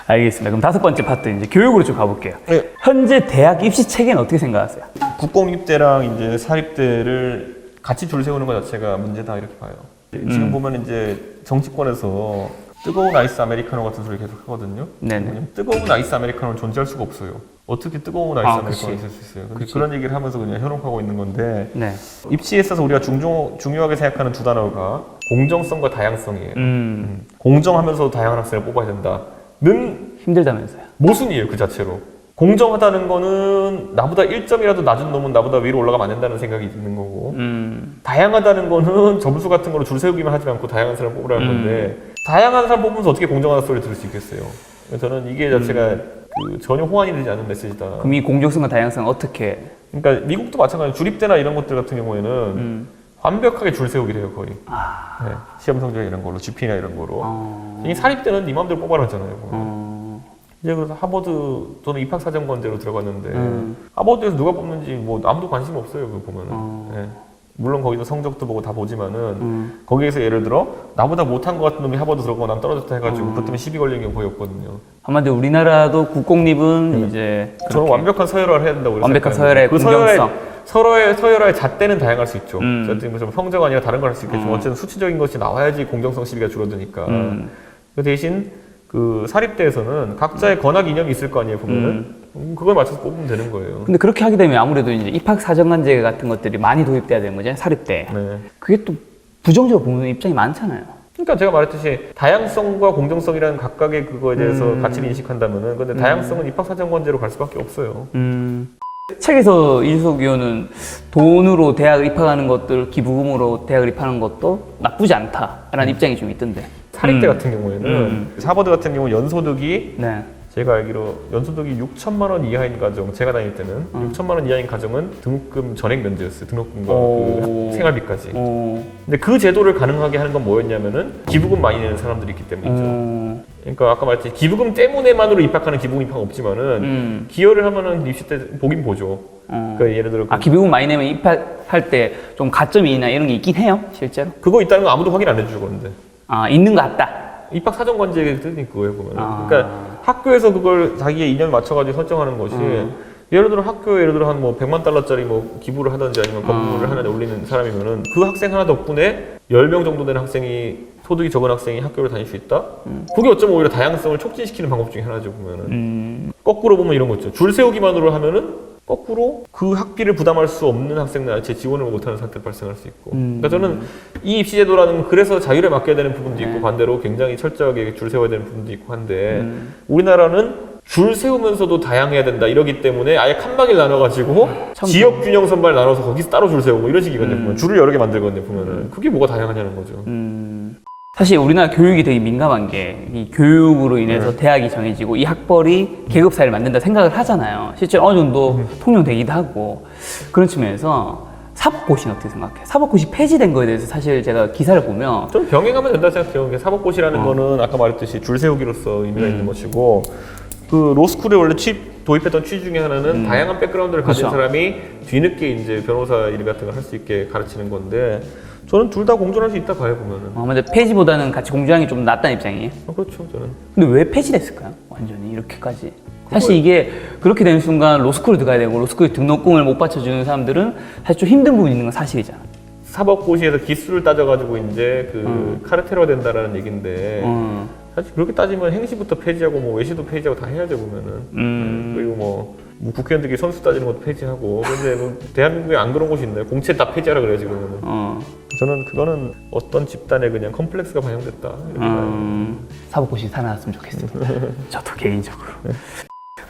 알겠습니다. 그럼 5번째 파트 이제 교육으로 좀 가볼게요. 네. 현재 대학 입시 체계는 어떻게 생각하세요? 국공립대랑 이제 사립대를 같이 줄 세우는 것 자체가 문제다 이렇게 봐요. 지금 보면 이제 정치권에서 뜨거운 아이스 아메리카노 같은 소리 계속 하거든요. 네네. 왜냐면 뜨거운 아이스 아메리카노는 존재할 수가 없어요. 어떻게 뜨거운 아이스 아메리카노가 있을 수 있어요? 근데 그런 얘기를 하면서 그냥 현혹하고 있는 건데 네. 입시에 있어서 우리가 중요하게 생각하는 두 단어가 공정성과 다양성이에요. 공정하면서도 다양한 학생을 뽑아야 된다는 힘들다면서요? 모순이에요, 그 자체로. 공정하다는 거는 나보다 1점이라도 낮은 놈은 나보다 위로 올라가면 안 된다는 생각이 있는 거고 다양하다는 거는 점수 같은 거로 줄 세우기만 하지 않고 다양한 사람을 뽑으라는 건데 다양한 사람 뽑으면서 어떻게 공정하다는 소리를 들을 수 있겠어요. 저는 이게 자체가 전혀 호환이 되지 않는 메시지다. 그럼 이 공정성과 다양성은 어떻게? 그러니까 미국도 마찬가지로 주립대나 이런 것들 같은 경우에는 완벽하게 줄 세우기를 해요, 거의. 네, 시험 성적 이런 걸로, GP나 이런 거로. 이 사립대는 네 마음대로 뽑아라 하잖아요. 이제 그래서 하버드, 저는 입학사정관제로 들어갔는데, 하버드에서 누가 뽑는지 뭐 아무도 관심 없어요, 그거 보면은. 네. 물론 거기도 성적도 보고 다 보지만은, 거기에서 예를 들어, 나보다 못한 것 같은 놈이 하버드 들어가고 난 떨어졌다 해가지고, 그것 때문에 시비 걸리는 경우 거의 없거든요. 한마디로 우리나라도 국공립은 이제. 저는 완벽한 서열화를 해야 된다고 완벽한 서열의 그 공정성. 서열화의 잣대는 다양할 수 있죠. 성적 아니라 다른 걸 할 수 있겠지만 어쨌든 수치적인 것이 나와야지 공정성 시비가 줄어드니까. 그 대신 그 사립대에서는 각자의 권학 이념이 있을 거 아니에요, 보면은. 그걸 맞춰서 뽑으면 되는 거예요. 근데 그렇게 하게 되면 아무래도 이제 입학사정관제 같은 것들이 많이 도입돼야 되는 거잖아요, 사립대. 네. 그게 또 부정적으로 보는 입장이 많잖아요. 그러니까 제가 말했듯이 다양성과 공정성이라는 각각의 그거에 대해서 가치를 인식한다면은 근데 다양성은 입학사정관제로 갈 수밖에 없어요. 책에서 이수석 의원은 돈으로 대학을 입학하는 것들, 기부금으로 대학을 입학하는 것도 나쁘지 않다라는 입장이 좀 있던데. 사립대 같은 경우에는 하버드 같은 경우 연소득이 네. 제가 알기로 연소득이 6천만 원 이하인 가정, 제가 다닐 때는 6천만 원 이하인 가정은 등록금 전액 면제였어요. 등록금과 그 생활비까지. 근데 그 제도를 가능하게 하는 건 뭐였냐면은 기부금 많이 내는 사람들이 있기 때문이죠. 그러니까 아까 말했듯이 기부금 때문에만으로 입학하는 기부금 입학 없지만은 기여를 하면은 입시 때 보긴 보죠. 그러니까 예를 들어 기부금 많이 내면 입학할 때 좀 가점이나 이런 게 있긴 해요, 실제로? 그거 있다는 거 아무도 확인 안 해주죠, 그런데. 있는 것 같다. 입학 사정관제의 뜻이 그거예요, 보면. 그러니까 학교에서 그걸 자기의 이념에 맞춰가지고 설정하는 것이 예를 들어 학교에 예를 들어 한 뭐 100만 달러짜리 뭐 기부를 하든지 아니면 건물을 하나 올리는 사람이면은 그 학생 하나 덕분에 10명 정도 되는 학생이 소득이 적은 학생이 학교를 다닐 수 있다? 그게 어쩌면 오히려 다양성을 촉진시키는 방법 중에 하나죠, 보면은. 거꾸로 보면 이런 거 있죠. 줄 세우기만으로 하면은 거꾸로 그 학비를 부담할 수 없는 학생들 아예 지원을 못하는 상태가 발생할 수 있고. 그러니까 저는 이 입시제도라는 그래서 자율에 맡겨야 되는 부분도 있고 반대로 굉장히 철저하게 줄 세워야 되는 부분도 있고 한데 우리나라는 줄 세우면서도 다양해야 된다 이러기 때문에 아예 칸막이를 나눠가지고 지역 균형 선발 나눠서 거기서 따로 줄 세우고 이런 식이거든요. 보면. 줄을 여러 개 만들거든요. 보면은 그게 뭐가 다양하냐는 거죠. 사실 우리나라 교육이 되게 민감한 게 이 교육으로 인해서 대학이 정해지고 이 학벌이 계급 사회를 만든다 생각을 하잖아요. 실제로 어느 정도 통용되기도 하고 그런 측면에서 사법고시는 어떻게 생각해요? 사법고시 폐지된 거에 대해서 사실 제가 기사를 보면 좀 병행하면 된다 생각해요. 사법고시라는 거는 아까 말했듯이 줄 세우기로서 의미가 있는 것이고 그 로스쿨에 원래 도입했던 취지 중에 하나는 다양한 백그라운드를 가진 그렇죠. 사람이 뒤늦게 이제 변호사 일 같은 걸 할 수 있게 가르치는 건데 저는 둘 다 공존할 수 있다 봐요 보면은. 근데 폐지보다는 같이 공존하는 게 좀 낫다는 입장이에요? 그렇죠 저는. 근데 왜 폐지됐을까요? 완전히 이렇게까지. 사실 이게 그렇게 되는 순간 로스쿨을 들어가야 되고 로스쿨 등록금을 못 받쳐주는 사람들은 사실 좀 힘든 부분이 있는 건 사실이잖아. 사법고시에서 기수를 따져가지고 이제 그 카르텔화 된다라는 얘긴데 사실 그렇게 따지면 행시부터 폐지하고 뭐 외시도 폐지하고 다 해야 돼 보면은. 그리고 뭐 국회의원들끼리 선수 따지는 것도 폐지하고. 근데 뭐 대한민국에 안 그런 곳이 있나요? 공채 다 폐지하라 그래요 지금은. 저는 그거는 어떤 집단의 그냥 컴플렉스가 반영됐다. 사법고시 살아났으면 좋겠습니다. 저도 개인적으로.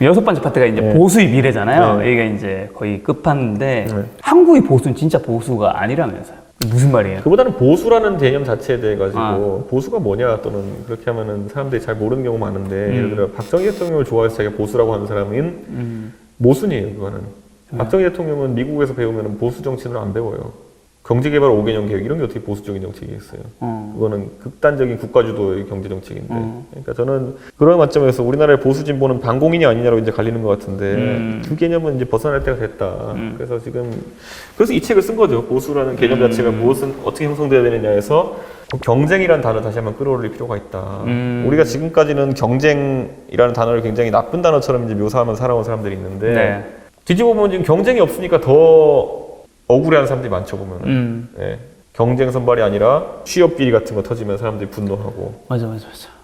여섯 번째 파트가 이제 보수의 미래잖아요. 여기가 이제 거의 끝판인데 한국의 보수는 진짜 보수가 아니라면서요. 무슨 말이에요? 그보다는 보수라는 개념 자체에 대해 가지고 보수가 뭐냐 또는 그렇게 하면은 사람들이 잘 모르는 경우 많은데 예를 들어 박정희 대통령을 좋아해서 자기가 보수라고 하는 사람은 모순이에요. 그거는 박정희 대통령은 미국에서 배우면 보수 정치는 안 배워요. 경제개발 5개년 계획 이런 게 어떻게 보수적인 정책이겠어요. 그거는 극단적인 국가주도의 경제정책인데 그러니까 저는 그런 관점에서 우리나라의 보수 진보는 반공인이 아니냐로 이제 갈리는 것 같은데 그 개념은 이제 벗어날 때가 됐다. 그래서 이 책을 쓴 거죠. 보수라는 개념 자체가 무엇은 어떻게 형성돼야 되느냐에서 경쟁이라는 단어 다시 한번 끌어올릴 필요가 있다. 우리가 지금까지는 경쟁이라는 단어를 굉장히 나쁜 단어처럼 이제 묘사하면서 살아온 사람들이 있는데 뒤집어 보면 지금 경쟁이 없으니까 더 억울해하는 사람들이 많죠 보면은. 경쟁 선발이 아니라 취업 비리 같은 거 터지면 사람들이 분노하고. 맞아.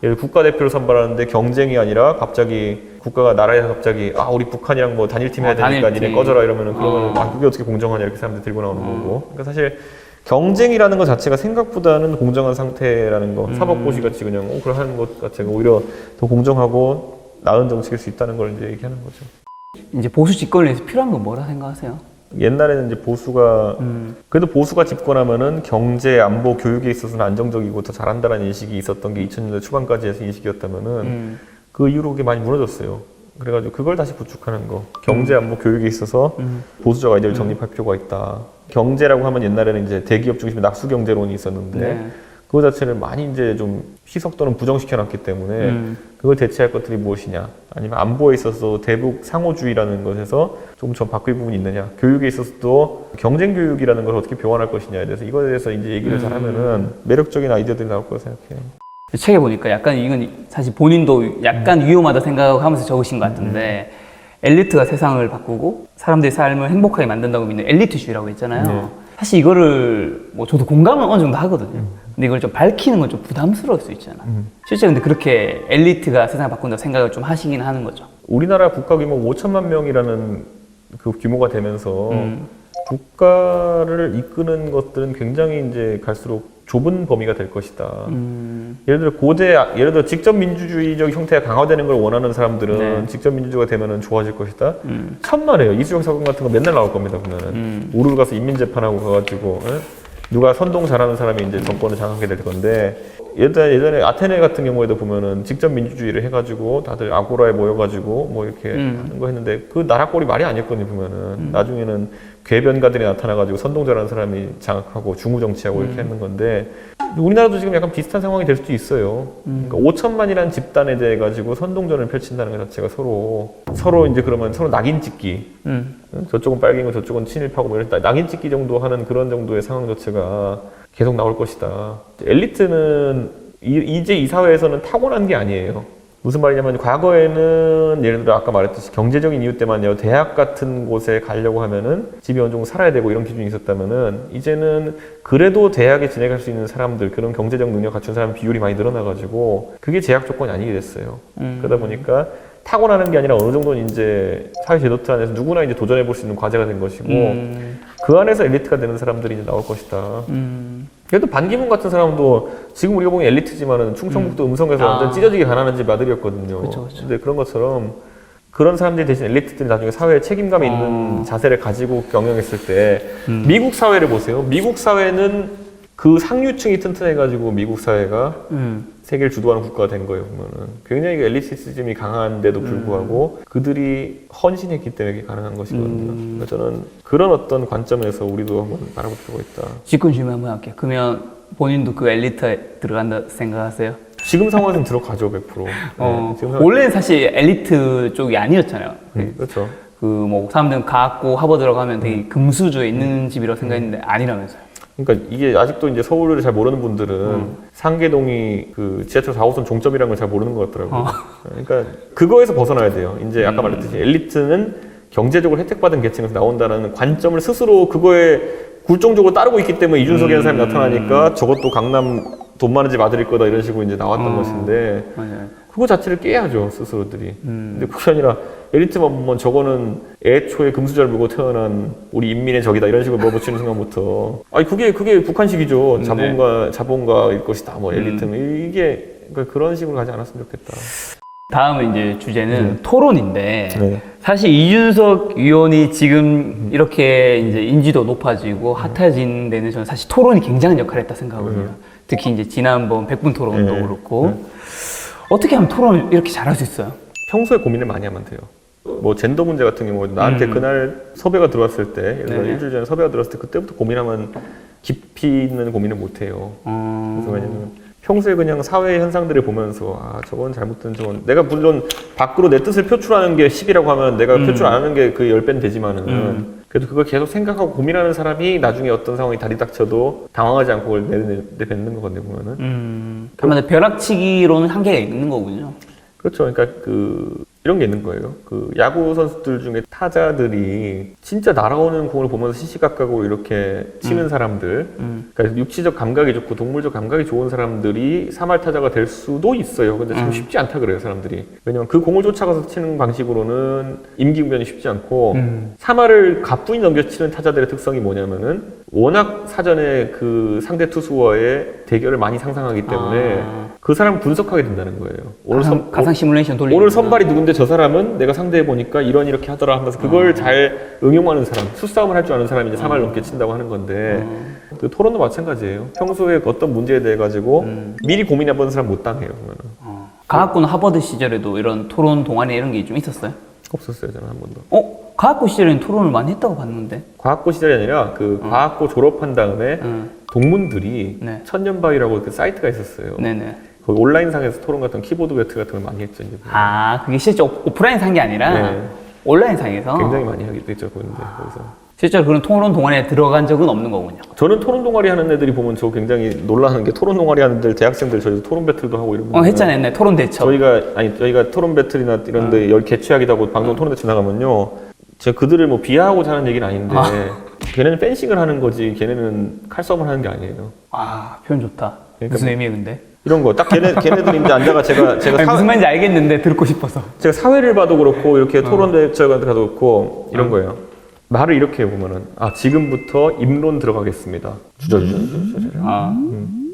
예를 국가대표를 선발하는데 경쟁이 아니라 갑자기 국가가 나라에서 갑자기 우리 북한이랑 뭐 단일팀 해야 되니까 니네 꺼져라 이러면은 그러면 그게 어떻게 공정하냐 이렇게 사람들이 들고 나오는 거고. 그러니까 사실 경쟁이라는 것 자체가 생각보다는 공정한 상태라는 거. 사법고시 같이 그냥 그걸 하는 것 자체가 오히려 더 공정하고 나은 정책일 수 있다는 걸 이제 얘기하는 거죠. 이제 보수 집권을 위해서 필요한 건 뭐라 생각하세요? 옛날에는 이제 보수가 그래도 보수가 집권하면은 경제, 안보, 교육에 있어서는 안정적이고 더 잘한다는 인식이 있었던 게 2000년대 초반까지 해서 인식이었다면은 그 이후로 그게 많이 무너졌어요. 그래가지고 그걸 다시 구축하는 거. 경제, 안보, 교육에 있어서 보수적 아이디어를 정립할 필요가 있다. 경제라고 하면 옛날에는 이제 대기업 중심의 낙수 경제론이 있었는데 그거 자체를 많이 이제 좀 희석 또는 부정시켜놨기 때문에 그걸 대체할 것들이 무엇이냐, 아니면 안보에 있어서 대북 상호주의라는 것에서 조금 좀 바뀔 부분이 있느냐, 교육에 있어서도 경쟁 교육이라는 걸 어떻게 병행할 것이냐에 대해서 이거에 대해서 이제 얘기를 잘하면은 매력적인 아이디어들이 나올 거라고 생각해요. 책에 보니까 약간 이건 사실 본인도 약간 위험하다 생각하면서 적으신 것 같은데 엘리트가 세상을 바꾸고 사람들의 삶을 행복하게 만든다고 믿는 엘리트주의라고 했잖아요. 사실 이거를 뭐 저도 공감은 어느 정도 하거든요. 근데 이걸 좀 밝히는 건 좀 부담스러울 수 있잖아. 실제 근데 그렇게 엘리트가 세상을 바꾼다고 생각을 좀 하시긴 하는 거죠. 우리나라 국가 규모 5천만 명이라는 그 규모가 되면서 국가를 이끄는 것들은 굉장히 이제 갈수록 좁은 범위가 될 것이다. 예를 들어 직접 민주주의적 형태가 강화되는 걸 원하는 사람들은 직접 민주주의가 되면은 좋아질 것이다. 천만에요. 이수영 사건 같은 거 맨날 나올 겁니다. 보면은 우르르 가서 인민재판하고 가가지고 누가 선동 잘하는 사람이 이제 정권을 장악하게 될 건데, 예전에 아테네 같은 경우에도 보면은 직접 민주주의를 해가지고 다들 아고라에 모여가지고 뭐 이렇게 하는 거 했는데 그 나라 꼴이 말이 아니었거든요. 보면은 나중에는 궤변가들이 나타나가지고 선동자라는 사람이 장악하고 중후 정치하고 이렇게 하는 건데, 우리나라도 지금 약간 비슷한 상황이 될 수도 있어요. 그러니까 5천만이라는 집단에 대해 가지고 선동전을 펼친다는 것 자체가 서로 이제 그러면 서로 낙인 찍기. 저쪽은 빨갱이고 저쪽은 친일파고 뭐 이런 낙인 찍기 정도 하는 그런 정도의 상황 자체가 계속 나올 것이다. 엘리트는 이제 이 사회에서는 타고난 게 아니에요. 무슨 말이냐면 과거에는 예를 들어 아까 말했듯이 경제적인 이유 때문에 대학 같은 곳에 가려고 하면은 집이 어느 정도 살아야 되고 이런 기준이 있었다면은 이제는 그래도 대학에 진학할 수 있는 사람들, 그런 경제적 능력 갖춘 사람 비율이 많이 늘어나가지고 그게 제약 조건이 아니게 됐어요. 그러다 보니까 타고나는 게 아니라 어느 정도는 이제 사회제도트 안에서 누구나 이제 도전해볼 수 있는 과제가 된 것이고 그 안에서 엘리트가 되는 사람들이 이제 나올 것이다. 그래도 반기문 같은 사람도 지금 우리가 보기엔 엘리트지만은 충청북도 음성에서 완전 찢어지게 가난한 집 아들이었거든요. 그쵸. 근데 그런 것처럼 그런 사람들이 대신 엘리트들이 나중에 사회에 책임감이 있는 자세를 가지고 경영했을 때 미국 사회를 보세요. 미국 사회는 그 상류층이 튼튼해가지고 미국 사회가 세계를 주도하는 국가가 된 거예요. 보면은 굉장히 엘리티시즘이 강한데도 불구하고 그들이 헌신했기 때문에 이게 가능한 것이거든요. 그래서 저는 그런 어떤 관점에서 우리도 한번 바라볼 필요가 있다. 직권 질문 한번 할게요. 그러면 본인도 그 엘리트에 들어간다 생각하세요? 지금 상황에는 들어가죠, 100%. 원래는 사실 엘리트 쪽이 아니었잖아요. 그렇죠. 그 뭐 사람들은 가고 하버드 들어가면 되게 금수저에 있는 집이라고 생각했는데 아니라면서요. 그러니까 이게 아직도 이제 서울을 잘 모르는 분들은 상계동이 그 지하철 4호선 종점이라는 걸 잘 모르는 것 같더라고요. 그러니까 그거에서 벗어나야 돼요. 이제 아까 말했듯이 엘리트는 경제적으로 혜택받은 계층에서 나온다는 관점을 스스로 그거에 굴종적으로 따르고 있기 때문에 이준석이라는 사람이 나타나니까 저것도 강남 돈 많은 집 아들일 거다 이런 식으로 이제 나왔던 것인데 그거 자체를 깨야죠 스스로들이. 근데 그게 아니라 엘리트만 보면 저거는 애초에 금수저를 물고 태어난 우리 인민의 적이다 이런 식으로 몰아붙이는 순간부터 아니 그게 북한식이죠. 자본가일 것이다 뭐 엘리트는 이게 그러니까 그런 식으로 가지 않았으면 좋겠다. 다음 이제 주제는 토론인데 네. 사실 이준석 의원이 지금 이렇게 이제 인지도 높아지고 핫해진 데는 저는 사실 토론이 굉장한 역할을 했다 생각하거든요. 특히 이제 지난번 100분 토론도 그렇고 어떻게 하면 토론을 이렇게 잘할 수 있어요? 평소에 고민을 많이 하면 돼요. 뭐 젠더 문제 같은 경우 나한테 그날 섭외가 들어왔을 때 예를 들어 일주일 전에 섭외가 들어왔을 때 그때부터 고민하면 깊이 있는 고민을 못 해요. 그래서 왜냐면 평소에 그냥 사회 현상들을 보면서 아 저건 잘못된 저건 내가 물론 밖으로 내 뜻을 표출하는 게 10이라고 하면 내가 표출 안 하는 게 그 10배는 되지만은 그래도 그걸 계속 생각하고 고민하는 사람이 나중에 어떤 상황이 다리 닥쳐도 당황하지 않고 그걸 내뱉는 거거든요 보면은. 그러면 벼락치기로는 한계가 있는 거군요. 그렇죠. 그러니까 이런 게 있는 거예요. 야구 선수들 중에 타자들이 진짜 날아오는 공을 보면서 시시각각으로 이렇게 치는 사람들, 그러니까 육체적 감각이 좋고 동물적 감각이 좋은 사람들이 3할 타자가 될 수도 있어요. 근데 참 쉽지 않다 그래요, 사람들이. 왜냐면 그 공을 쫓아가서 치는 방식으로는 임기응변이 쉽지 않고 3할을 가뿐히 넘겨치는 타자들의 특성이 뭐냐면은 워낙 사전에 그 상대 투수와의 대결을 많이 상상하기 때문에 그 사람을 분석하게 된다는 거예요. 오늘 가상 시뮬레이션 돌리는 오늘 선발이 누군데 저 사람은 내가 상대해 보니까 이렇게 하더라 하면서 그걸 잘 응용하는 사람, 수싸움을 할 줄 아는 사람이 이제 3할 넘게 친다고 하는 건데 그 토론도 마찬가지예요. 평소에 어떤 문제에 대해 가지고 미리 고민해본 사람 못 당해요. 과학고는 하버드 시절에도 이런 토론 동아리 이런 게 좀 있었어요? 없었어요, 저는 한 번도. 과학고 시절에는 토론을 많이 했다고 봤는데. 과학고 시절이 아니라 과학고 졸업한 다음에 동문들이 천년바위라고 그 사이트가 있었어요. 네네. 거기 온라인상에서 토론 같은 키보드 배틀 같은 걸 많이 했죠. 이제. 그게 실제 오프라인 상이 아니라 온라인 상에서 굉장히 많이 하기도 했죠. 거기서. 실제로 그런 토론 동아리에 들어간 적은 없는 거군요. 저는 토론 동아리 하는 애들이 보면 저 굉장히 놀라는 게 토론 동아리 하는 애들 대학생들 저희도 토론 배틀도 하고 이러면 했잖아요. 옛날에 토론 대처. 저희가 토론 배틀이나 이런 데 개최하기도 하고 방송 토론 대처 나가면요. 제가 그들을 뭐 비하하고자 하는 얘기는 아닌데 걔네는 펜싱을 하는 거지 걔네는 칼싸움을 하는 게 아니에요. 표현 좋다. 그러니까 무슨 의미예요, 근데? 이런 거 딱 걔네들이 이제 앉아가 제가 무슨 말인지 알겠는데 듣고 싶어서. 제가 사회를 봐도 그렇고 이렇게 토론 대처 가도 그렇고 이런 거예요. 말을 이렇게 해보면은 지금부터 입론 들어가겠습니다.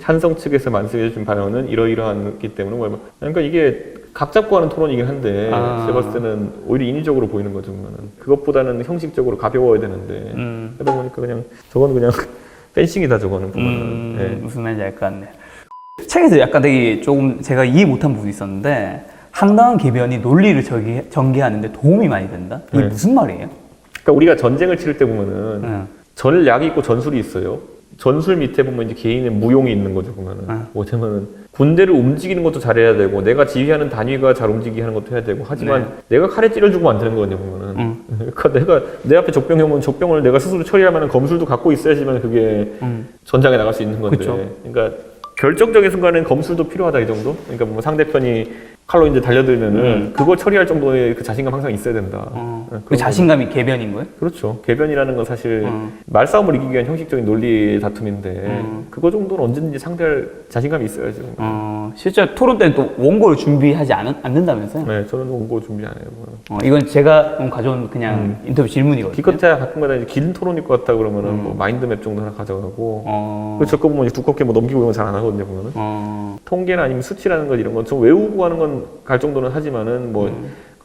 찬성 측에서 만들어진 발언은 이러이러하기 때문에 그러니까 이게 각 잡고 하는 토론이긴 한데 제가 봤을 때는 오히려 인위적으로 보이는 거죠. 그것보다는 형식적으로 가벼워야 되는데 그러다 보니까 그냥 저거는 그냥 펜싱이다 저거는 보면은. 무슨 말인지 알 것 같네. 책에서 약간 되게 조금 제가 이해 못한 부분이 있었는데 황당한 개변이 논리를 전개하는데 도움이 많이 된다? 이게 무슨 말이에요? 그러니까 우리가 전쟁을 치를 때 보면은 전략이 있고 전술이 있어요. 전술 밑에 보면 이제 개인의 무용이 있는 거죠 보면은. 뭐냐면은 군대를 움직이는 것도 잘해야 되고 내가 지휘하는 단위가 잘 움직이게 하는 것도 해야 되고 하지만 내가 칼에 찌려주고 안 되는 거거든요 보면은. 그러니까 내가 내 앞에 적병이 오면 적병을 내가 스스로 처리할 만한 검술도 갖고 있어야지만 그게 전장에 나갈 수 있는 건데. 그쵸. 그러니까 결정적인 순간에는 검술도 필요하다 이 정도. 그러니까 뭐 상대편이 칼로 이제 달려들면은 그걸 처리할 정도의 그 자신감 항상 있어야 된다. 그 자신감이 개변인 거예요? 그렇죠. 개변이라는 건 사실 말싸움을 이기기 위한 형식적인 논리 다툼인데 그거 정도는 언제든지 상대할 자신감이 있어야죠. 실제 토론 때는 또 원고를 준비하지 않는다면서요? 네, 저는 원고 준비 안 해요. 이건 제가 가져온 그냥 인터뷰 질문이거든요. 기껏해야 가끔가다 이제 긴 토론일 것 같다 그러면은 뭐 마인드맵 정도 하나 가져가고 그 적거 보면 두껍게 뭐 넘기고 이런 거 잘 안 하거든요 보면은. 통계나 아니면 수치라는 것 이런 건 좀 외우고 하는 건 갈 정도는 하지만은 뭐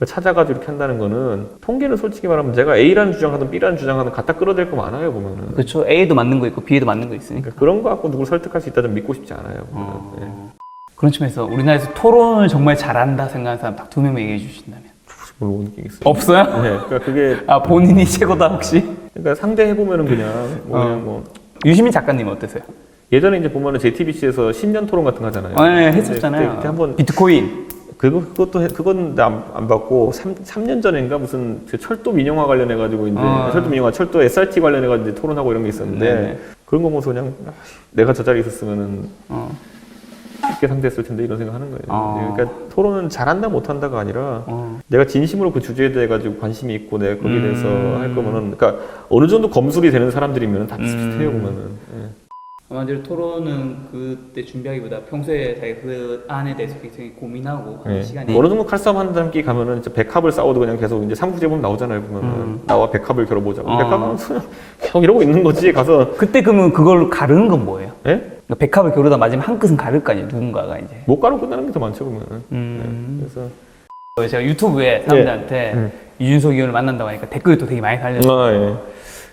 찾아가지고 이렇게 한다는 거는 통계는 솔직히 말하면 제가 A라는 주장하든 B라는 주장하든 갖다 끌어댈 거 많아요 보면은. 그렇죠. A도 맞는 거 있고 B에도 맞는 거 있으니까. 그러니까 그런 거 갖고 누굴 설득할 수 있다 좀 믿고 싶지 않아요. 네. 그런 측면에서 우리나라에서 토론을 정말 잘한다 생각하는 사람 딱 2명만 얘기해 주신다면. 별로 못 느끼겠어요. 없어요? 네, 그러니까 그게 본인이 최고다 혹시? 그러니까 상대 해보면은 그냥 유시민 작가님 어떠세요? 예전에 이제 보면은 JTBC에서 신년 토론 같은 거 하잖아요. 네, 했었잖아요. 그때 한번 비트코인. 그건 안 받고 3년 전인가 무슨 그 철도 민영화 관련해가지고 이제 철도 민영화, 철도 SRT 관련해가지고 이제 토론하고 이런 게 있었는데 그런 거 보면서 그냥 내가 저 자리에 있었으면은 쉽게 상대했을 텐데 이런 생각하는 거예요. 그러니까 토론은 잘한다 못한다가 아니라 내가 진심으로 그 주제에 대해 가지고 관심이 있고 내가 거기에 대해서 할 거면은 그러니까 어느 정도 검술이 되는 사람들이면 다 비슷비슷해요 보면은. 예. 아마도 토론은 그때 준비하기보다 평소에 자기가 그 안에 대해서 굉장히 고민하고 네. 시간이 어느 정도 칼싸움 하는 사람끼리 가면은 진짜 백합을 싸워도 그냥 계속 이제 삼국지 보면 나오잖아요 보면은 나와 백합을 겨뤄보자고 백합은 계속 이러고 있는 거지 가서 그때 그러면 그걸 가르는 건 뭐예요? 예? 그러니까 백합을 겨루다 맞으면 한 끝은 가를 거 아니에요 누군가가 이제 못 가로 끝나는 게 더 많죠 보면은. 네. 그래서 제가 유튜브에 사람들한테 이준석 의원을 만난다고 하니까 댓글이 또 되게 많이 달렸어요. 예.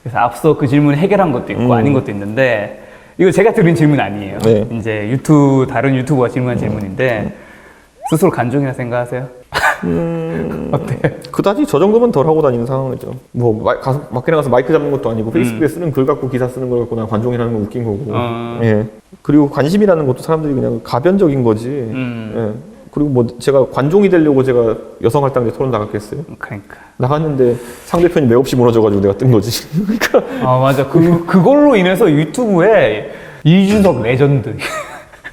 그래서 앞서 그 질문을 해결한 것도 있고 아닌 것도 있는데 이거 제가 들은 질문 아니에요. 네. 이제 다른 유튜버가 질문한 질문인데 스스로 간종이라 생각하세요? 어때요? 그다지 저 정도면 덜 하고 다니는 상황이죠. 뭐 가서 밖에 나가서 마이크 잡는 것도 아니고 페이스북에 쓰는 글 갖고 기사 쓰는 걸 갖고 난 관종이라는 건 웃긴 거고. 예. 그리고 관심이라는 것도 사람들이 그냥 가변적인 거지. 예. 그리고 뭐 제가 관종이 되려고 제가 여성할당제 토론 나갔겠어요? 그러니까 나갔는데 상대편이 맥없이 무너져가지고 내가 뜬 거지. 그러니까. 아 맞아 그걸로 인해서 유튜브에 이준석 레전드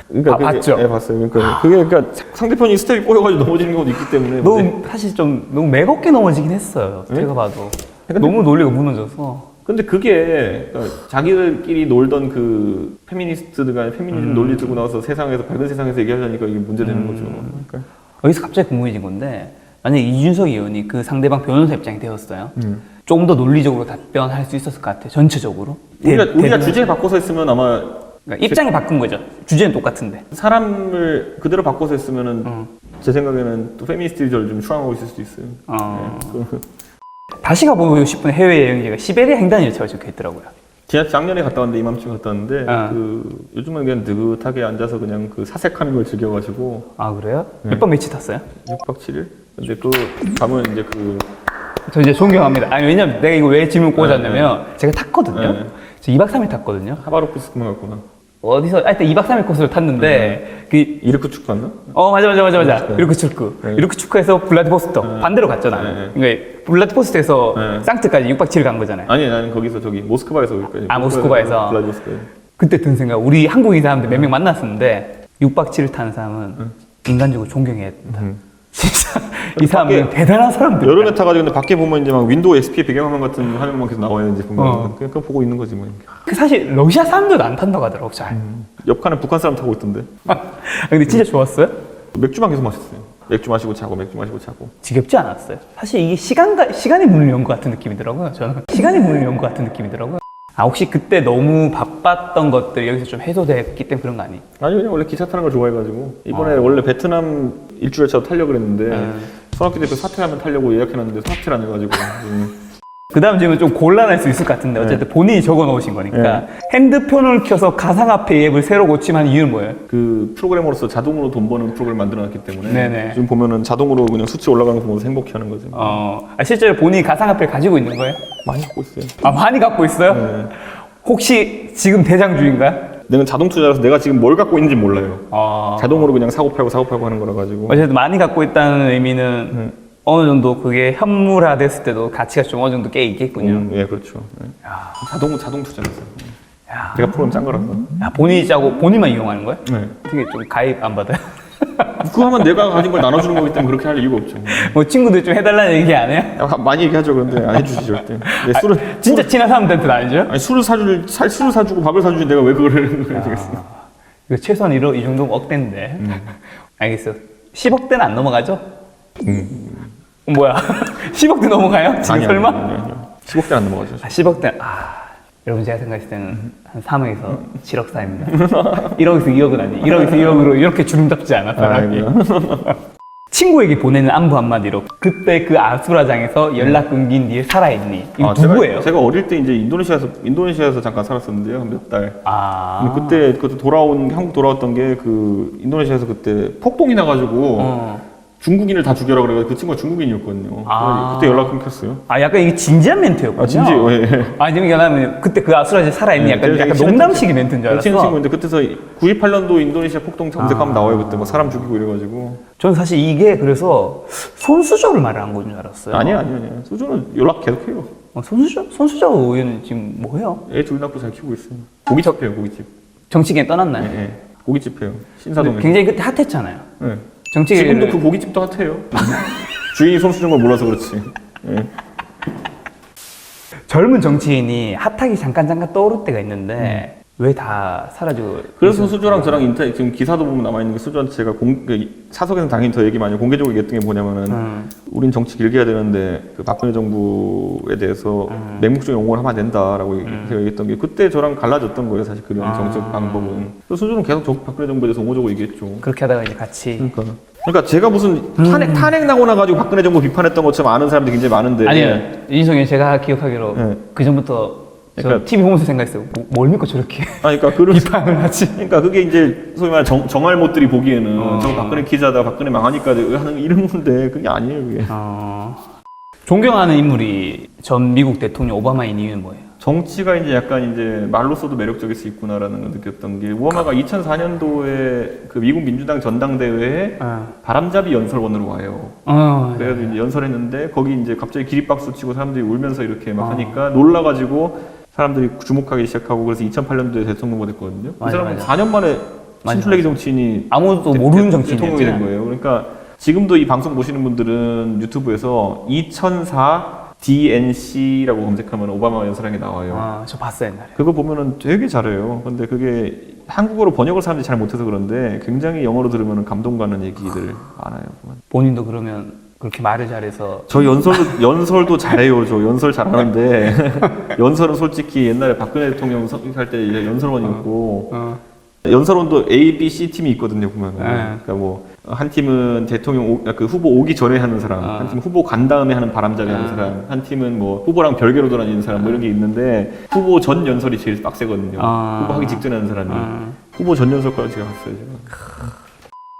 그러니까 봤죠? 네, 봤어요. 그러니까 상대편이 스텝이 꼬여가지고 넘어지는 것도 있기 때문에. 너무 사실 좀 너무 맥없게 넘어지긴 했어요. 네? 제가 봐도 근데 너무 논리가 무너져서. 근데 그게 그러니까 자기들끼리 놀던 그 페미니스트들과 페미니즘 논리 들고 나와서 세상에서 밝은 세상에서 얘기하자니까 이게 문제되는 거죠. 그러니까. 여기서 갑자기 궁금해진 건데 만약에 이준석 의원이 그 상대방 변호사 입장이 되었어요. 조금 더 논리적으로 답변할 수 있었을 것 같아요. 전체적으로. 우리가 주제 바꿔서 했으면 아마 그러니까 입장이 바꾼 거죠. 주제는 똑같은데. 사람을 그대로 바꿔서 했으면은 제 생각에는 또 페미니스트들이 저를 좀 추앙하고 있을 수도 있어요. 네. 다시 가보고 싶은 해외 여행지가 시베리아 횡단열차가 적혀 있더라고요. 작년에 갔다 왔는데 이맘쯤 갔다 왔는데 그 요즘은 그냥 느긋하게 앉아서 그냥 그 사색하는 걸 즐겨가지고. 아 그래요? 몇 박 며칠 탔어요? 6박 7일? 근데 또 가면 이제 저 이제 존경합니다. 아니 왜냐면 내가 이거 왜 질문 꽂았냐면 제가 탔거든요. 네. 저 2박 3일 탔거든요. 하바롭스크만 갔구나. 어디서 하여튼 2박 3일 코스를 탔는데 이르크축 갔나? 맞아. 이르크축구에서 블라디보스토크 반대로 갔죠 나는. 그러니까 블라디보스토크에서 상트까지 6박 7일 간 거잖아요. 아니 나는 거기서 모스크바에서 거기까지. 모스크바에서. 블라디보스토크. 그때 든 생각 우리 한국인 사람들 몇 명 만났었는데 6박 7일 타는 사람은 인간적으로 존경해야 된다. 진짜 이 사람은 대단한 사람들. 여름에 타가지고 근데 밖에 보면 이제 막 윈도우 XP 배경화면 같은 화면만 계속 나와요 이제 보면 그냥 그거 보고 있는 거지 뭐. 그 사실 러시아 사람들도 안 탄다고 하더라고 잘. 옆칸에 북한 사람 타고 있던데. 근데 진짜 좋았어요? 맥주만 계속 마셨어요. 맥주 마시고 자고 맥주 마시고 자고. 지겹지 않았어요? 사실 이게 시간의 문을 연 것 같은 느낌이더라고요. 저는 시간의 문을 연 것 같은 느낌이더라고요. 혹시 그때 너무 바빴던 것들 여기서 좀 해소됐기 때문에 그런 거 아니에요? 아니 그냥 원래 기차 타는 걸 좋아해가지고 이번에 원래 베트남 일주일차로 타려고 그랬는데 손학규 대표 사퇴하면 타려고 예약해놨는데 사퇴를 안 해가지고 그 다음 질문 좀 곤란할 수 있을 것 같은데 어쨌든 본인이 적어 놓으신 거니까 핸드폰을 켜서 가상화폐 앱을 새로 고침한 이유는 뭐예요? 그 프로그래머로서 자동으로 돈 버는 프로그램을 만들어놨기 때문에 네네. 지금 보면은 자동으로 그냥 수치 올라가는 거 보면서 행복해하는 거지. 실제로 본인이 가상화폐를 가지고 있는 거예요? 많이 갖고 있어요. 많이 갖고 있어요? 네. 혹시 지금 대장주인가요? 내가 자동 투자라서 내가 지금 뭘 갖고 있는지 몰라요. 자동으로 그냥 사고 팔고 하는 거라 가지고. 어쨌든 많이 갖고 있다는 의미는 어느 정도 그게 현물화됐을 때도 가치가 좀 어느 정도 꽤 있겠군요. 예, 그렇죠. 네. 자동 투자라서. 야. 제가 프로그램 짠 거라서. 본인이 짜고 본인만 이용하는 거예요? 네. 되게 좀 가입 안 받아요? 그거 하면 내가 가진 걸 나눠주는 거기 때문에 그렇게 할 이유가 없죠. 뭐 친구들 좀 해달라는 얘기 안 해요? 많이 얘기하죠. 그런데 안 해주지 절대. 술을 진짜 친한 사람들한테는 안 해줘요? 아니 술을 사주고 밥을 사주지 내가 왜 그거를 해야 되겠어? 이거 최소한 이 정도면 억대인데. 알겠어. 10억대는 안 넘어가죠? 뭐야? 10억대 넘어가요? 지금 설마? 아니요. 10억대 안 넘어가죠. 10억대. 여러분 제가 생각했을 때는 한 3억에서 7억 사이입니다. 1억에서 2억은 아니. 1억에서 2억으로 이렇게 주름 잡지 않아 사람이. 친구에게 보내는 안부 한마디로 그때 그 아수라장에서 연락 끊긴 뒤에 살아있니? 이거 누구예요? 제가 어릴 때 이제 인도네시아에서 잠깐 살았었는데요. 몇 달. 그때 한국 돌아왔던 게 그 인도네시아에서 그때 폭동이 나가지고 중국인을 다 죽여라 그래가지고 그 친구가 중국인이었거든요. 그때 연락 끊겼어요. 아, 약간 이게 진지한 멘트였군요. 진지. 예. 아니, 왜냐면 그때 그 아수라지 살아있니? 약간 농담식의 멘트인 줄 알았어. 친한 친구인데 그때서 98년도 인도네시아 폭동 검색하면 나와요. 그때 뭐 사람 죽이고 이래가지고. 저는 사실 이게 그래서 손수저를 말한 건 줄 알았어요. 아니요. 소주는 연락 계속해요. 손수저 의원은 지금 뭐 해요? 애 둘 낳고 잘 키우고 있어요. 고깃집 해요, 고깃집. 정치계에 떠났나요? 예. 고깃집 해요. 신사동에. 굉장히 그때 핫했잖아요. 네. 정치계를... 지금도 그 고깃집도 핫해요. 주인이 손수저인 걸 몰라서 그렇지. 예. 젊은 정치인이 핫하기 잠깐 떠오를 때가 있는데 왜 다 사라지고. 그래서 수조랑 저랑 지금 기사도 보면 남아있는 게 수조한테 제가 사석에서는 당연히 더 얘기 많이 하고 공개적으로 얘기했던 게 뭐냐면은 우린 정치 길게 해야 되는데 그 박근혜 정부에 대해서 맹목적인 옹호를 하면 안 된다라고 얘기했던 게 그때 저랑 갈라졌던 거예요. 사실 그런 정책 방법은. 수조는 계속 박근혜 정부에 대해서 옹호적으로 얘기했죠. 그렇게 하다가 이제 같이. 그러니까 제가 무슨 탄핵 나고 나가지고 박근혜 정부 비판했던 것처럼 아는 사람들이 굉장히 많은데. 아니요. 이준석이 제가 기억하기로 네. 그 전부터 그러니까, TV 보면서 생각했어요. 뭘 믿고 저렇게 그러니까 비판을 하지? 그러니까 그게 이제 소위 말하는 정알못들이 보기에는 저 박근혜 기자다, 박근혜 망하니까 하는 이런 건데 그게 아니에요, 그게. 존경하는 인물이 전 미국 대통령 오바마인 이유는 뭐예요? 정치가 이제 약간 이제 말로써도 매력적일 수 있구나라는 걸 느꼈던 게 오바마가 2004년도에 그 미국 민주당 전당대회에 바람잡이 연설원으로 와요. 그래서 이제 연설했는데 거기 이제 갑자기 기립박수 치고 사람들이 울면서 이렇게 막 하니까 놀라가지고 사람들이 주목하기 시작하고 그래서 2008년도에 대통령 후보 됐거든요. 그 사람은 4년 만에 신출내기 정치인이 아무도 모르는 정치인이 대통령이 된 거예요. 그러니까 지금도 이 방송 보시는 분들은 유튜브에서 2004 DNC라고 검색하면 오바마 연설한 게 나와요. 저 봤어요, 옛날에. 그거 보면은 되게 잘해요. 근데 그게 한국어로 번역을 사람들이 잘 못해서 그런데 굉장히 영어로 들으면 감동 가는 얘기들 많아요. 본인도 그러면 그렇게 말을 잘해서. 저 연설도 잘해요. 저 연설 잘하는데 연설은 솔직히 옛날에 박근혜 대통령 할 때 연설원이었고 연설원도 A, B, C 팀이 있거든요, 보면. 그러니까 뭐 한 팀은 대통령 그 후보 오기 전에 하는 사람, 한 팀은 후보 간 다음에 하는 바람잡이 하는 사람, 한 팀은 뭐 후보랑 별개로 돌아다니는 사람 뭐 이런 게 있는데 후보 전 연설이 제일 빡세거든요. 후보 하기 직전에 하는 사람이. 후보 전 연설까지 제가 갔어요,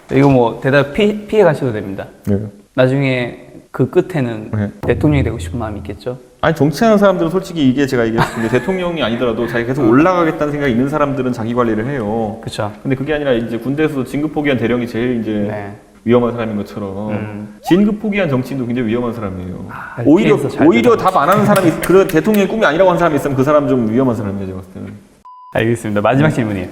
제가. 이거 뭐 대답 피해 가셔도 됩니다. 네. 나중에 그 끝에는 대통령이 되고 싶은 마음이 있겠죠? 아니 정치하는 사람들은 솔직히 이게 제가 얘기했는데 대통령이 아니더라도 자기 계속 올라가겠다는 생각이 있는 사람들은 자기 관리를 해요. 그렇죠. 근데 그게 아니라 이제 군대에서도 진급 포기한 대령이 제일 이제 위험한 사람인 것처럼 진급 포기한 정치인도 굉장히 위험한 사람이에요. 오히려 답 안 하는 사람이 그런 대통령의 꿈이 아니라고 하는 사람이 있으면 그 사람 좀 위험한 사람이에요, 제가 봤을 때는. 알겠습니다. 마지막 질문이에요.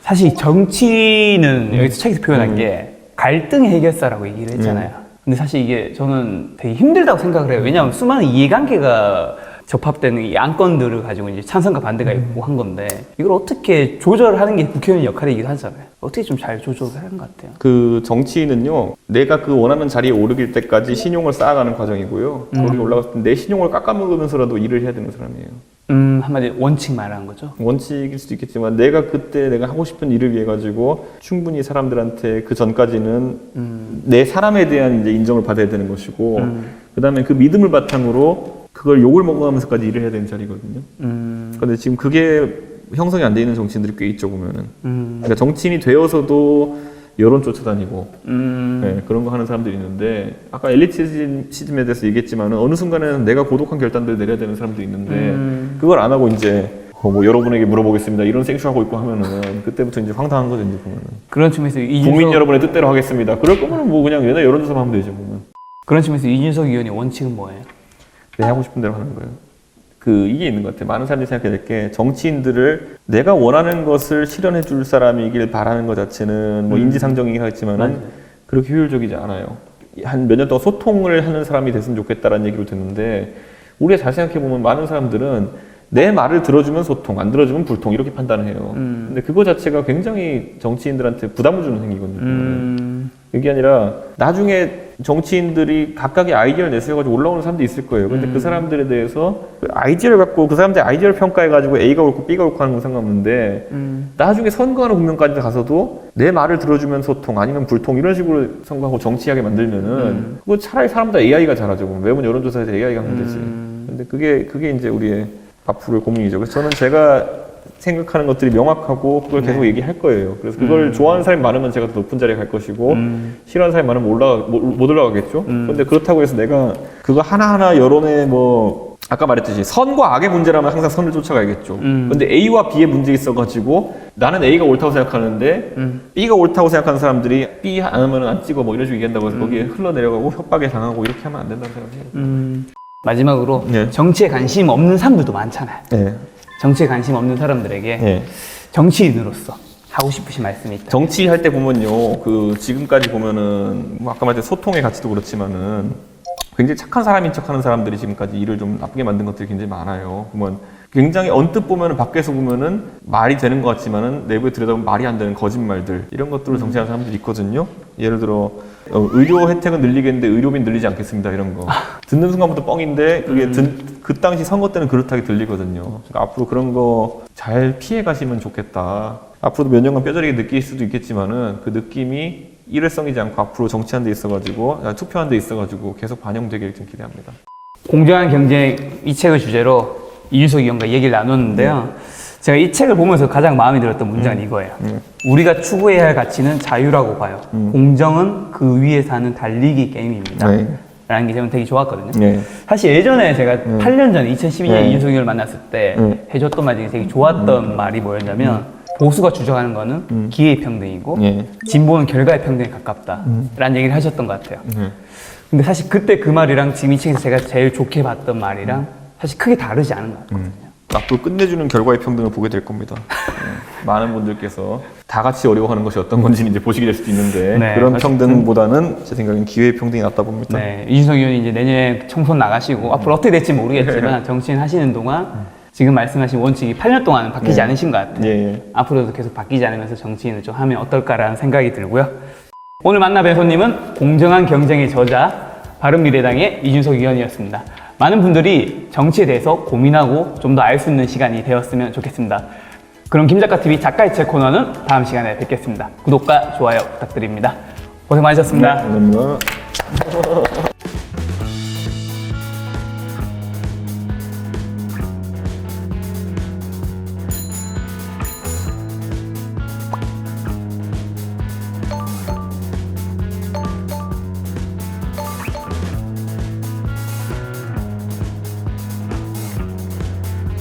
사실 정치는 여기서 책에서 표현한 게 갈등 해결사라고 얘기를 했잖아요. 근데 사실 이게 저는 되게 힘들다고 생각을 해요. 왜냐하면 수많은 이해관계가 접합되는 이 안건들을 가지고 이제 찬성과 반대가 있고 한 건데 이걸 어떻게 조절하는 게 국회의원 역할이기도 하잖아요. 어떻게 좀 잘 조절을 하는 것 같아요. 그 정치인은요, 내가 그 원하는 자리에 오르길 때까지 신용을 쌓아가는 과정이고요. 거기 올라갔을 때 내 신용을 깎아먹으면서라도 일을 해야 되는 사람이에요. 한마디 원칙 말하는 거죠? 원칙일 수도 있겠지만 내가 그때 내가 하고 싶은 일을 위해 가지고 충분히 사람들한테 그 전까지는 내 사람에 대한 이제 인정을 받아야 되는 것이고 그 다음에 그 믿음을 바탕으로 그걸 욕을 먹어가면서까지 일을 해야 되는 자리거든요. 그런데 지금 그게 형성이 안 돼 있는 정치인들이 꽤 있죠, 보면은. 그러니까 정치인이 되어서도 여론 쫓아다니고 네, 그런 거 하는 사람들이 있는데 아까 엘리티즘에 대해서 얘기했지만 어느 순간에는 내가 고독한 결단들을 내려야 되는 사람도 있는데 그걸 안 하고 이제 뭐 여러분에게 물어보겠습니다 이런 생쇼하고 있고 하면은 그때부터 이제 황당한 거죠, 이제 보면은. 그런 측면에서 국민 여러분의 뜻대로 하겠습니다. 그럴 거면 뭐 그냥 옛날 여론조사만 하면 되죠, 보면. 그런 측면에서 이준석 의원의 원칙은 뭐예요? 내 하고 싶은 대로 하는 거예요. 이게 있는 것 같아요. 많은 사람들이 생각해야 될 게 정치인들을 내가 원하는 것을 실현해 줄 사람이길 바라는 것 자체는 뭐 인지상정이긴 하겠지만은 그렇게 효율적이지 않아요. 한 몇 년 동안 소통을 하는 사람이 됐으면 좋겠다라는 얘기를 듣는데 우리가 잘 생각해 보면 많은 사람들은 내 말을 들어주면 소통, 안 들어주면 불통 이렇게 판단을 해요. 근데 그거 자체가 굉장히 정치인들한테 부담을 주는 행위거든요. 그게 아니라 나중에 정치인들이 각각의 아이디어를 내세워가지고 올라오는 사람도 있을 거예요. 근데 그 사람들에 대해서 그 아이디어를 갖고 그 사람들의 아이디어를 평가해가지고 A가 옳고 B가 옳고 하는 건 상관없는데 나중에 선거하는 국면까지 가서도 내 말을 들어주면 소통 아니면 불통 이런 식으로 선거하고 정치하게 만들면은 그거 차라리 사람보다 AI가 잘하죠. 매번 여론조사에서 AI가 하면 되지. 근데 그게 이제 우리의 앞으로의 고민이죠. 그래서 저는 제가 생각하는 것들이 명확하고 그걸 계속 얘기할 거예요. 그래서 그걸 좋아하는 사람이 많으면 제가 더 높은 자리에 갈 것이고 싫어하는 사람이 많으면 못 올라가겠죠. 그런데 그렇다고 해서 내가 그거 하나하나 여론에 뭐 아까 말했듯이 선과 악의 문제라면 항상 선을 쫓아가야겠죠. 근데 A와 B의 문제 있어가지고 나는 A가 옳다고 생각하는데 B가 옳다고 생각하는 사람들이 B 안 하면 안 찍어 뭐 이런 식으로 얘기한다고 해서 거기에 흘러내려가고 협박에 당하고 이렇게 하면 안 된다는 생각해요. 마지막으로 네. 정치에 관심 없는 사람들도 많잖아요. 네. 정치에 관심 없는 사람들에게 네. 정치인으로서 하고 싶으신 말씀이 있다. 정치할 때 보면요, 그 지금까지 보면은 뭐 아까 말했던 소통의 가치도 그렇지만은 굉장히 착한 사람인 척하는 사람들이 지금까지 일을 좀 나쁘게 만든 것들이 굉장히 많아요. 그러면 굉장히 언뜻 보면은 밖에서 보면은 말이 되는 것 같지만은 내부에 들여다보면 말이 안 되는 거짓말들 이런 것들을 정치하는 사람들이 있거든요. 예를 들어 의료 혜택은 늘리겠는데 의료비 늘리지 않겠습니다 이런 거 듣는 순간부터 뻥인데 그게 그 당시 선거 때는 그렇다게 들리거든요. 그러니까 앞으로 그런 거 잘 피해 가시면 좋겠다. 앞으로도 몇 년간 뼈저리게 느낄 수도 있겠지만은 그 느낌이 일회성이지 않고 앞으로 정치하는 데 있어가지고 투표하는 데 있어가지고 계속 반영되길 좀 기대합니다. 공정한 경쟁 이 책을 주제로 이준석 의원과 얘기를 나눴는데요. 제가 이 책을 보면서 가장 마음에 들었던 문장은 이거예요. 우리가 추구해야 할 가치는 자유라고 봐요. 공정은 그 위에 사는 달리기 게임입니다. 네. 라는 게 저는 되게 좋았거든요. 네. 사실 예전에 제가 8년 전에 2012년에 네. 이준석 의원을 만났을 때 해줬던 말 중에 되게 좋았던 말이 뭐였냐면 보수가 주장하는 거는 기회의 평등이고 네. 진보는 결과의 평등에 가깝다 라는 얘기를 하셨던 것 같아요. 근데 사실 그때 그 말이랑 지금 이 책에서 제가 제일 좋게 봤던 말이랑 사실 크게 다르지 않은 것 같거든요. 앞으로 끝내주는 결과의 평등을 보게 될 겁니다. 많은 분들께서 다 같이 어려워하는 것이 어떤 건지 이제 보시게 될 수도 있는데 네, 그런 맞습니다. 평등보다는 제 생각엔 기회의 평등이 낫다 봅니다. 네, 이준석 의원이 이제 내년에 총선 나가시고 앞으로 어떻게 될지 모르겠지만 정치인 하시는 동안 지금 말씀하신 원칙이 8년 동안 바뀌지 않으신 것 같아요. 예. 앞으로도 계속 바뀌지 않으면서 정치인을 좀 하면 어떨까라는 생각이 들고요. 오늘 만나뵌 손님은 공정한 경쟁의 저자 바른미래당의 이준석 의원이었습니다. 많은 분들이 정치에 대해서 고민하고 좀 더 알 수 있는 시간이 되었으면 좋겠습니다. 그럼 김작가TV 작가의 책 코너는 다음 시간에 뵙겠습니다. 구독과 좋아요 부탁드립니다. 고생 많으셨습니다. 감사합니다.